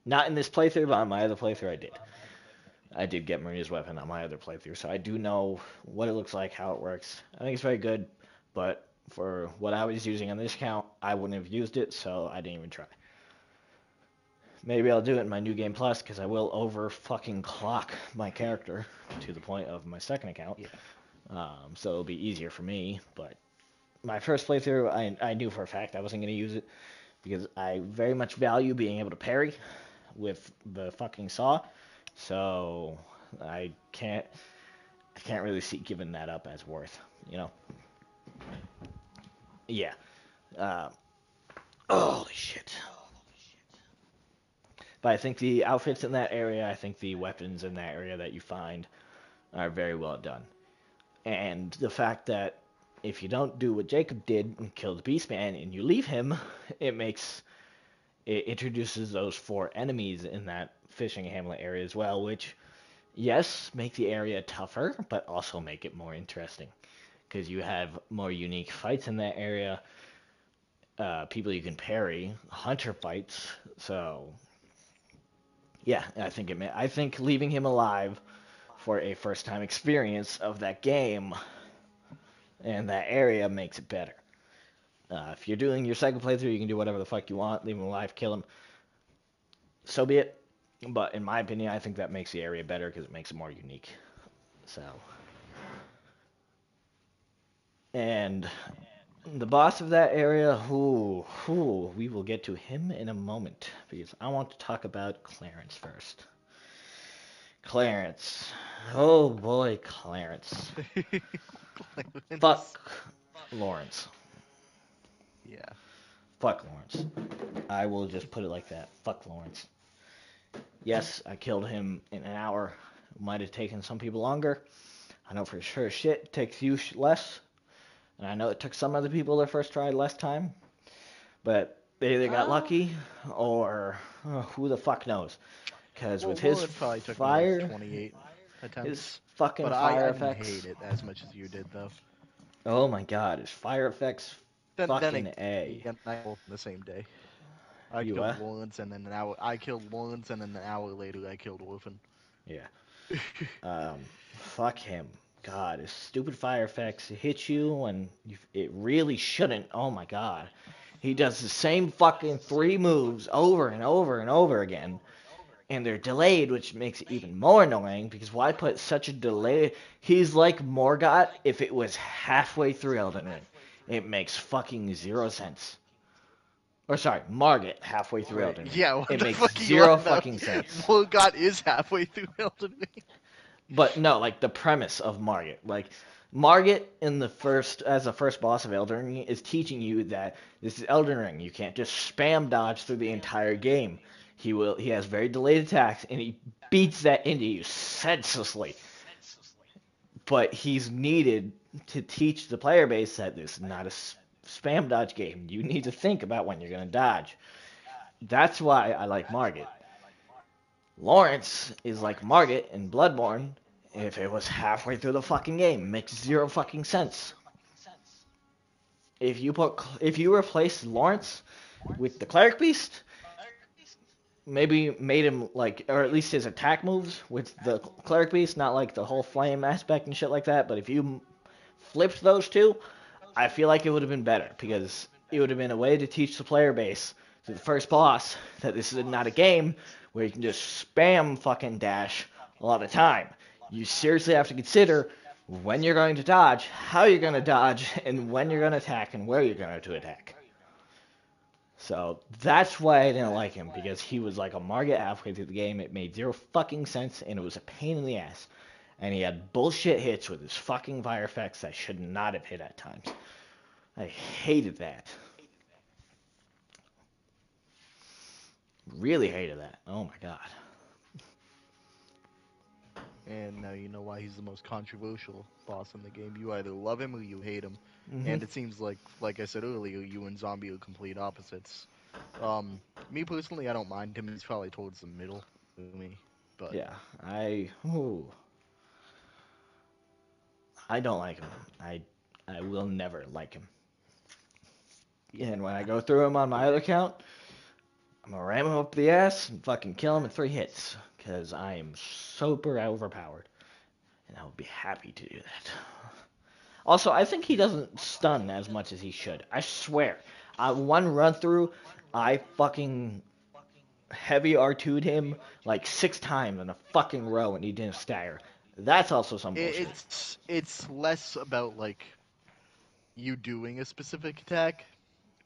not in this playthrough, but on my other playthrough, I did. I did get Maria's weapon on my other playthrough, so I do know what it looks like, how it works. I think it's very good, but for what I was using on this account, I wouldn't have used it, so I didn't even try. Maybe I'll do it in my New Game Plus, because I will over fucking clock my character to the point of my second account. Yeah. So it'll be easier for me. But my first playthrough, I knew for a fact I wasn't going to use it because I very much value being able to parry with the fucking saw. So I can't really see giving that up as worth, you know. Yeah. Uh, holy shit. But I think the outfits in that area, I think the weapons in that area that you find are very well done. And the fact that if you don't do what Jacob did and kill the Beastman and you leave him, it introduces those 4 enemies in that fishing hamlet area as well, which, yes, make the area tougher, but also make it more interesting. Because you have more unique fights in that area, people you can parry, hunter fights. So, yeah, I think leaving him alive for a first-time experience of that game and that area makes it better. If you're doing your second playthrough, you can do whatever the fuck you want, leave him alive, kill him. So be it. But in my opinion, I think that makes the area better because it makes it more unique. So, and the boss of that area, we will get to him in a moment because I want to talk about Clarence first. Clarence. Oh boy, Clarence. Clarence. Fuck Lawrence. Yeah. Fuck Lawrence. I will just put it like that. Fuck Lawrence. Yes, I killed him in an hour. It might have taken some people longer. I know for sure shit takes you less. And I know it took some other people their first try less time. But they either got lucky or who the fuck knows. Because with his Lawrence probably took me fire, like 28 attempts. his fucking But fire I didn't effects. hate it as much as you did, though. Oh my god, his fire effects Then fucking A. again, I killed the same day. I You killed what? Lawrence, and then an hour. I killed Lawrence, and then an hour later, I killed Orphan. Yeah. Fuck him. God, his stupid fire effects hit you when it really shouldn't. Oh my god. He does the same fucking 3 moves over and over and over again. And they're delayed, which makes it even more annoying because why put such a delay? He's like Morgott if it was halfway through Elden Ring. It makes fucking 0 sense. Or sorry, Margit halfway through Elden Ring. Yeah, what It the makes fuck are you 0 on about? fucking sense. Morgott is halfway through Elden Ring. But no, like the premise of Margit. Like Margit in the first boss of Elden Ring is teaching you that this is Elden Ring. You can't just spam dodge through the entire game. He has very delayed attacks and he beats that into you senselessly. But he's needed to teach the player base that this is not a spam dodge game. You need to think about when you're going to dodge. That's why I like Margit. Lawrence is like Margit in Bloodborne if it was halfway through the fucking game. Makes 0 fucking sense. If you replace Lawrence with the Cleric Beast, maybe made him like, or at least his attack moves with the Cleric Beast, not like the whole flame aspect and shit like that, but if you flipped those two, I feel like it would have been better because it would have been a way to teach the player base to the first boss that this is not a game where you can just spam fucking dash a lot of time. You seriously have to consider when you're going to dodge, how you're going to dodge, and when you're going to attack and where you're going to attack. So that's why I didn't like him, because he was like a Margit halfway through the game. It made 0 fucking sense, and it was a pain in the ass. And he had bullshit hits with his fucking fire effects that should not have hit at times. I hated that. Really hated that. Oh my god. And now you know why he's the most controversial boss in the game. You either love him or you hate him. Mm-hmm. And it seems like I said earlier, you and Zombie are complete opposites. Me personally, I don't mind him. He's probably towards the middle of me. But yeah, I don't like him. I will never like him. And when I go through him on my other account, I'm gonna ram him up the ass and fucking kill him in 3 hits. Because I am super overpowered. And I would be happy to do that. Also, I think he doesn't stun as much as he should. I swear. One run through, I fucking heavy R2'd him like 6 times in a fucking row and he didn't stagger. That's also some bullshit. It's less about like you doing a specific attack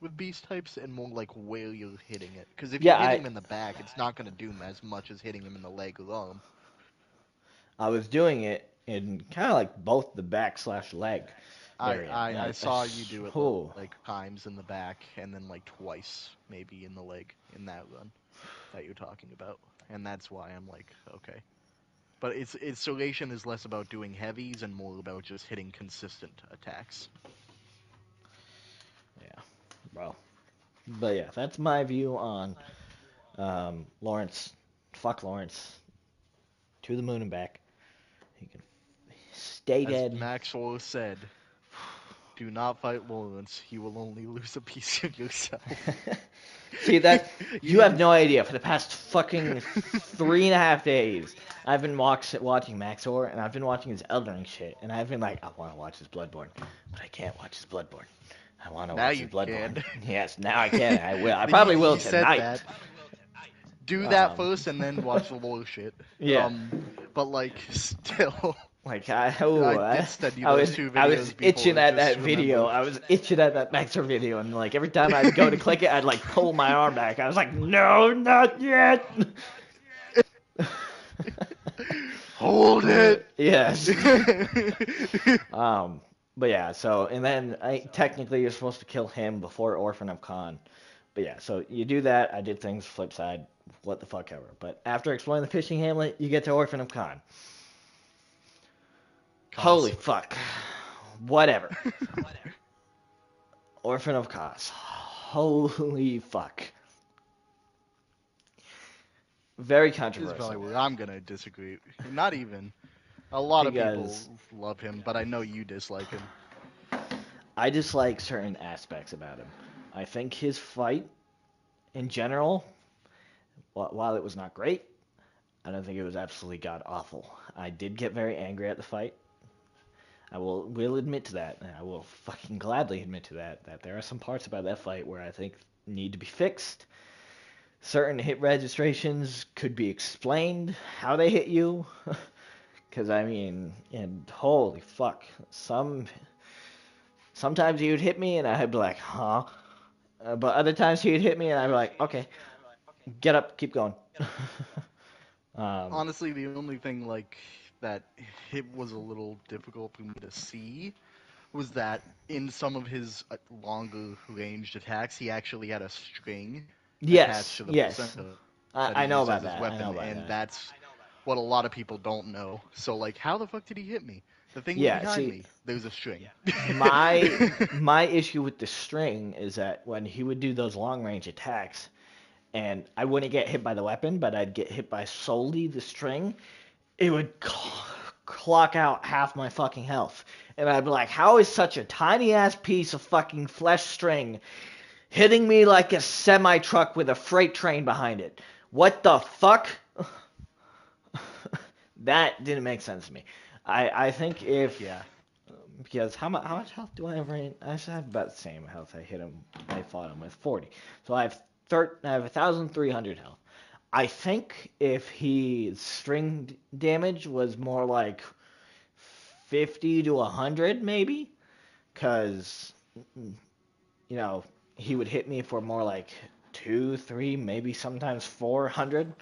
with beast types and more like where you're hitting it. Because if you Yeah, hit him in the back, it's not going to do as much as hitting him in the leg or arm. I was doing it in kind of like both the back/leg variant. I saw you do it Oh, like times in the back and then like twice maybe in the leg in that run that you're talking about, and that's why I'm like, okay. But its installation is less about doing heavies and more about just hitting consistent attacks. yeah, bro. But yeah, that's my view on Lawrence. Fuck Lawrence. To the moon and back. He can stay As dead. Maxwell said, do not fight Lawrence. You will only lose a piece of yourself. See that you have need no idea. For the past fucking 3.5 days, I've been watching Maxor, and I've been watching his Elden Ring shit, and I've been like, I want to watch his Bloodborne, but I can't watch his Bloodborne. I want to Now watch you his Bloodborne. can. Yes, now I can. I will. I probably will He said tonight. that. Do that Um, first and then watch the lore shit. Yeah. But like, still, Like I did send you I those was two I was videos itching before, at just that video. remember. I was itching at that Maxor video, and like every time I'd go to click it, I'd like pull my arm back. I was like, no, not yet. Hold it. Yes. But yeah. So and then technically you're supposed to kill him before Orphan of Khan. But yeah. So you do that. I did things flip side. What the fuck ever. But after exploring the fishing hamlet, you get to Orphan of Khan. Holy fuck. Whatever. Orphan of Kos. Holy fuck. Very This is probably controversial. where I'm gonna disagree. Not even. A lot of people Because love him, but I know you dislike him. I dislike certain aspects about him. I think his fight, in general, while it was not great, I don't think it was absolutely god awful. I did get very angry at the fight. I will admit to that. And I will fucking gladly admit to that. That there are some parts about that fight where I think need to be fixed. Certain hit registrations could be explained how they hit you. Because I mean, and holy fuck, sometimes he would hit me and I'd be like, huh? But other times he would hit me and I'd be like, okay, get up, keep going. Honestly, the only thing like that it was a little difficult for me to see was that in some of his longer ranged attacks, he actually had a string attached Yes, to the yes. placenta that I he know used about as his that. I know weapon, about and that. that's what a lot of people don't know. So, like, how the fuck did he hit me? The thing was Yeah, behind see, me. There's a string. my issue with the string is that when he would do those long range attacks, and I wouldn't get hit by the weapon, but I'd get hit by solely the string, it would clock out half my fucking health. And I'd be like, how is such a tiny ass piece of fucking flesh string hitting me like a semi truck with a freight train behind it? What the fuck? That didn't make sense to me. I think if Yeah. because how much health do I have right? I should have about the same health I fought him with 40. So I have 1,300 health. I think if his string damage was more like 50 to 100 maybe, because he would hit me for more like 2, 3, maybe sometimes 400.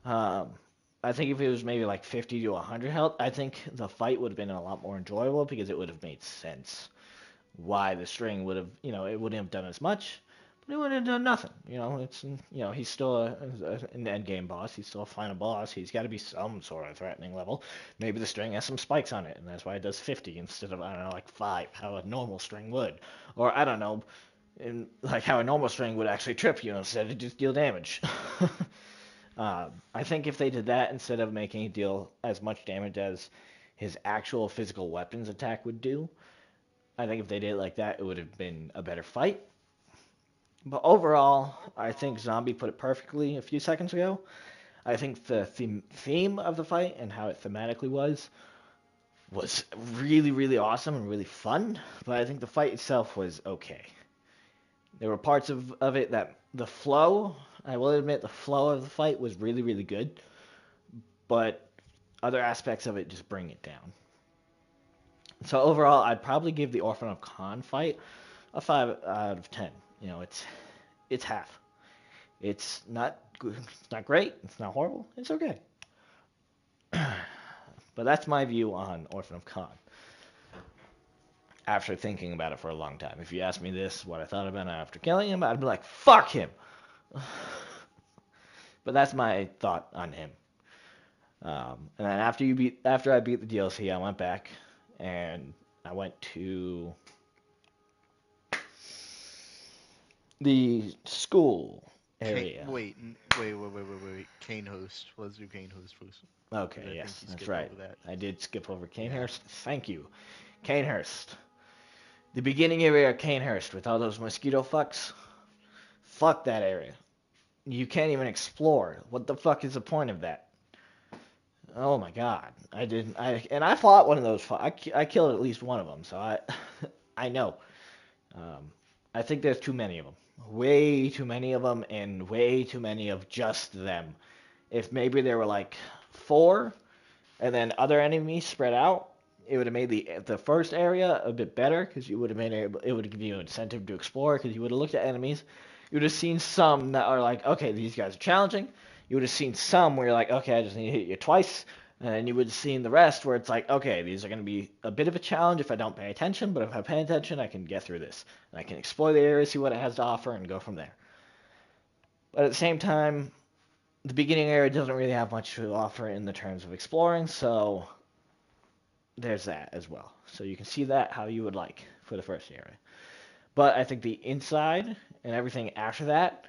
Um, I think if it was maybe like 50 to 100 health, I think the fight would have been a lot more enjoyable because it would have made sense why the string would have, it wouldn't have done as much, but it would have done nothing. He's still an end game boss. He's still a final boss. He's got to be some sort of threatening level. Maybe the string has some spikes on it, and that's why it does 50 instead of, I don't know, like 5, how a normal string would. Or, I don't know, like how a normal string would actually trip you instead of just deal damage. I think if they did that instead of making it deal as much damage as his actual physical weapons attack would do, I think if they did it like that, it would have been a better fight. But overall, I think Zombie put it perfectly a few seconds ago. I think the theme of the fight and how it thematically was really, really awesome and really fun. But I think the fight itself was okay. There were parts of it that the flow, I will admit, the flow of the fight was really, really good. But other aspects of it just bring it down. So overall, I'd probably give the Orphan of Khan fight a 5 out of 10. You know, it's half. It's not good. It's not great. It's not horrible. It's okay. But that's my view on Orphan of Khan. After thinking about it for a long time. If you asked me this, what I thought about it after killing him, I'd be like, fuck him. But that's my thought on him. And then after I beat the DLC, I went back and I went to the school area. Wait. Kane Host. Let's do Kane Host first. Okay, I yes, think you that's skipped right. over that. I did skip over Canehurst. Thank you. Canehurst. The beginning area of Canehurst with all those mosquito fucks. Fuck that area. You can't even explore. What the fuck is the point of that? Oh my god. I fought one of those. I killed at least one of them, so I know. I think there's too many of them. Way too many of them, and way too many of just them. If maybe there were like 4, and then other enemies spread out, it would have made the first area a bit better, because you would have it would give you an incentive to explore, because you would have looked at enemies. You would have seen some that are like, okay, these guys are challenging. You would have seen some where you're like, okay, I just need to hit you twice. And then you would have seen the rest where it's like, okay, these are going to be a bit of a challenge if I don't pay attention, but if I pay attention, I can get through this. And I can explore the area, see what it has to offer, and go from there. But at the same time, the beginning area doesn't really have much to offer in the terms of exploring, so there's that as well. So you can see that how you would like for the first area. But I think the inside and everything after that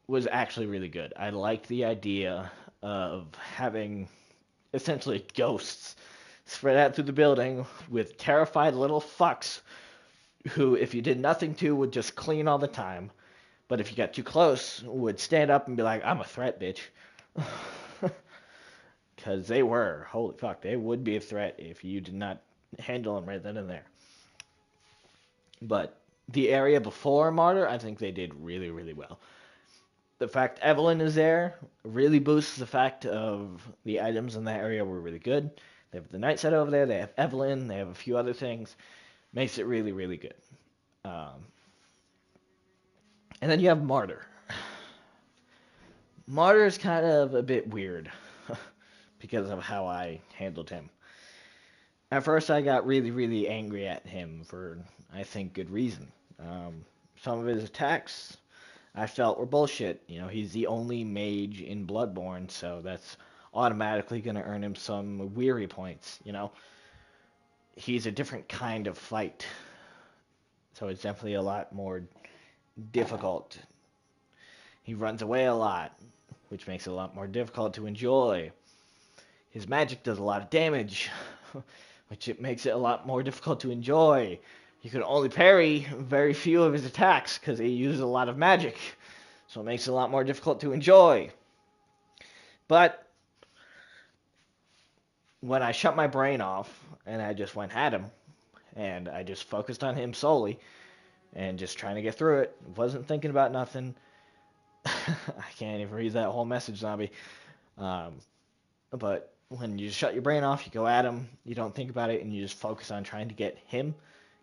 was actually really good. I liked the idea of having essentially ghosts spread out through the building with terrified little fucks who, if you did nothing to, would just clean all the time. But if you got too close, would stand up and be like, I'm a threat, bitch. Because they were. Holy fuck, they would be a threat if you did not handle them right then and there. But the area before Martyr, I think they did really, really well. The fact Evelyn is there really boosts the fact of the items in that area were really good. They have the Night Set over there, they have Evelyn, they have a few other things. Makes it really, really good. And then you have Martyr. Martyr is kind of a bit weird because of how I handled him. At first I got really, really angry at him for, I think, good reason. Some of his attacks I felt were bullshit. You know, he's the only mage in Bloodborne, so that's automatically going to earn him some weary points, you know. He's a different kind of fight, so it's definitely a lot more difficult. He runs away a lot, which makes it a lot more difficult to enjoy. His magic does a lot of damage, which it makes it a lot more difficult to enjoy. You can only parry very few of his attacks because he uses a lot of magic. So it makes it a lot more difficult to enjoy. But when I shut my brain off and I just went at him, and I just focused on him solely, and just trying to get through it, wasn't thinking about nothing. I can't even read that whole message, zombie. But when you just shut your brain off, you go at him, you don't think about it, and you just focus on trying to get him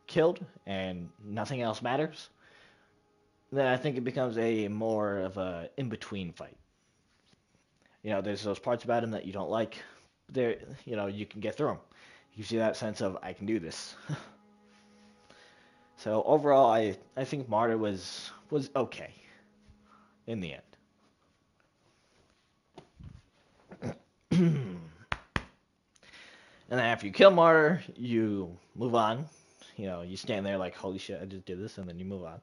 killed and nothing else matters, then I think it becomes a more of a in-between fight. You know, there's those parts about him that you don't like. There, you know, you can get through them. You see that sense of, I can do this. So overall, I think Martyr was okay in the end. And then after you kill Martyr, you move on. You know, you stand there like, holy shit, I just did this, and then you move on.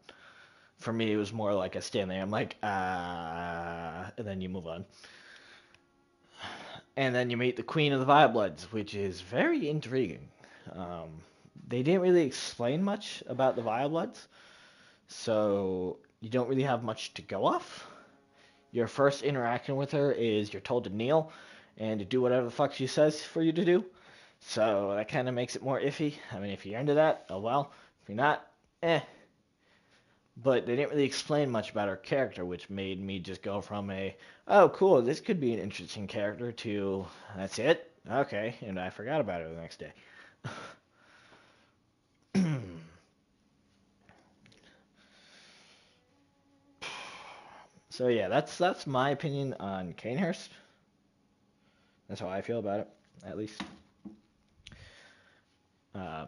For me, it was more like I stand there, I'm like, and then you move on. And then you meet the Queen of the Virebloods, which is very intriguing. They didn't really explain much about the Virebloods, so you don't really have much to go off. Your first interaction with her is you're told to kneel and to do whatever the fuck she says for you to do. So that kind of makes it more iffy. I mean, if you're into that, oh well. If you're not, But they didn't really explain much about her character, which made me just go from oh cool, this could be an interesting character, to that's it? Okay, and I forgot about it the next day. So yeah, that's my opinion on Canehurst. That's how I feel about it, at least. Um,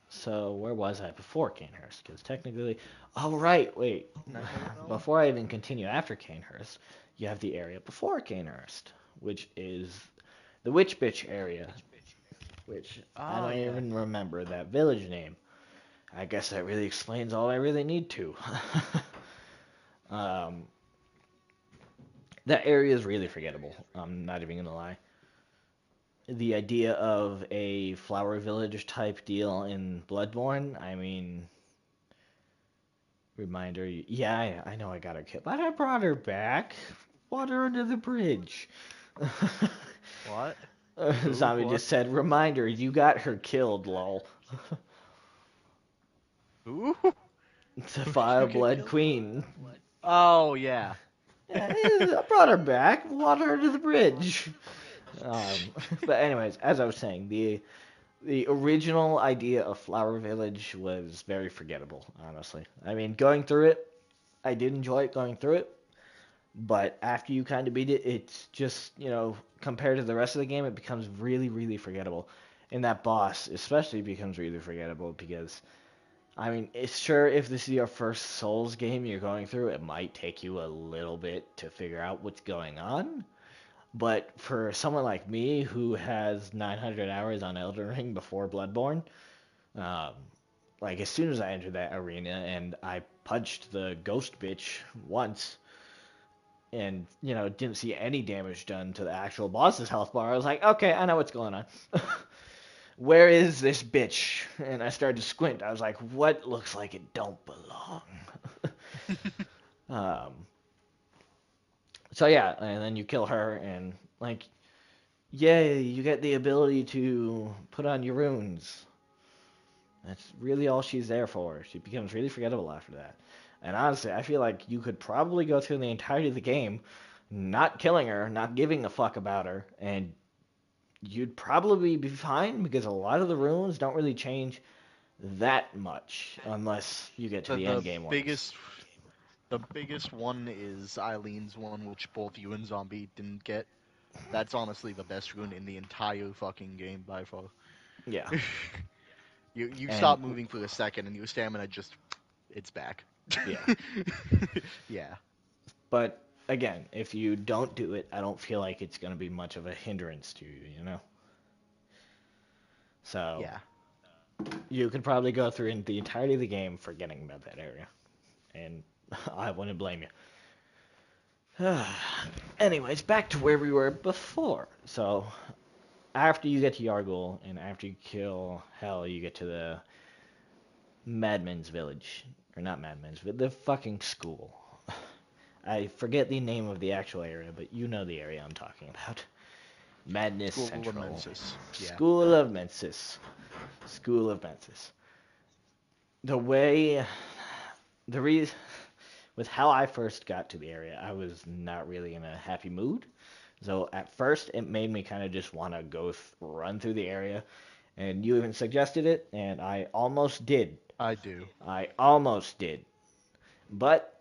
so where was I before Canehurst? Because technically, oh right, wait. Nightmare Valley? Before I even continue after Canehurst, you have the area before Canehurst, which is the Witch Bitch area, which I Oh, don't yeah. even remember that village name. I guess that really explains all I really need to. um, that area is really forgettable. I'm not even gonna lie. The idea of a flower village type deal in Bloodborne, I mean, reminder, yeah, I know I got her killed, but I brought her back. Water under the bridge. What? Zombie What? just said, reminder, you got her killed, lol. Who? The Who did you Fire get Blood killed? Queen. Oh, yeah. Yeah, I brought her back. Water under the bridge. Um, but anyways, as I was saying, the original idea of Flower Village was very forgettable, honestly. I mean, going through it, I did enjoy it going through it, but after you kind of beat it, it's just, compared to the rest of the game, it becomes really, really forgettable. And that boss especially becomes really forgettable because, I mean, it's sure if this is your first Souls game you're going through, it might take you a little bit to figure out what's going on. But for someone like me who has 900 hours on Elden Ring before Bloodborne, um, like as soon as I entered that arena and I punched the ghost bitch once and didn't see any damage done to the actual boss's health bar, I was like, okay, I know what's going on. Where is this bitch? And I started to squint. I was like, what looks like it don't belong? um, so yeah, and then you kill her and like, yay, you get the ability to put on your runes. That's really all she's there for. She becomes really forgettable after that. And honestly, I feel like you could probably go through the entirety of the game not killing her, not giving a fuck about her, and you'd probably be fine because a lot of the runes don't really change that much unless you get to The, the the end game ones. biggest the biggest one is Eileen's one, which both you and Zombie didn't get. That's honestly the best rune in the entire fucking game by far. Yeah. You And stop moving for a second and your stamina just it's back. yeah. Yeah. But again, if you don't do it, I don't feel like it's going to be much of a hindrance to you. So Yeah. you could probably go through in the entirety of the game forgetting about that area. And I wouldn't blame you. Anyways, back to where we were before. So after you get to Yargul and after you kill Hell, you get to the Madmen's village. Or not Madmen's, but the fucking school. I forget the name of the actual area, but you know the area I'm talking about. Madness School Central. of Mensis. Yeah. School of Mensis. School of Mensis. The way, the reason, with how I first got to the area, I was not really in a happy mood. So at first, it made me kind of just want to go run through the area. And you even suggested it, and I almost did. I do. I almost did. But,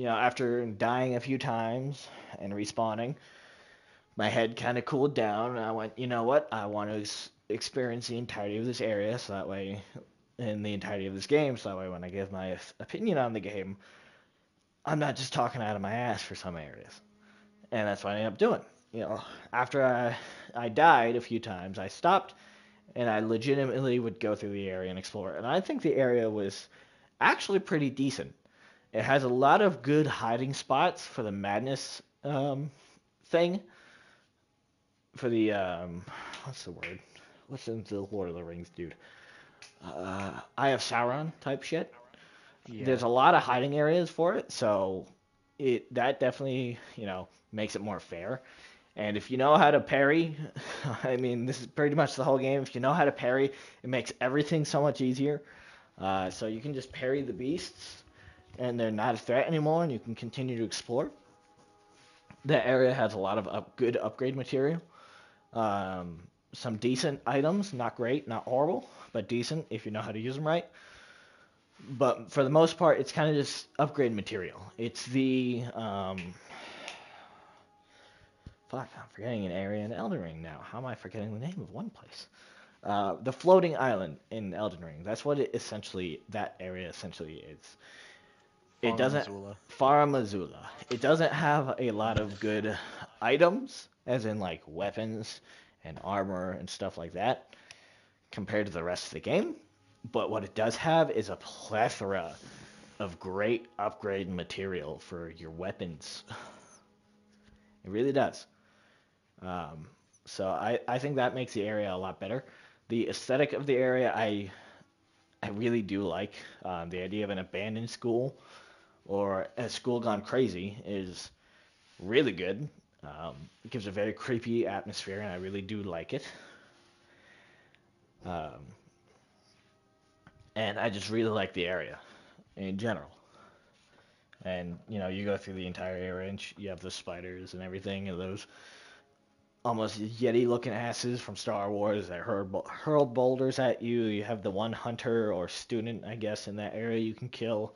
after dying a few times and respawning, my head kind of cooled down. And I went, you know what? I want to experience the entirety of this area, so that way, in the entirety of this game, so that way when I give my opinion on the game, I'm not just talking out of my ass for some areas. And that's what I ended up doing. After I died a few times, I stopped and I legitimately would go through the area and explore. And I think the area was actually pretty decent. It has a lot of good hiding spots for the madness thing. For the what's the word? What's in the Lord of the Rings, dude? Eye of Sauron type shit. Yeah. There's a lot of hiding areas for it, so that definitely makes it more fair. And if you know how to parry, I mean, this is pretty much the whole game. If you know how to parry, it makes everything so much easier. So you can just parry the beasts, and they're not a threat anymore, and you can continue to explore. That area has a lot of good upgrade material. Some decent items, not great, not horrible, but decent if you know how to use them right. But for the most part, it's kind of just upgrade material. It's the fuck, I'm forgetting an area in Elden Ring now. How am I forgetting the name of one place? The floating island in Elden Ring. That's what that area essentially is. It doesn't Missoula. Faramazula. It doesn't have a lot of good items, as in like weapons and armor and stuff like that, compared to the rest of the game. But what it does have is a plethora of great upgrade material for your weapons. It really does. So I think that makes the area a lot better. The aesthetic of the area I really do like. The idea of an abandoned school or a school gone crazy is really good. It gives a very creepy atmosphere, and I really do like it. Um, and I just really like the area in general. And you go through the entire area, and you have the spiders and everything, and those almost Yeti-looking asses from Star Wars that hurl boulders at you. You have the one hunter or student, I guess, in that area you can kill.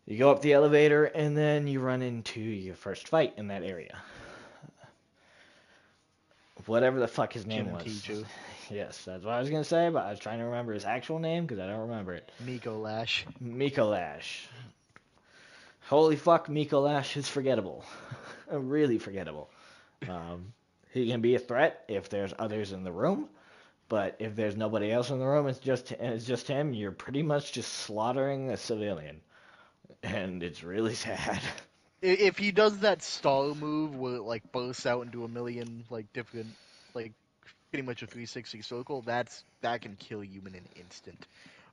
You go up the elevator, and then you run into your first fight in that area. Whatever the fuck his name was. Kiiju. Yes, that's what I was going to say, but I was trying to remember his actual name because I don't remember it. Miko Lash. Miko Lash. Holy fuck, Miko Lash is forgettable. Really forgettable. He can be a threat if there's others in the room, but if there's nobody else in the room, it's just him. You're pretty much just slaughtering a civilian, and it's really sad. If he does that stall move where it like bursts out into a million like different like pretty much a 360 circle, that can kill you in an instant.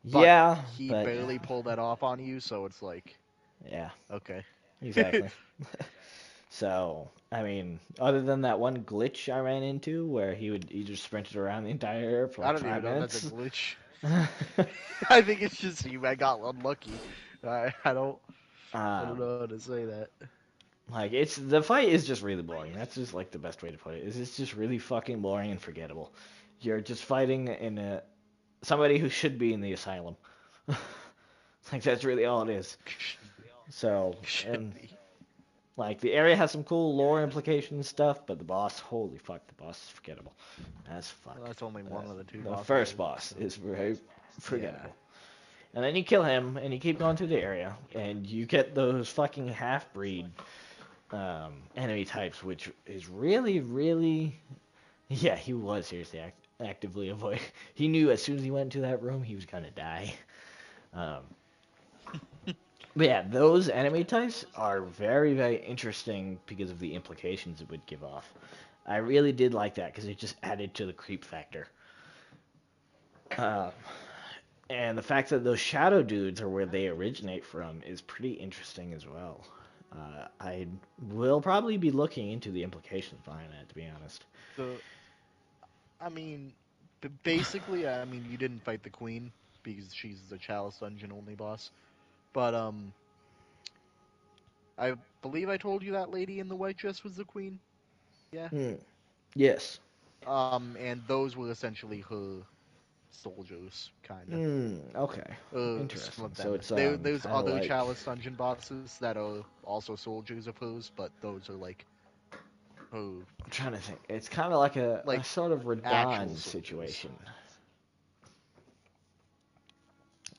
But yeah, he but barely pulled that off on you, so it's like yeah, okay. exactly. So, I mean, other than that one glitch I ran into where he just sprinted around the entire area for I like don't even 5 know if that's minutes. a glitch. I think it's just you. I got unlucky. I don't know how to say that. Like the fight is just really boring. That's just like the best way to put it. It's just really fucking boring and forgettable. You're just fighting somebody who should be in the asylum. Like that's really all it is. So Should and be. like the area has some cool lore implications and stuff, but the boss, holy fuck, the boss is forgettable. As fuck. Well, that's only one of the two The bosses. first boss so. is very forgettable. Yeah. And then you kill him, and you keep going through the area, and you get those fucking half-breed enemy types, which is really, really... Yeah, he was seriously actively avoiding... He knew as soon as he went into that room, he was gonna die. But yeah, those enemy types are very, very interesting because of the implications it would give off. I really did like that, because it just added to the creep factor. And the fact that those shadow dudes are where they originate from is pretty interesting as well. I will probably be looking into the implications behind that, to be honest. I mean, basically, I mean, you didn't fight the queen because she's the Chalice Dungeon only boss. But I believe I told you that lady in the white dress was the queen. Yeah. Yes. And those were essentially her soldiers, kind of. Okay. Some Interesting. of So them. it's There's kind of other like Chalice Dungeon bosses that are also soldiers of hers, but those are like her I'm trying to think. It's kind of like a like sort of actual Radon soldiers. situation.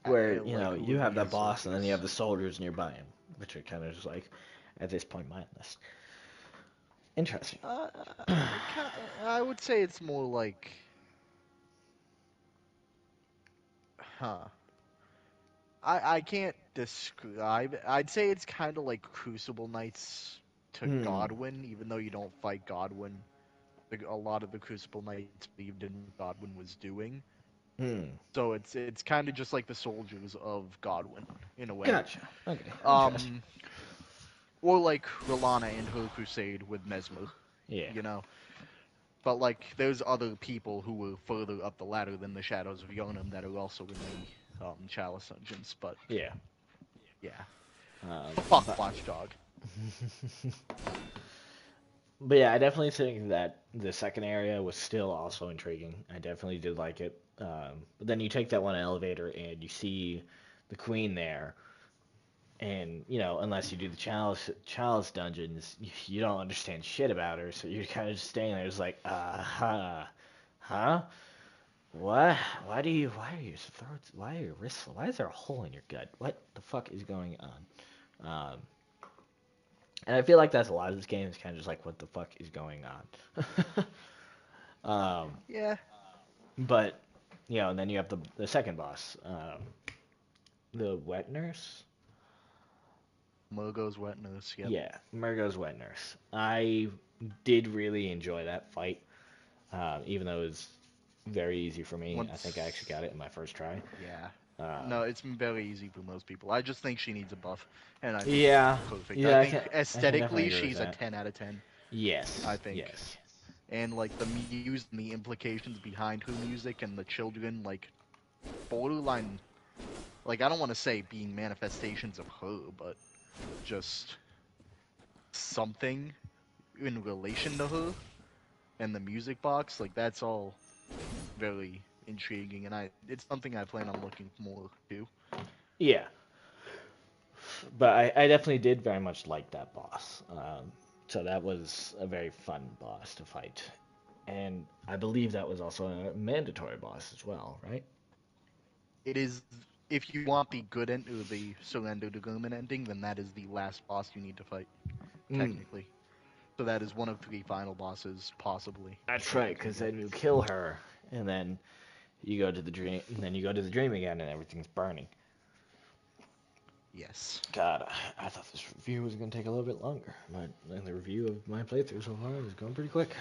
Where, Like who you would have be the his boss and then you have soldiers. the soldiers nearby him, which are kind of just like, at this point, mindless. Interesting. I would say it's more like, huh. I can't describe it. I'd say it's kind of like Crucible Knights to Godwin, even though you don't fight Godwin. A lot of the Crucible Knights believed in what Godwin was doing. So it's kind of just like the soldiers of Godwin in a way. Gotcha. Okay. Interesting. Or like Rolana in her crusade with Mesmer. Yeah. You know. But like there's other people who were further up the ladder than the Shadows of Yonam that are also in the Chalice dungeons. But Yeah. yeah. Um, Fuck but Watchdog. But yeah, I definitely think that the second area was still also intriguing. I definitely did like it. But then you take that one elevator and you see the queen there, and unless you do the chalice dungeons, you don't understand shit about her. So you're kind of just staying there, just like, huh? What? Why are your throats? Why are your wrists? Why is there a hole in your gut? What the fuck is going on? And I feel like that's a lot of this game is kind of just like, what the fuck is going on? Yeah. But and then you have the second boss, the wet nurse. Mogo's wetness. Yep. Yeah, Murgo's wet nurse. I did really enjoy that fight, even though it was very easy for me. I think I actually got it in my first try. Yeah. Um, No, it's very easy for most people. I just think she needs a buff, and I think yeah, it's perfect. I yeah, think I can definitely aesthetically, agree with she's a that. 10 out of 10. I Yes, think. yes. And like the music and the implications behind her music and the children, like borderline, like I don't want to say being manifestations of her, but just something in relation to her and the music box, like that's all very intriguing, and it's something I plan on looking more to. Yeah, but I definitely did very much like that boss. So that was a very fun boss to fight. And I believe that was also a mandatory boss as well, right? It is, if you want the good end or the surrender to Gurman ending, then that is the last boss you need to fight, Mm, technically. So that is one of 3 final bosses, possibly, that's that right, you can because get. then you kill her, and then you go to the dream, and then you go to the dream again, and everything's burning. Yes. God, I thought this review was going to take a little bit longer, but the review of my playthrough so far is going pretty quick.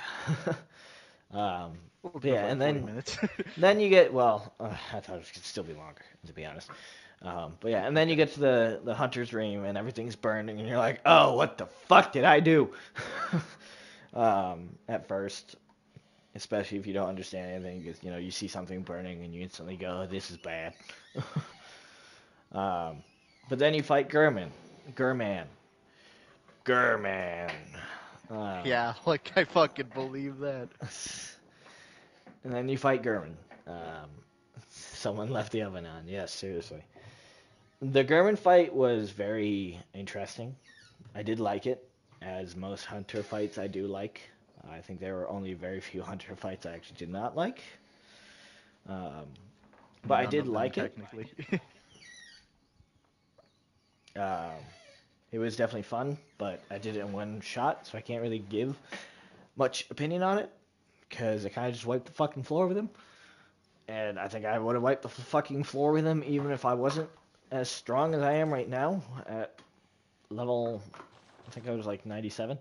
um, We'll but go yeah, for like and 40 then minutes. then you get I thought it could still be longer, to be honest. But yeah, and then you Okay. get to the hunter's dream, and everything's burning, and you're like, oh, what the fuck did I do? At first, especially if you don't understand anything, because you see something burning, and you instantly go, oh, this is bad. um, but then you fight Gurman, Gurman. Um, Yeah, like I fucking believe that. and then you fight Gurman. Someone left the oven on. Yes, seriously. The Gurman fight was very interesting. I did like it, as most hunter fights I do like. I think there were only very few hunter fights I actually did not like. Um, but I None did of them like it. technically. Um, it was definitely fun, but I did it in one shot, so I can't really give much opinion on it, because I kind of just wiped the fucking floor with him. And I think I would have wiped the fucking floor with him even if I wasn't as strong as I am right now at level, I think I was like 97.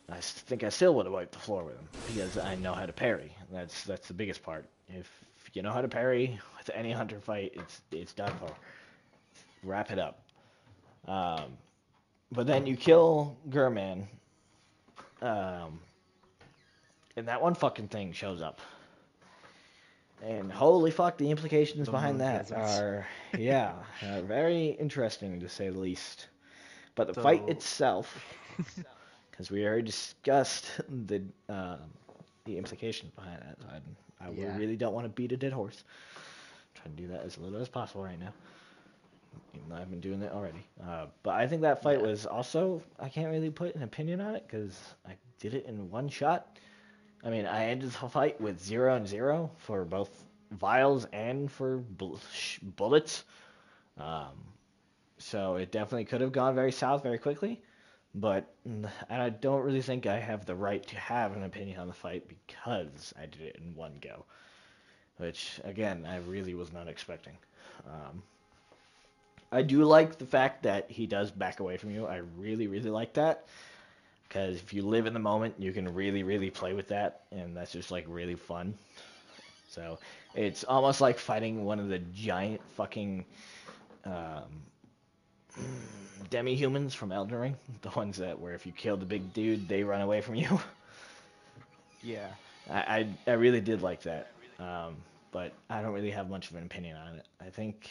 I think I still would have wiped the floor with him because I know how to parry. That's the biggest part. If you know how to parry with any hunter fight, it's done for. Wrap it up. Um, but then you kill Gurman, um, and that one fucking thing shows up. And holy fuck, the implications The behind moon that presence. yeah, very interesting to say the least. But the fight So, itself, because we already discussed uh, the implications behind that, I yeah. really don't want to beat a dead horse. I'm trying to do that as little as possible right now. Even though I've been doing it already. But I think that fight Yeah. was also, I can't really put an opinion on it because I did it in one shot. I mean, I ended the fight with 0 and 0 for both vials and for bullets. Um, so it definitely could have gone very south very quickly. But I don't really think I have the right to have an opinion on the fight because I did it in one go. Which, again, I really was not expecting. Um, I do like the fact that he does back away from you. I really, really like that. Because if you live in the moment, you can really, really play with that. And that's just, like, really fun. So it's almost like fighting one of the giant fucking um, demi-humans from Elden Ring. The ones that where if you kill the big dude, they run away from you. Yeah. I really did like that. But I don't really have much of an opinion on it. I think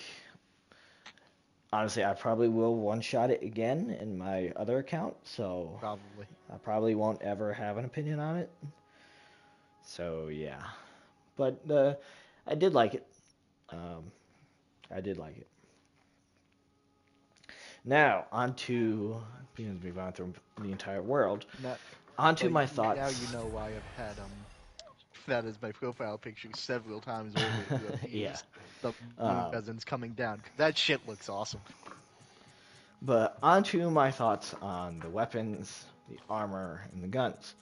Honestly, I probably will one-shot it again in my other account, so Probably. I probably won't ever have an opinion on it. So yeah, but I did like it. Um, I did like it. Now on to because we've gone through the entire world. Now, On to well, my now you thoughts. know why I've had that as my profile picture several times over throughout the Yeah. years. The moon Uh, pheasants coming down. 'Cause that shit looks awesome. but on to my thoughts on the weapons, the armor, and the guns.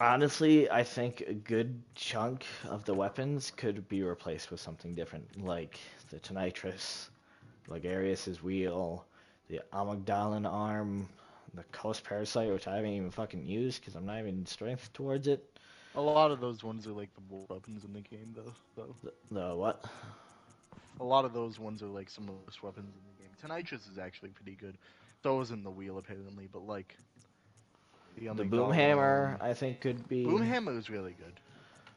Honestly, I think a good chunk of the weapons could be replaced with something different, like the Tonitrus, like Arius's wheel, the Amygdalin arm, the Coast Parasite, which I haven't even fucking used because I'm not even strength towards it. A lot of those ones are like the worst weapons in the game, though. The what? A lot of those ones are like some of the worst weapons in the game. Tonitrus is actually pretty good. So isn't the wheel apparently, but like the The Amygdalin. Boomhammer, I think could be. Boomhammer is really good.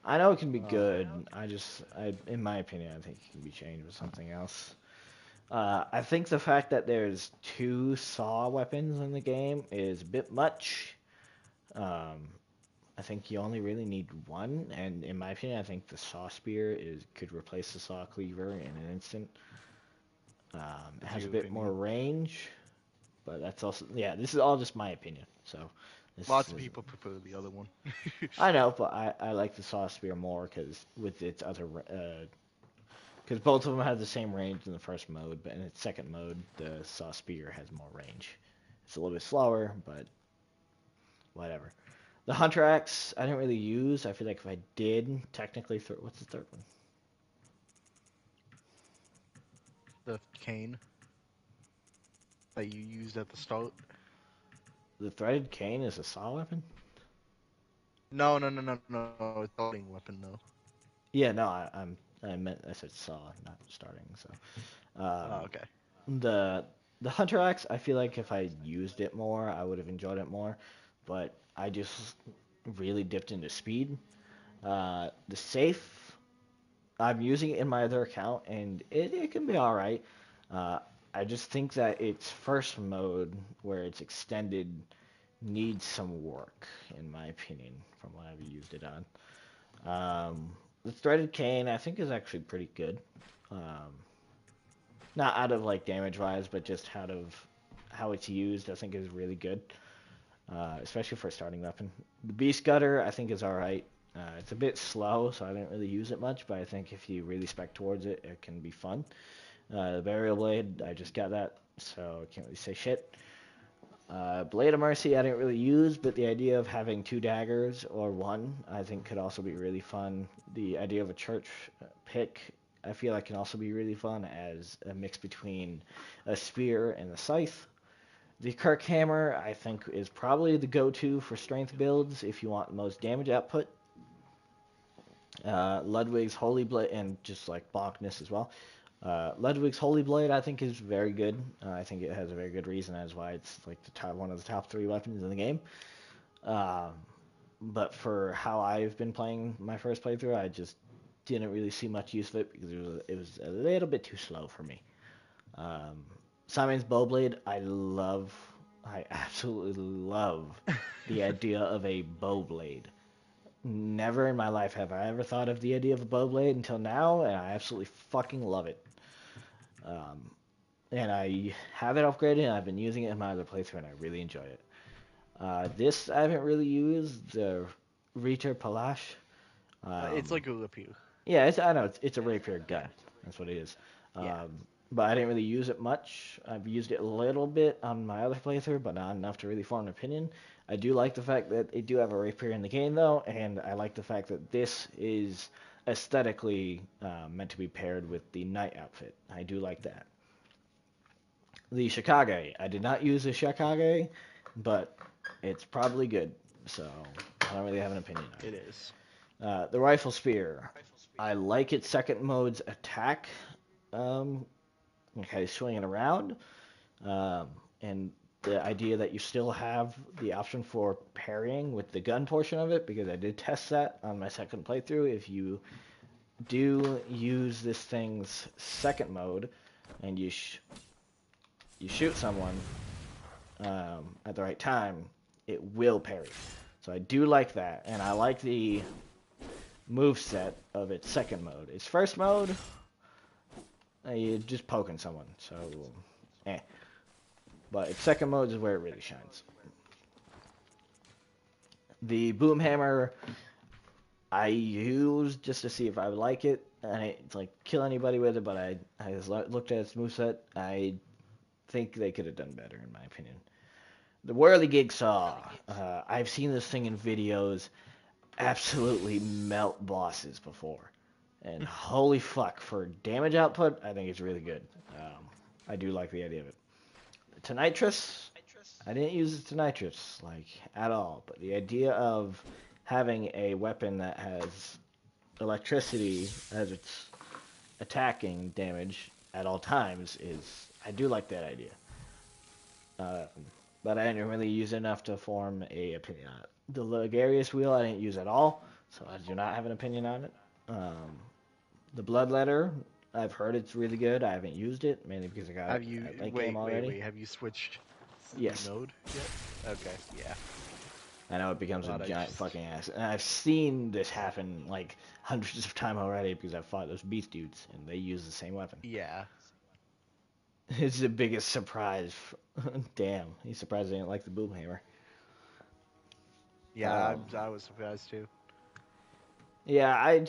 I know it can be Uh, good. In my opinion, I think it can be changed with something else. I think the fact that there's two saw weapons in the game is a bit much. Um, I think you only really need one, and in my opinion, I think the saw spear could replace the saw cleaver in an instant. It That's has a your bit more opinion. range, but that's also yeah. This is all just my opinion. So this Lots of is people prefer the other one. I know, but I like the saw spear more because with its other because both of them have the same range in the first mode, but in its second mode, the saw spear has more range. It's a little bit slower, but whatever. The Hunter Axe, I didn't really use. I feel like if I did, technically, what's the third one? The cane that you used at the start. The threaded cane is a saw weapon? No. It's a starting weapon though. Yeah, no, I said saw, not starting. So, Oh, okay. the the Hunter Axe, I feel like if I used it more, I would have enjoyed it more, but I just really dipped into speed. The safe, I'm using it in my other account, and it can be all right. Uh, I just think that its first mode, where it's extended, needs some work, in my opinion, from what I've used it on. The threaded cane, I think, is actually pretty good. Um, Not out of like damage wise, but just out of how it's used, I think is really good, especially for a starting weapon. The Beast Gutter, I think, is all right. It's a bit slow, so I didn't really use it much, but I think if you really spec towards it, it can be fun. The Burial Blade, I just got that, so I can't really say shit. Blade of Mercy, I didn't really use, but the idea of having two daggers or one, I think, could also be really fun. The idea of a church pick, I feel like, can also be really fun as a mix between a spear and a scythe. The Kirk Hammer, I think, is probably the go-to for strength builds if you want the most damage output. Ludwig's Holy Blade, and just like blockness as well. Ludwig's Holy Blade, I think, is very good. I think it has a very good reason as why it's like one of the top three weapons in the game. Um, but for how I've been playing my first playthrough, I just didn't really see much use of it because it was a little bit too slow for me. Um, Simon's Bowblade, I absolutely love the idea of a Bowblade. Never in my life have I ever thought of the idea of a Bowblade until now, and I absolutely fucking love it. Um, and I have it upgraded, and I've been using it in my other playthrough, and I really enjoy it. This I haven't really used, the Reater Palache. It's Um, like a rapier. yeah, I know, it's a rapier gun. That's what it is. Yeah. But I didn't really use it much. I've used it a little bit on my other playthrough, but not enough to really form an opinion. I do like the fact that they do have a rapier in the game, though, and I like the fact that this is aesthetically meant to be paired with the knight outfit. I do like that. The Shikage. I did not use the Shikage, but it's probably good, so I don't really have an opinion on It it. is. The Rifle Spear. I like its second mode's attack. Okay, swinging around. Um, and the idea that you still have the option for parrying with the gun portion of it, because I did test that on my second playthrough. If you do use this thing's second mode, and you shoot someone at the right time, it will parry. So I do like that, and I like the move set of its second mode. Its first mode, you're just poking someone, so eh. But its second mode is where it really shines. The boom hammer I used just to see if I would like it. I didn't like kill anybody with it, but I just looked at its moveset. I think they could have done better, in my opinion. The Whirly Gig Saw. I've seen this thing in videos absolutely melt bosses before. And holy fuck, for damage output, I think it's really good. I do like the idea of it. To Nitrous, I didn't use it to Nitrous, like, at all. But the idea of having a weapon that has electricity as its attacking damage at all times is, I do like that idea. But I didn't really use it enough to form a opinion on it. The Ligarius wheel I didn't use at all, so I do not have an opinion on it. The Bloodletter, I've heard it's really good. I haven't used it, mainly because I got Have it you at late wait, game already. wait, wait? Have you switched Yes. the mode yet? Okay, yeah. I know it becomes a Thought I giant just- fucking ass. And I've seen this happen like hundreds of times already because I've fought those beast dudes and they use the same weapon. Yeah. It's the biggest surprise. Damn, he's surprised I didn't like the boom hammer. Yeah, I was surprised too. Yeah, I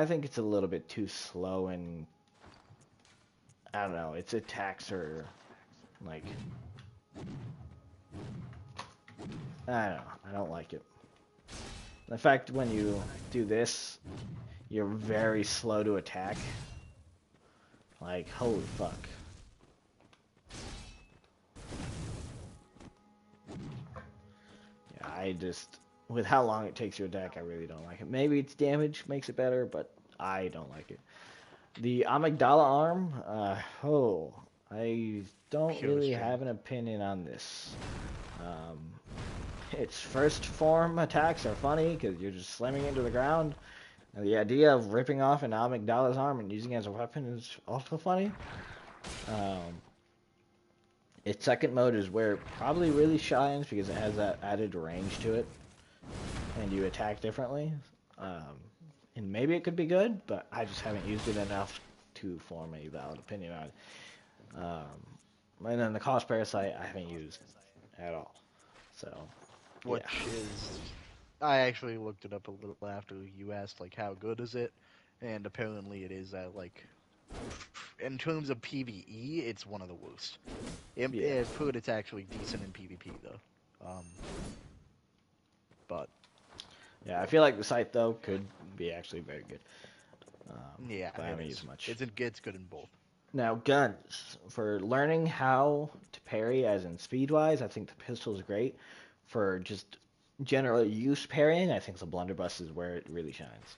think it's a little bit too slow and I don't know, its attacks are like I don't know, I don't like it. In fact, when you do this, you're very slow to attack. Like, holy fuck. Yeah, with how long it takes to attack, I really don't like it. Maybe its damage makes it better, but I don't like it. The amygdala arm, I don't Pure really strength. have an opinion on this. Its first form attacks are funny because you're just slamming into the ground. And the idea of ripping off an amygdala's arm and using it as a weapon is also funny. Its second mode is where it probably really shines because it has that added range to it, and you attack differently. And maybe it could be good, but I just haven't used it enough to form a valid opinion on it. And then the Cost Parasite I haven't used at all. So, Which yeah. is, I actually looked it up a little after you asked, like, how good is it? And apparently it is at, like, in terms of PvE, it's one of the worst. Yeah. It's actually decent in PvP, though. But, Yeah, I feel like the site, though, could be actually very good. yeah, But I it haven't is. used much. It's good in both. Now, guns. For learning how to parry, as in speed-wise, I think the pistol is great. For just general use parrying, I think the blunderbuss is where it really shines.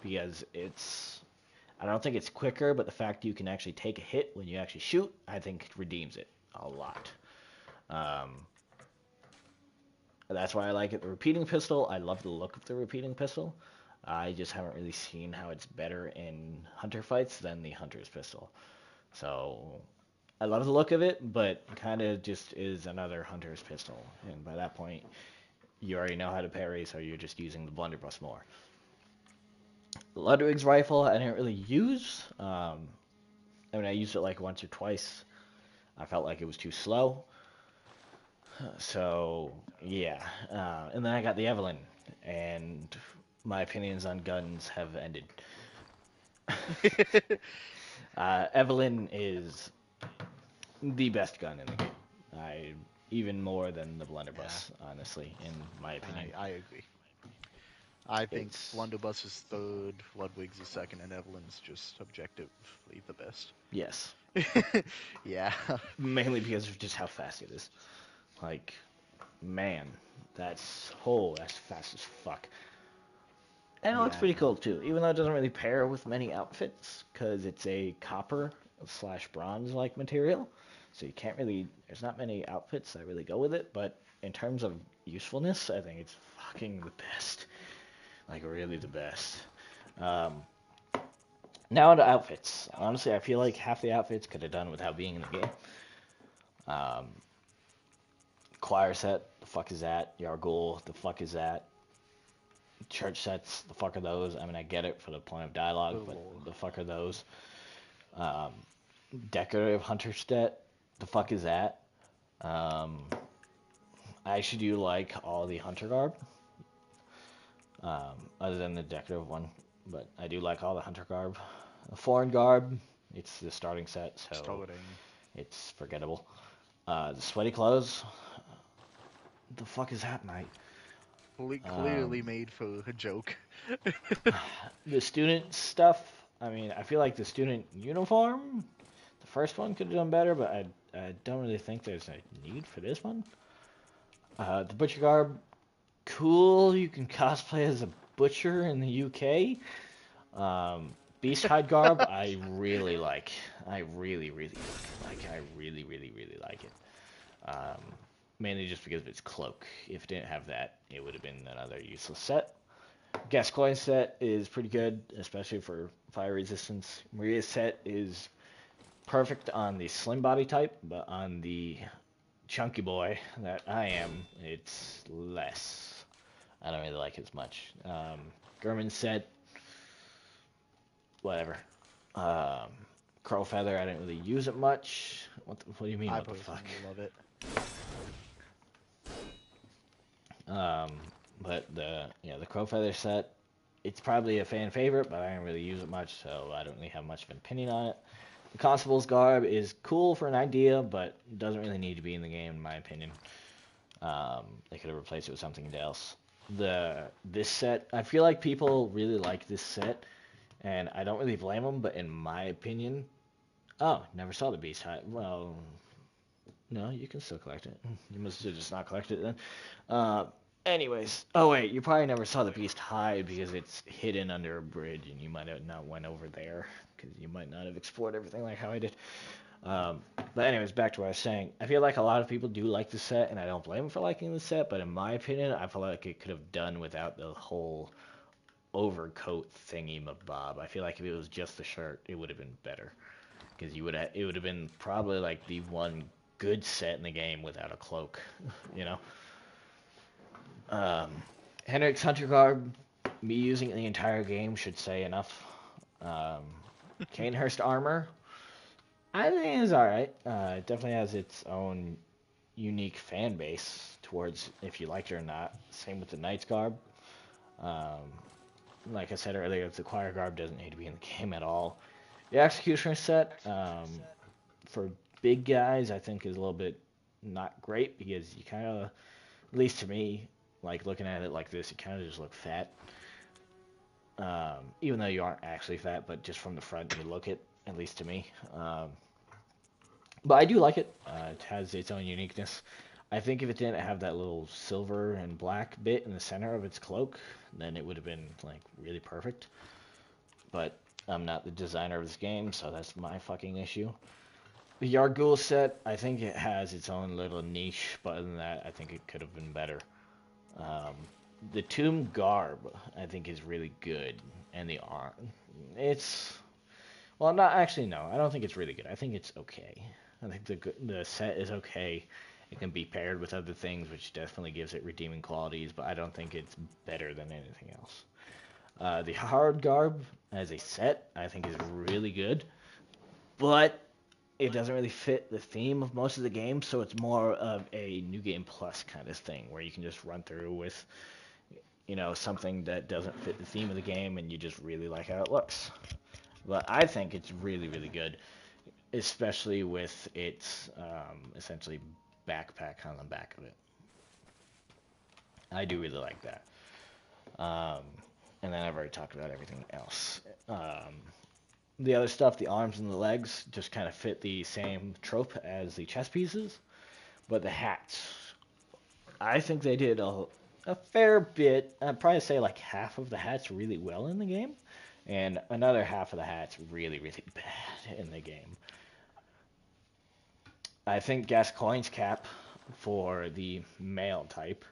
Because I don't think it's quicker, but the fact you can actually take a hit when you actually shoot, I think redeems it a lot. That's why I like it. The repeating pistol, I love the look of the repeating pistol. I just haven't really seen how it's better in hunter fights than the hunter's pistol. So I love the look of it, but kind of just is another hunter's pistol. And by that point, you already know how to parry, so you're just using the blunderbuss more. Ludwig's rifle, I didn't really use. I used it like once or twice. I felt like it was too slow. So, yeah. And then I got the Evelyn, and my opinions on guns have ended. Evelyn is the best gun in the game. Even more than the blunderbuss, honestly, in my opinion. I agree. I think It's Blunderbuss is third, Ludwig's is second, and Evelyn's just objectively the best. yes, Yeah. mainly because of just how fast it is. Like, man, that's fast as fuck. And it looks Yeah, pretty no. cool too, even though it doesn't really pair with many outfits because it's a copper / bronze like material. So you can't really, there's not many outfits that really go with it, but in terms of usefulness, I think it's fucking the best. Like, really the best. Now into outfits. Honestly, I feel like half the outfits could have done without being in the game. Um, choir set, the fuck is that? Yargul, the fuck is that? Church sets, the fuck are those? I mean, I get it for the point of dialogue, Oh, but Lord. the fuck are those? Um, decorative hunter set, the fuck is that? Um, I actually do like all the hunter garb, other than the decorative one, but I do like all the hunter garb. The foreign garb, it's the starting set, so Starting. it's forgettable. The sweaty clothes, the fuck is that, mate? Clearly made for a joke. The student stuff, I mean, I feel like the student uniform, the first one could have done better, but I don't really think there's a need for this one. The butcher garb, cool. You can cosplay as a butcher in the UK. Beast hide garb, I really like. I really, really like. I really, really, really like it. Um, Mainly just because of its cloak. If it didn't have that, it would have been another useless set. Gascoigne set is pretty good, especially for fire resistance. Maria's set is perfect on the slim body type, but on the chunky boy that I am, it's less. I don't really like it as much. Gurman's set, whatever. Um, Crow feather, I didn't really use it much. What do you mean? I What the fuck? personally love it. Um, but the crow feather set, it's probably a fan favorite, but I don't really use it much, so I don't really have much of an opinion on it. The constable's garb is cool for an idea, but doesn't really need to be in the game, in my opinion. They could have replaced it with something else. This set, I feel like people really like this set, and I don't really blame them. But in my opinion, oh, never saw the beast hide. Well, no, you can still collect it. You must have just not collected it then. Anyways, oh wait, you probably never saw the beast hide because it's hidden under a bridge, and you might have not went over there because you might not have explored everything like how I did. But anyways, back to what I was saying. I feel like a lot of people do like the set, and I don't blame them for liking the set. But in my opinion, I feel like it could have done without the whole overcoat thingy mabob. I feel like if it was just the shirt, it would have been better because it would have been probably like the one good set in the game without a cloak, you know. Um, Henrik's Hunter Garb, me using it the entire game should say enough. Um, Canehurst armor, I think it's alright. It definitely has its own unique fan base towards if you like it or not. Same with the Knight's Garb. Um, like I said earlier, the Choir Garb doesn't need to be in the game at all. The Executioner set, for big guys, I think is a little bit not great because you kind of, at least to me, like looking at it like this, you kind of just look fat. Even though you aren't actually fat, but just from the front you look it, at least to me. But I do like it. It has its own uniqueness. I think if it didn't have that little silver and black bit in the center of its cloak, then it would have been like really perfect. But I'm not the designer of this game, so that's my fucking issue. The Yargul set, I think it has its own little niche, but other than that, I think it could have been better. Um, the Tomb Garb, I think, is really good, and the arm, it's well, not actually. No, I don't think it's really good. I think it's okay. I think the set is okay. It can be paired with other things, which definitely gives it redeeming qualities, but I don't think it's better than anything else. The Hard Garb as a set, I think, is really good, but it doesn't really fit the theme of most of the games, so it's more of a New Game Plus kind of thing, where you can just run through with, something that doesn't fit the theme of the game, and you just really like how it looks. But I think it's really, really good, especially with its essentially backpack on the back of it. I do really like that. Um, and then I've already talked about everything else. The other stuff, the arms and the legs, just kind of fit the same trope as the chest pieces. But the hats, I think they did a fair bit. I'd probably say like half of the hats really well in the game, and another half of the hats really, really bad in the game. I think Gascoigne's cap for the male type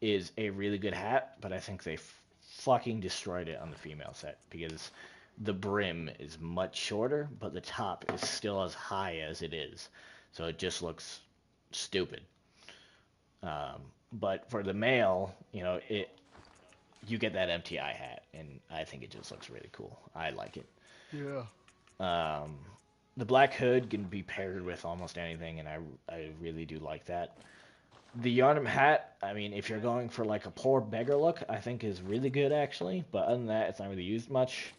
is a really good hat, but I think they fucking destroyed it on the female set because the brim is much shorter, but the top is still as high as it is. So it just looks stupid. But for the male, you get that MTI hat, and I think it just looks really cool. I like it. Yeah. Um, the black hood can be paired with almost anything, and I really do like that. The Yarnum hat, I mean, if you're going for like a poor beggar look, I think is really good actually. But other than that, it's not really used much.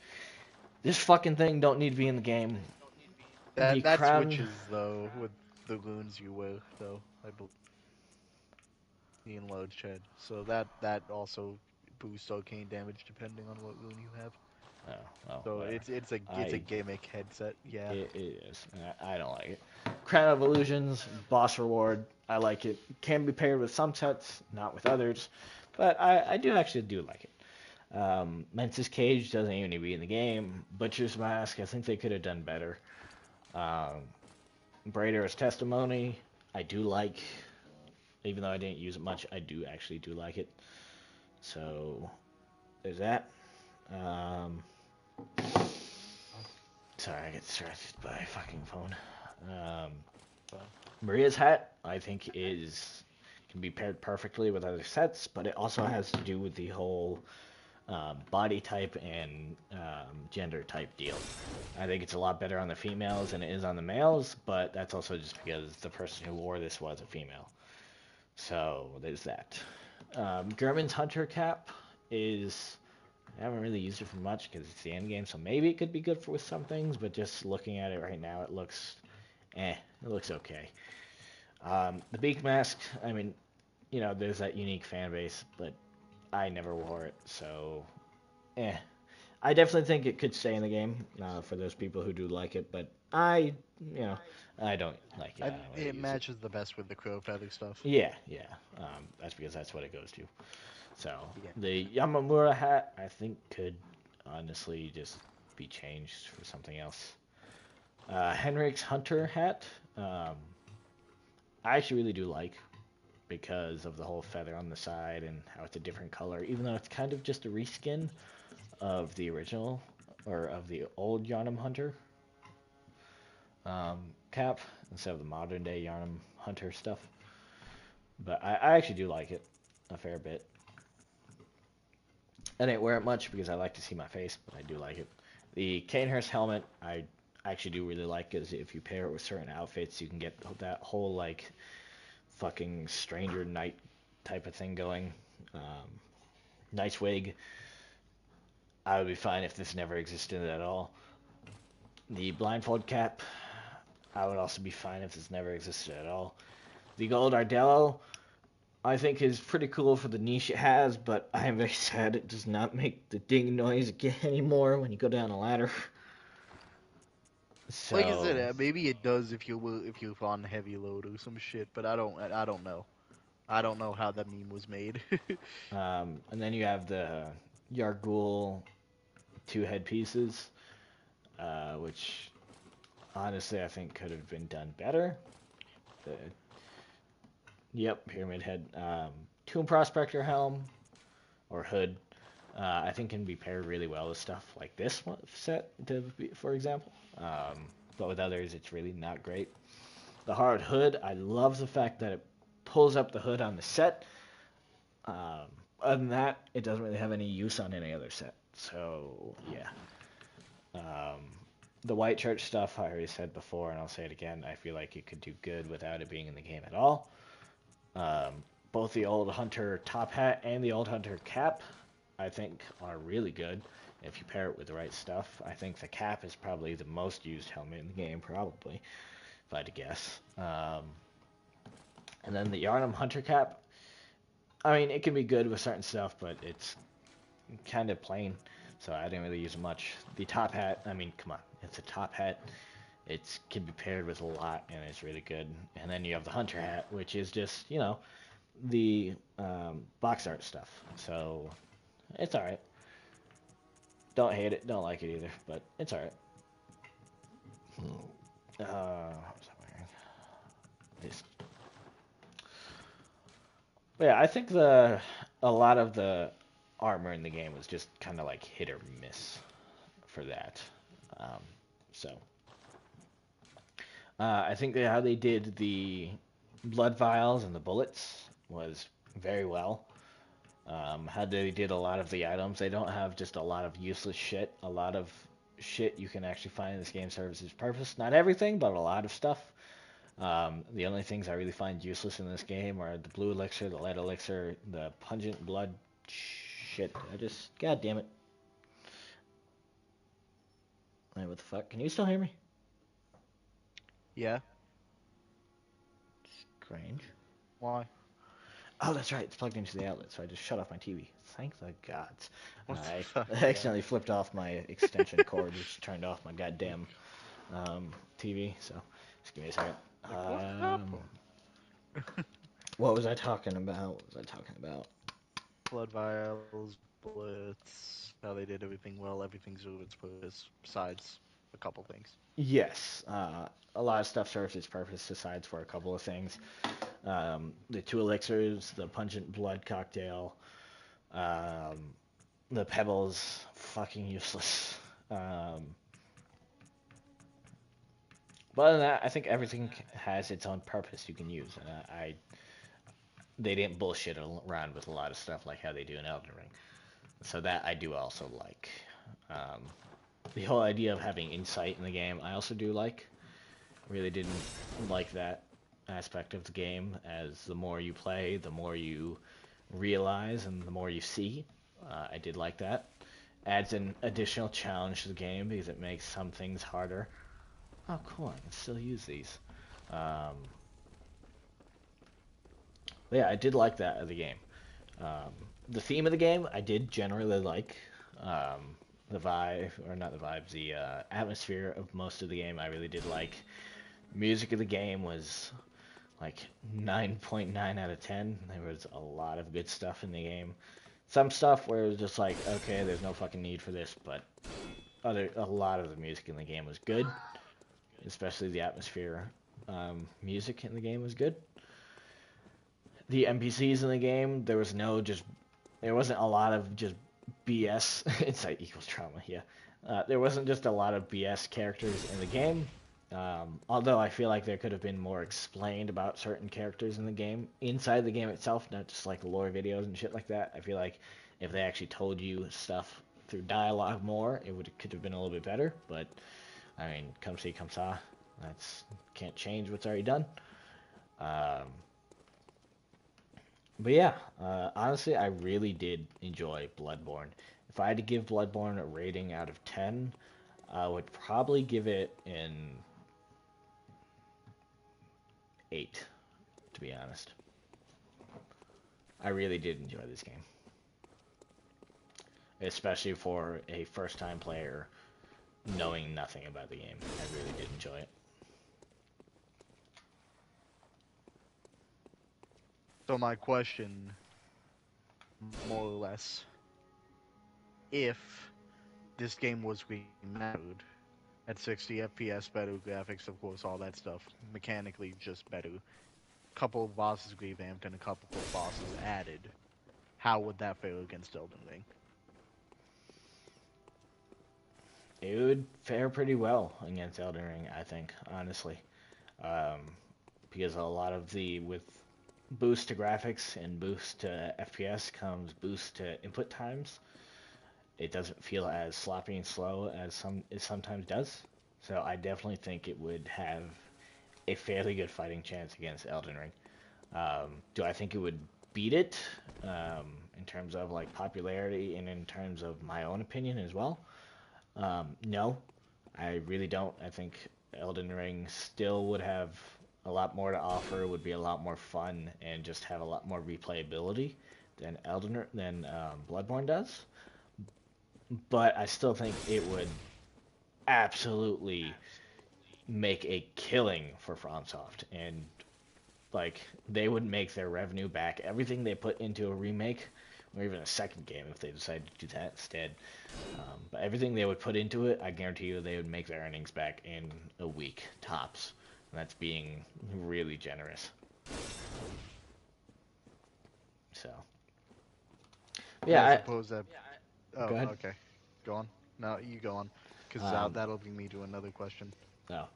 This fucking thing don't need to be in the game. The That crown, switches though with the wounds you wear, though. I believe the enlarged shed. So that also boosts arcane damage depending on what wound you have. oh, well, So whatever. it's a gimmick headset. Yeah. It is. I don't like it. Crown of Illusions, boss reward. I like it. Can be paired with some sets, not with others, but I do actually do like it. Mensis Cage doesn't even need to be in the game. Butcher's Mask, I think they could have done better. Um, Braider's Testimony, I do like. Even though I didn't use it much, I do actually do like it. So there's that. Um, Sorry, I get distracted by a fucking phone. Um, Maria's hat, I think, can be paired perfectly with other sets, but it also has to do with the whole body type and gender type deal. I think it's a lot better on the females than it is on the males, but that's also just because the person who wore this was a female. So there's that. German's Hunter cap is I haven't really used it for much because it's the end game, so maybe it could be good for with some things, but just looking at it right now, it looks, it looks okay. The Beak Mask, I mean, there's that unique fan base, but I never wore it, so, I definitely think it could stay in the game for those people who do like it, but I don't like it. I don't really It use it. matches the best with the crow feather stuff. Yeah, yeah. That's because that's what it goes to. So Yeah. the Yamamura hat, I think, could honestly just be changed for something else. Henrik's Hunter hat, I actually really do like because of the whole feather on the side and how it's a different color, even though it's kind of just a reskin of the original or of the old Yarnum Hunter cap instead of the modern day Yarnum Hunter stuff. But I actually do like it a fair bit. I didn't wear it much because I like to see my face, but I do like it. The Canehurst helmet, I actually do really like because if you pair it with certain outfits, you can get that whole like fucking Stranger Knight type of thing going. Nice wig. I would be fine if this never existed at all. The blindfold cap, I would also be fine if this never existed at all. The gold Ardello, I think is pretty cool for the niche it has, but I am very sad it does not make the ding noise again anymore when you go down a ladder. Like I said, So, maybe it does if you're on heavy load or some shit, but I don't know. I don't know how that meme was made. and then you have the Yargul two headpieces, which honestly I think could have been done better. The, pyramid head. Tomb Prospector helm or hood, I think can be paired really well with stuff like this one set, for example. But with others, it's really not great. The hard hood, I love the fact that it pulls up the hood on the set. Other than that, it doesn't really have any use on any other set. So, yeah. The White Church stuff, I already said before, and I'll say it again. I feel like it could do good without it being in the game at all. Both the old Hunter top hat and the old Hunter cap, I think, are really good if you pair it with the right stuff. I think the cap is probably the most used helmet in the game, probably, if I had to guess. And then the Yarnum Hunter cap, I mean, it can be good with certain stuff, but it's kind of plain, so I didn't really use it much. The top hat, I mean, come on, it's a top hat. It can be paired with a lot, and it's really good. And then you have the Hunter hat, which is just, the box art stuff. So it's alright. Don't hate it, don't like it either, but it's alright. What was I wearing? This. But yeah, I think a lot of the armor in the game was just kind of like hit or miss for that. Um, so I think that how they did the blood vials and the bullets was very well. How they did a lot of the items. They don't have just a lot of useless shit. A lot of shit you can actually find in this game serves its purpose. Not everything, but a lot of stuff. The only things I really find useless in this game are the blue elixir, the lead elixir, the pungent blood shit. God damn it. Wait, what the fuck? Can you still hear me? Yeah. Strange. Why? Oh, that's right. It's plugged into the outlet, so I just shut off my TV. Thank the gods. What the I fuck? accidentally flipped off my extension cord, which turned off my goddamn TV. So, just give me a second. Like, what happened? What was I talking about? What was I talking about? Blood vials, bullets, how they did everything well, everything served its purpose, besides a couple things. Yes, a lot of stuff serves its purpose besides for a couple of things. The 2 elixirs, the pungent blood cocktail, the pebbles, fucking useless. But other than that, I think everything has its own purpose you can use. They didn't bullshit around with a lot of stuff like how they do in Elden Ring. So that I do also like. The whole idea of having insight in the game, I also do like. Really didn't like that aspect of the game, as the more you play, the more you realize and the more you see. I did like that. Adds an additional challenge to the game because it makes some things harder. Oh, cool. I can still use these. But yeah, I did like that of the game. The theme of the game, I did generally like. The vibe, or not the vibes, the atmosphere of most of the game, I really did like. Music of the game was like 9.9 out of 10. There was a lot of good stuff in the game. Some stuff where it was just like, okay, there's no fucking need for this, but a lot of the music in the game was good, especially the atmosphere. Music in the game was good. The NPCs in the game, there wasn't a lot of just BS. Insight equals trauma, yeah. There wasn't just a lot of BS characters in the game. Although I feel like there could have been more explained about certain characters in the game, inside the game itself, not just like lore videos and shit like that. I feel like if they actually told you stuff through dialogue more, could have been a little bit better. But I mean, come see, come saw. Can't change what's already done. But yeah, honestly, I really did enjoy Bloodborne. If I had to give Bloodborne a rating out of 10, I would probably give it an 8, to be honest. I really did enjoy this game. Especially for a first-time player knowing nothing about the game. I really did enjoy it. So my question, more or less, if this game was remastered at 60 FPS, better graphics, of course, all that stuff, mechanically just better, couple of bosses revamped and a couple of bosses added, how would that fare against Elden Ring? It would fare pretty well against Elden Ring, I think, honestly. Because a lot of with boost to graphics and boost to FPS comes boost to input times. It doesn't feel as sloppy and slow as it sometimes does. So I definitely think it would have a fairly good fighting chance against Elden Ring. Do I think it would beat it in terms of like popularity and in terms of my own opinion as well? No, I really don't. I think Elden Ring still would have a lot more to offer, would be a lot more fun, and just have a lot more replayability than Bloodborne does. But I still think it would absolutely make a killing for FromSoft, and like they would make their revenue back. Everything they put into a remake, or even a second game if they decided to do that instead. But everything they would put into it, I guarantee you they would make their earnings back in a week, tops. And that's being really generous. So. Yeah, I suppose that... Oh, go ahead. okay. Go on. No, you go on, because Um, that'll bring me to another question. no.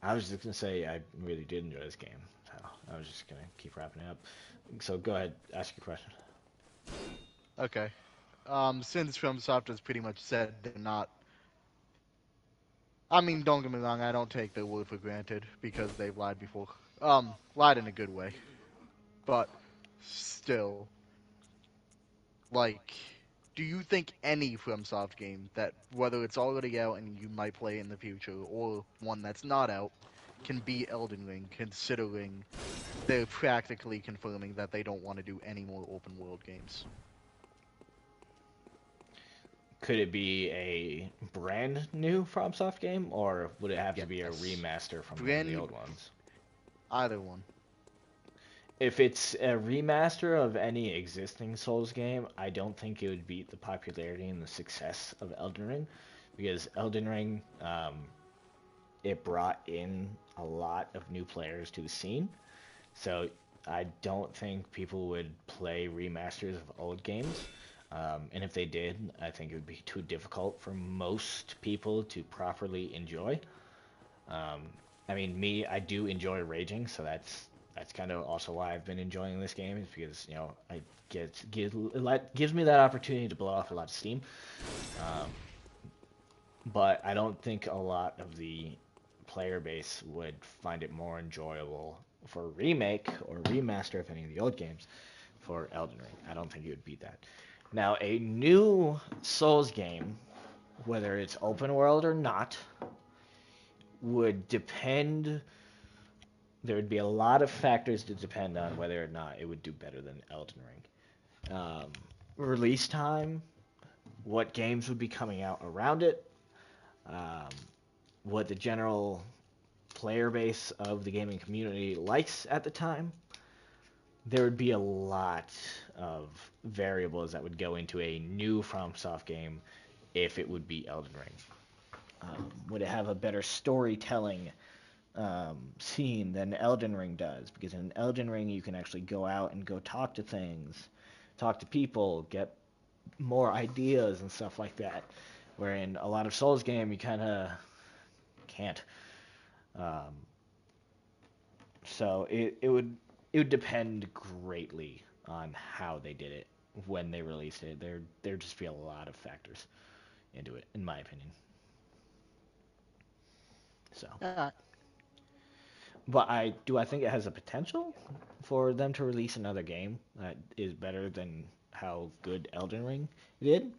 I was just gonna say I really did enjoy this game, so I was just gonna keep wrapping it up. So go ahead, ask your question. Okay. Since FromSoft has pretty much said they're not. I mean, don't get me wrong, I don't take their word for granted because they've lied before. Lied in a good way, but still, like, do you think any FromSoft game that, whether it's already out and you might play in the future, or one that's not out, can beat Elden Ring, considering they're practically confirming that they don't want to do any more open world games? Could it be a brand new FromSoft game, or would it have to be a Yes. remaster from one of the Brand old ones? Either one. If it's a remaster of any existing Souls game, I don't think it would beat the popularity and the success of Elden Ring, because Elden Ring, it brought in a lot of new players to the scene. So I don't think people would play remasters of old games. And if they did, I think it would be too difficult for most people to properly enjoy. Um, I mean, me, I do enjoy raging, so that's kind of also why I've been enjoying this game, is because I gives me that opportunity to blow off a lot of steam. Um, but I don't think a lot of the player base would find it more enjoyable for a remake or remaster of any of the old games for Elden Ring. I don't think it would beat that. Now, a new Souls game, whether it's open world or not, would depend. There would be a lot of factors to depend on whether or not it would do better than Elden Ring. Release time, what games would be coming out around it, um, what the general player base of the gaming community likes at the time. There would be a lot of variables that would go into a new FromSoft game if it would be Elden Ring. Would it have a better storytelling scene than Elden Ring does? Because in Elden Ring, you can actually go out and go talk to things, talk to people, get more ideas and stuff like that. Where in a lot of Souls game, you kind of can't. Um, so it would depend greatly on how they did it when they released it. There'd just be a lot of factors into it, in my opinion. So, Uh, but I think it has a potential for them to release another game that is better than how good Elden Ring did.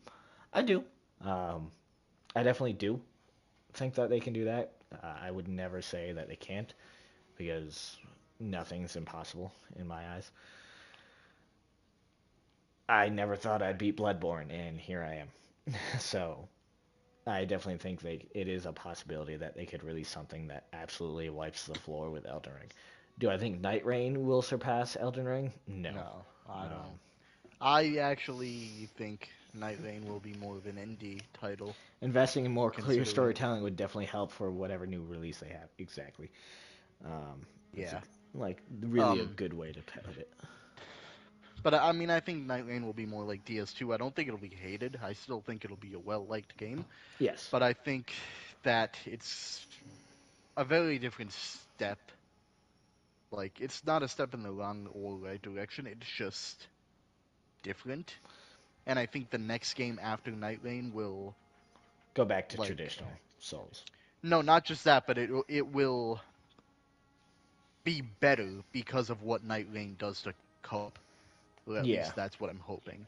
I do. Um, I definitely do think that they can do that. I would never say that they can't, because nothing's impossible in my eyes. I never thought I'd beat Bloodborne, and here I am. So I definitely think it is a possibility that they could release something that absolutely wipes the floor with Elden Ring. Do I think Night Rain will surpass Elden Ring? No. no, I Um, don't. I actually think Night Rain will be more of an indie title, Investing in more clear considering. storytelling would definitely help for whatever new release they have. Exactly. That's Yeah. like really a Um, good way to put it. but I mean, I think Night Rain will be more like DS2. I don't think it'll be hated. I still think it'll be a well-liked game. Yes. But I think that it's a very different step. Like, it's not a step in the wrong or right direction. It's just different. And I think the next game after Night Rain will, Go back to like, traditional Souls. no, not just that, but it will be better because of what Night Rain does to co-op. Or at Yeah. least that's what I'm hoping.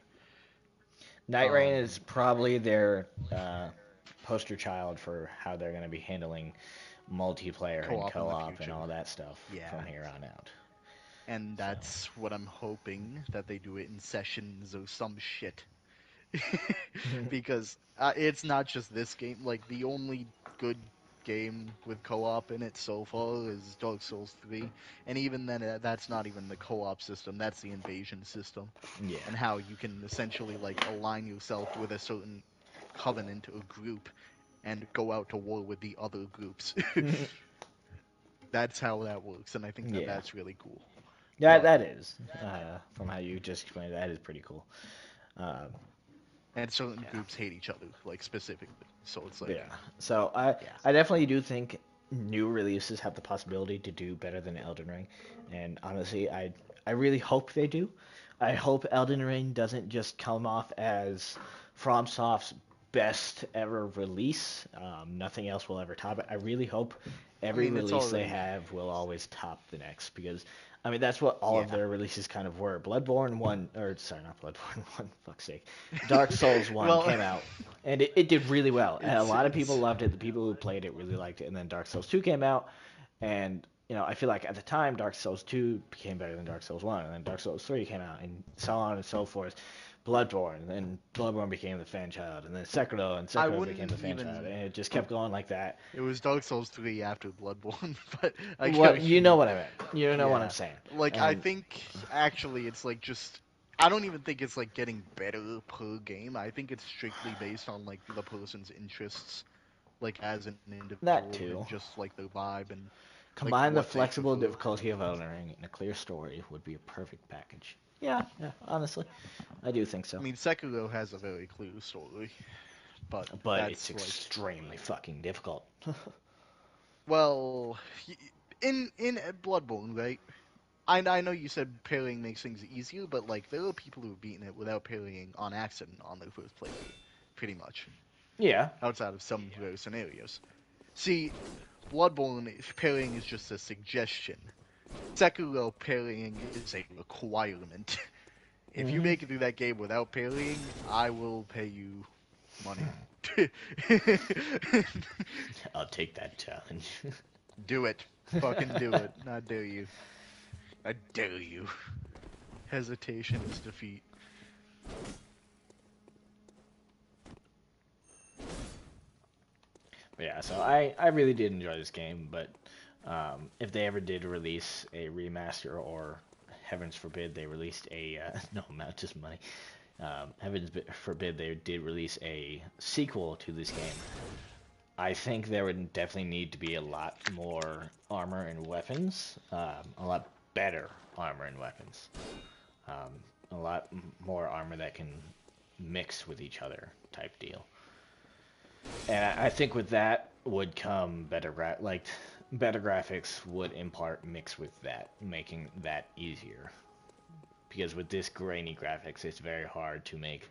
Night Rain is Um, probably their poster child for how they're going to be handling multiplayer and Co-op in the co-op and future. all that stuff Yeah. from here on out. And So, that's what I'm hoping, that they do it in sessions or some shit. Because it's not just this game. Like, the only good game with co-op in it so far is Dark Souls 3, and even then, that's not even the co-op system. That's the invasion system, yeah. and how you can essentially like align yourself with a certain covenant or group and go out to war with the other groups. That's how that works, and I think that Yeah. that's really cool. That But that is from how you just explained. That is pretty cool. Um, and certain groups hate each other, like specifically. So it's like, Yeah. So I definitely do think new releases have the possibility to do better than Elden Ring, and honestly, I really hope they do. I hope Elden Ring doesn't just come off as FromSoft's best ever release. Nothing else will ever top it. I really hope every it's release they already have will always top the next because I mean that's what all of their releases kind of were. Bloodborne one, or sorry, not Bloodborne one. Fuck's sake, Dark Souls one well, came out and it did really well. And a lot of people it's loved it. The people who played it really liked it. And then Dark Souls 2 came out, and I feel like at the time Dark Souls 2 became better than Dark Souls 1, and then Dark Souls 3 came out, and so on and so forth. Bloodborne, and then Bloodborne became the fan child, and then Sekiro, and I Sekiro became wouldn't the fan even. child, and it just kept going like that. It was Dark Souls 3 after Bloodborne, but I get What what you you know mean. what I meant. You know what I'm Yeah, saying. like I And think actually it's like just. I don't even think it's like getting better per game. I think it's strictly based on like the person's interests, like as an that individual, too. and just like their vibe and like Combine the what they flexible prefer. difficulty of Elden Ring and a clear story would be a perfect package. Yeah, honestly, I do think so. I mean, Sekiro has a very clear story, but But it's that's like, extremely fucking difficult. well, in Bloodborne, right? I know you said parrying makes things easier, but like there are people who've beaten it without parrying on accident on their first playthrough, pretty much, Yeah. outside of some rare scenarios. See, Bloodborne parrying is just a suggestion. Sekiro parrying is a requirement. If you make it through that game without parrying, I will pay you money. I'll take that challenge. Do it. Fucking do it. I dare you. I dare you. Hesitation is defeat. But yeah, so I really did enjoy this game, but if they ever did release a remaster or heavens forbid they released a no not just money, heavens forbid they did release a sequel to this game, I think there would definitely need to be a lot more armor and weapons, a lot better armor and weapons, a lot more armor that can mix with each other type deal. And I think with that would come better graphics would in part mix with that, making that easier. Because with this grainy graphics, it's very hard to make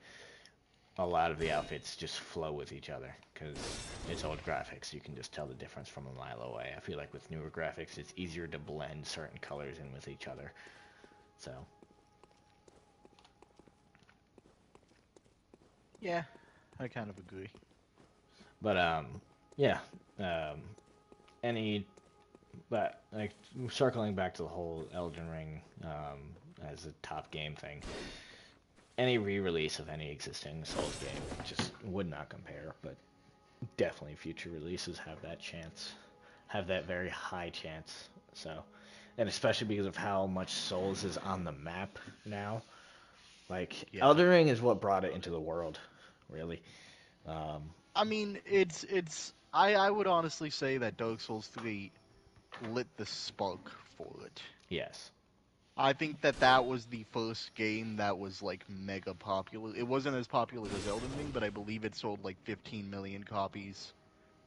a lot of the outfits just flow with each other. Because it's old graphics, you can just tell the difference from a mile away. I feel like with newer graphics, it's easier to blend certain colors in with each other. So. Yeah, I kind of agree. But yeah. Um, any, but like circling back to the whole Elden Ring as a top game thing, any re-release of any existing Souls game just would not compare. But definitely future releases have that chance, have that very high chance. So, and especially because of how much Souls is on the map now. Like Yeah. Elden Ring is what brought it into the world, really. I mean, it's. I would honestly say that Dark Souls 3 lit the spark for it. Yes. I think that was the first game that was like mega popular. It wasn't as popular as Elden Ring, but I believe it sold like 15 million copies,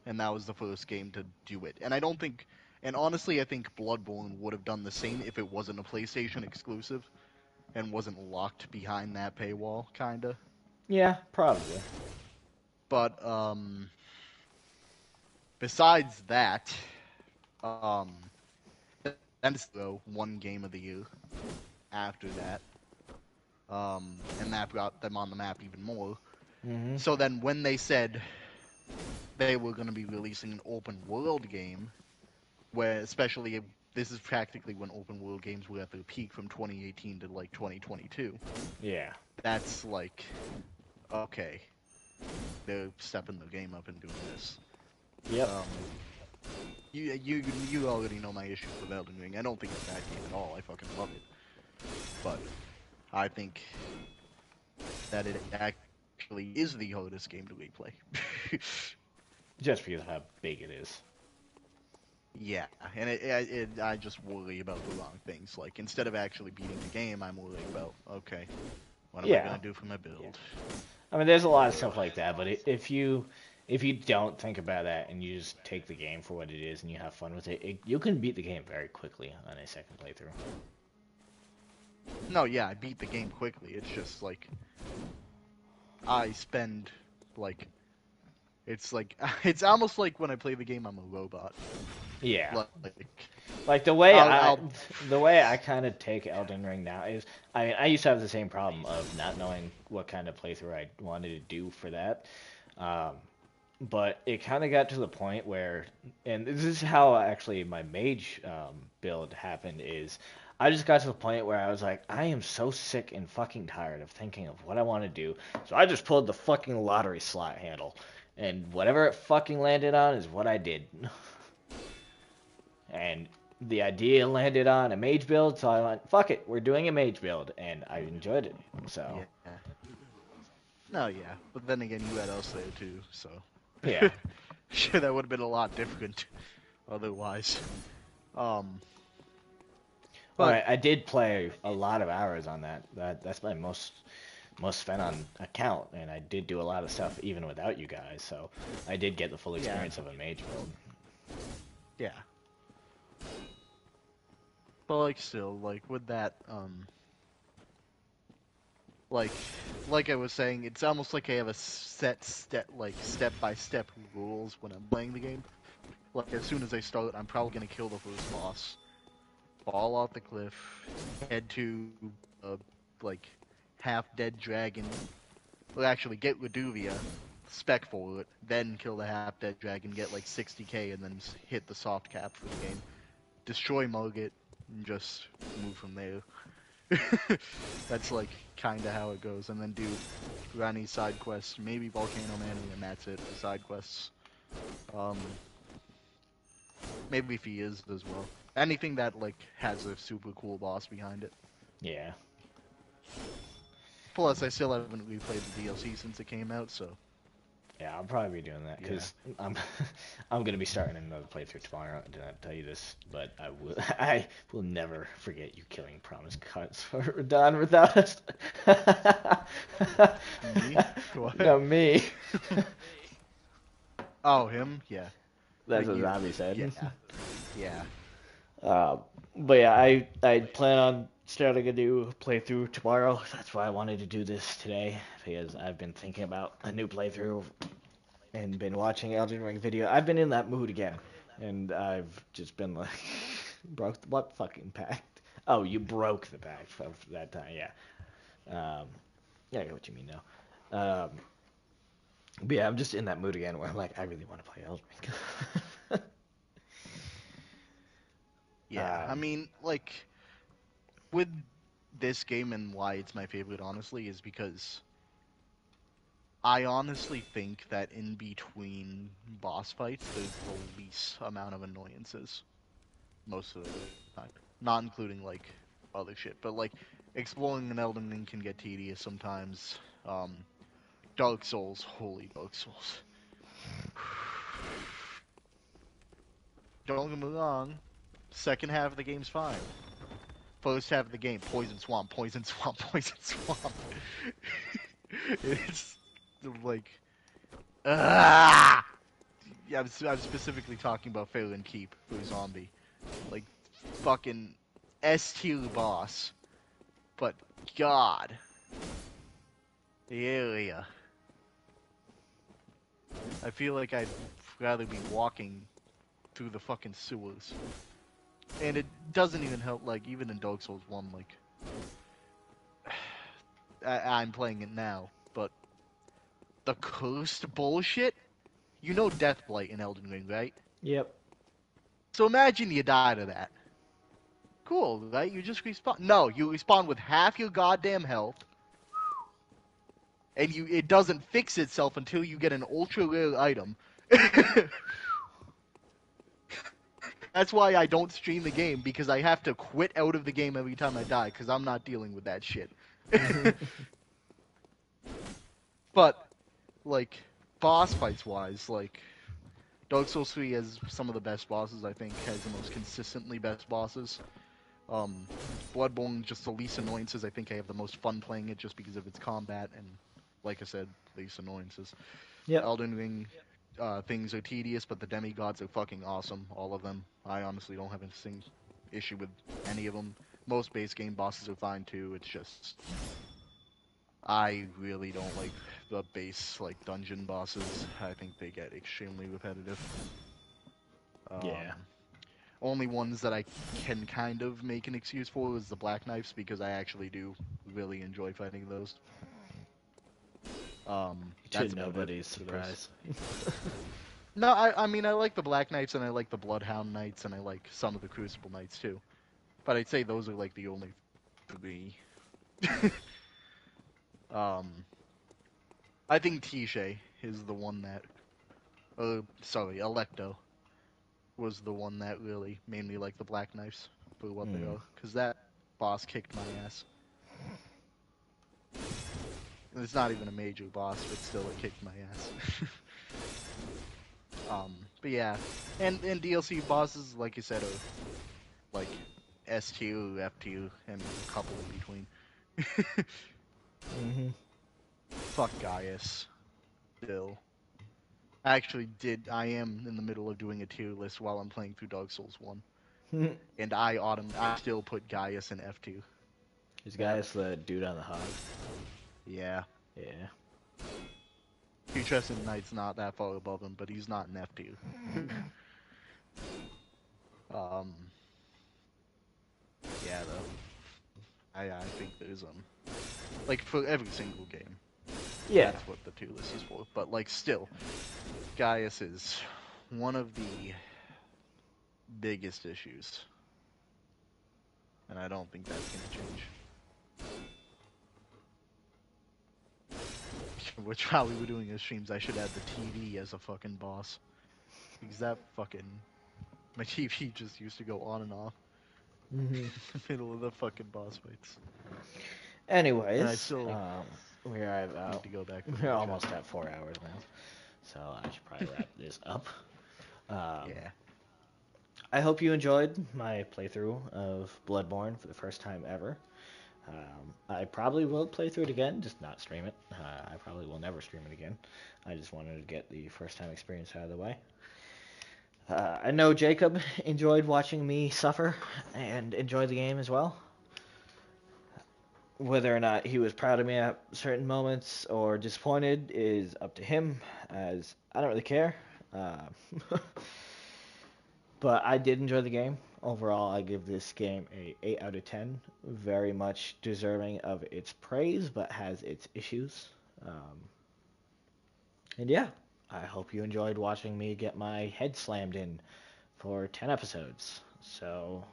and that was the first game to do it. And I don't think, and honestly, I think Bloodborne would have done the same if it wasn't a PlayStation exclusive and wasn't locked behind that paywall, kinda. Yeah, probably. But besides that, then though one game of the year after that, and that got them on the map even more. Mm-hmm. So then when they said they were going to be releasing an open world game, where especially this is practically when open world games were at their peak from 2018 to like 2022. Yeah. That's like, okay, they're stepping the game up and doing this. Yep. You already know my issues with Elden Ring. I don't think it's a bad game at all. I fucking love it. But I think that it actually is the hardest game to replay. Just because of how big it is. Yeah, and I just worry about the wrong things. Like, instead of actually beating the game, I'm worried about, okay, what am I going to do for my build? I mean, there's a lot of stuff like that, but if you don't think about that and you just take the game for what it is and you have fun with it, you can beat the game very quickly on a second playthrough. No, yeah, I beat the game quickly. It's just like I spend like it's like it's almost like when I play the game I'm a robot. Yeah. Like Like the way I kind of take Elden Ring now is, I mean, I used to have the same problem of not knowing what kind of playthrough I wanted to do for that. Um, but it kind of got to the point where, and this is how actually my mage build happened, is I just got to the point where I was like, I am so sick and fucking tired of thinking of what I want to do. So I just pulled the fucking lottery slot handle, and whatever it fucking landed on is what I did. And the idea landed on a mage build, so I went, fuck it, we're doing a mage build, and I enjoyed it. So yeah. No, yeah, but then again, you had us there too, so yeah. sure that would have been a lot different otherwise. But I did play a lot of hours on that. That's my most spent on account, and I did do a lot of stuff even without you guys. So I did get the full experience of a mage build. yeah. But like still, like with that, like I was saying, it's almost like I have a set step by step rules when I'm playing the game. Like as soon as I start, I'm probably gonna kill the first boss, fall off the cliff, head to a like half dead dragon. Well, actually, get Reduvia, spec for it, then kill the half dead dragon, get like 60k, and then hit the soft cap for the game. Destroy Margit, and just move from there. That's like kinda how it goes, and then do Rani side quests, maybe Volcano Man, and that's it for side quests. Maybe Fias as well. Anything that like has a super cool boss behind it. Yeah. Plus, I still haven't replayed the DLC since it came out, so Yeah, I'll probably be doing that because I'm gonna be starting another playthrough tomorrow. I did not tell you this, but I will never forget you killing Promise Cuts for Radon without us. me? What? No, me. Oh, him? Yeah. That's Like what Zombie said. Yeah. Yeah. But yeah, I plan on starting a new playthrough tomorrow. That's why I wanted to do this today, because I've been thinking about a new playthrough and been watching Elden Ring video. I've been in that mood again, and I've just been like, broke what fucking pact? Oh, you broke the pact of that time, yeah. Yeah, I get what you mean now. But yeah, I'm just in that mood again where I'm like, I really want to play Elden Ring. Yeah. I mean, like, with this game and why it's my favorite, honestly, is because I honestly think that in between boss fights, there's the least amount of annoyances most of the time. Not including, like, other shit, but, like, exploring an Elden Ring can get tedious sometimes. Dark Souls, holy Dark Souls. Don't get me wrong, second half of the game's fine. First half of the game, poison swamp, poison swamp, poison swamp. It's like, ah! Yeah, I'm specifically talking about Phelan Keep for zombie. Like, fucking S tier boss. But God, the area. I feel like I'd rather be walking through the fucking sewers. And it doesn't even help, like, even in Dark Souls 1, like, I'm playing it now, but the cursed bullshit? You know Deathblight in Elden Ring, right? Yep. So imagine you die to that. Cool, right? You just respawn. No, you respawn with half your goddamn health. And it doesn't fix itself until you get an ultra rare item. That's why I don't stream the game, because I have to quit out of the game every time I die, because I'm not dealing with that shit. But, like, boss fights wise, like, Dark Souls 3 has some of the best bosses, I think, has the most consistently best bosses. Bloodborne, just the least annoyances. I think I have the most fun playing it just because of its combat and like I said, these annoyances. Yep. Elden Ring things are tedious, but the demigods are fucking awesome. All of them. I honestly don't have a single issue with any of them. Most base game bosses are fine too. It's just I really don't like the base like dungeon bosses. I think they get extremely repetitive. Yeah. Only ones that I can kind of make an excuse for is the Black Knives because I actually do really enjoy fighting those. That's To about it nobody's for those. surprise. No, I mean I like the Black Knights and I like the Bloodhound Knights and I like some of the Crucible Knights too. But I'd say those are like the only three. I think Tisha is the one that, sorry, Electo was the one that really made me like the Black Knives for what they are, because that boss kicked my ass. And it's not even a major boss, but still it kicked my ass. But yeah, and DLC bosses, like you said, are like S tier, F tier, and a couple in between. Fuck Gaius. Still. I am in the middle of doing a tier list while I'm playing through Dark Souls 1. And I still put Gaius in F tier. Is Gaius the dude on the hog? Yeah. Yeah. Putrescent Knight's not that far above him, but he's not an F tier. Yeah, though. I think there's, like, for every single game. Yeah. That's what the tier list is for. But, like, still, Gaius is one of the biggest issues. And I don't think that's gonna change. Which while we were doing those streams, I should add the TV as a fucking boss. Because that fucking... My TV just used to go on and off. In the middle of the fucking boss fights. Anyways, And I still we are need about, to go back. we're almost at 4 hours now, so I should probably wrap this up. Yeah. I hope you enjoyed my playthrough of Bloodborne for the first time ever. I probably will play through it again, just not stream it. I probably will never stream it again. I just wanted to get the first time experience out of the way. I know Jacob enjoyed watching me suffer and enjoy the game as well. Whether or not he was proud of me at certain moments or disappointed is up to him, as I don't really care. But I did enjoy the game. Overall, I give this game a 8 out of 10. Very much deserving of its praise, but has its issues. And yeah, I hope you enjoyed watching me get my head slammed in for 10 episodes. So,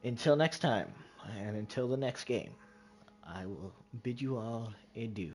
until next time, and until the next game, I will bid you all adieu.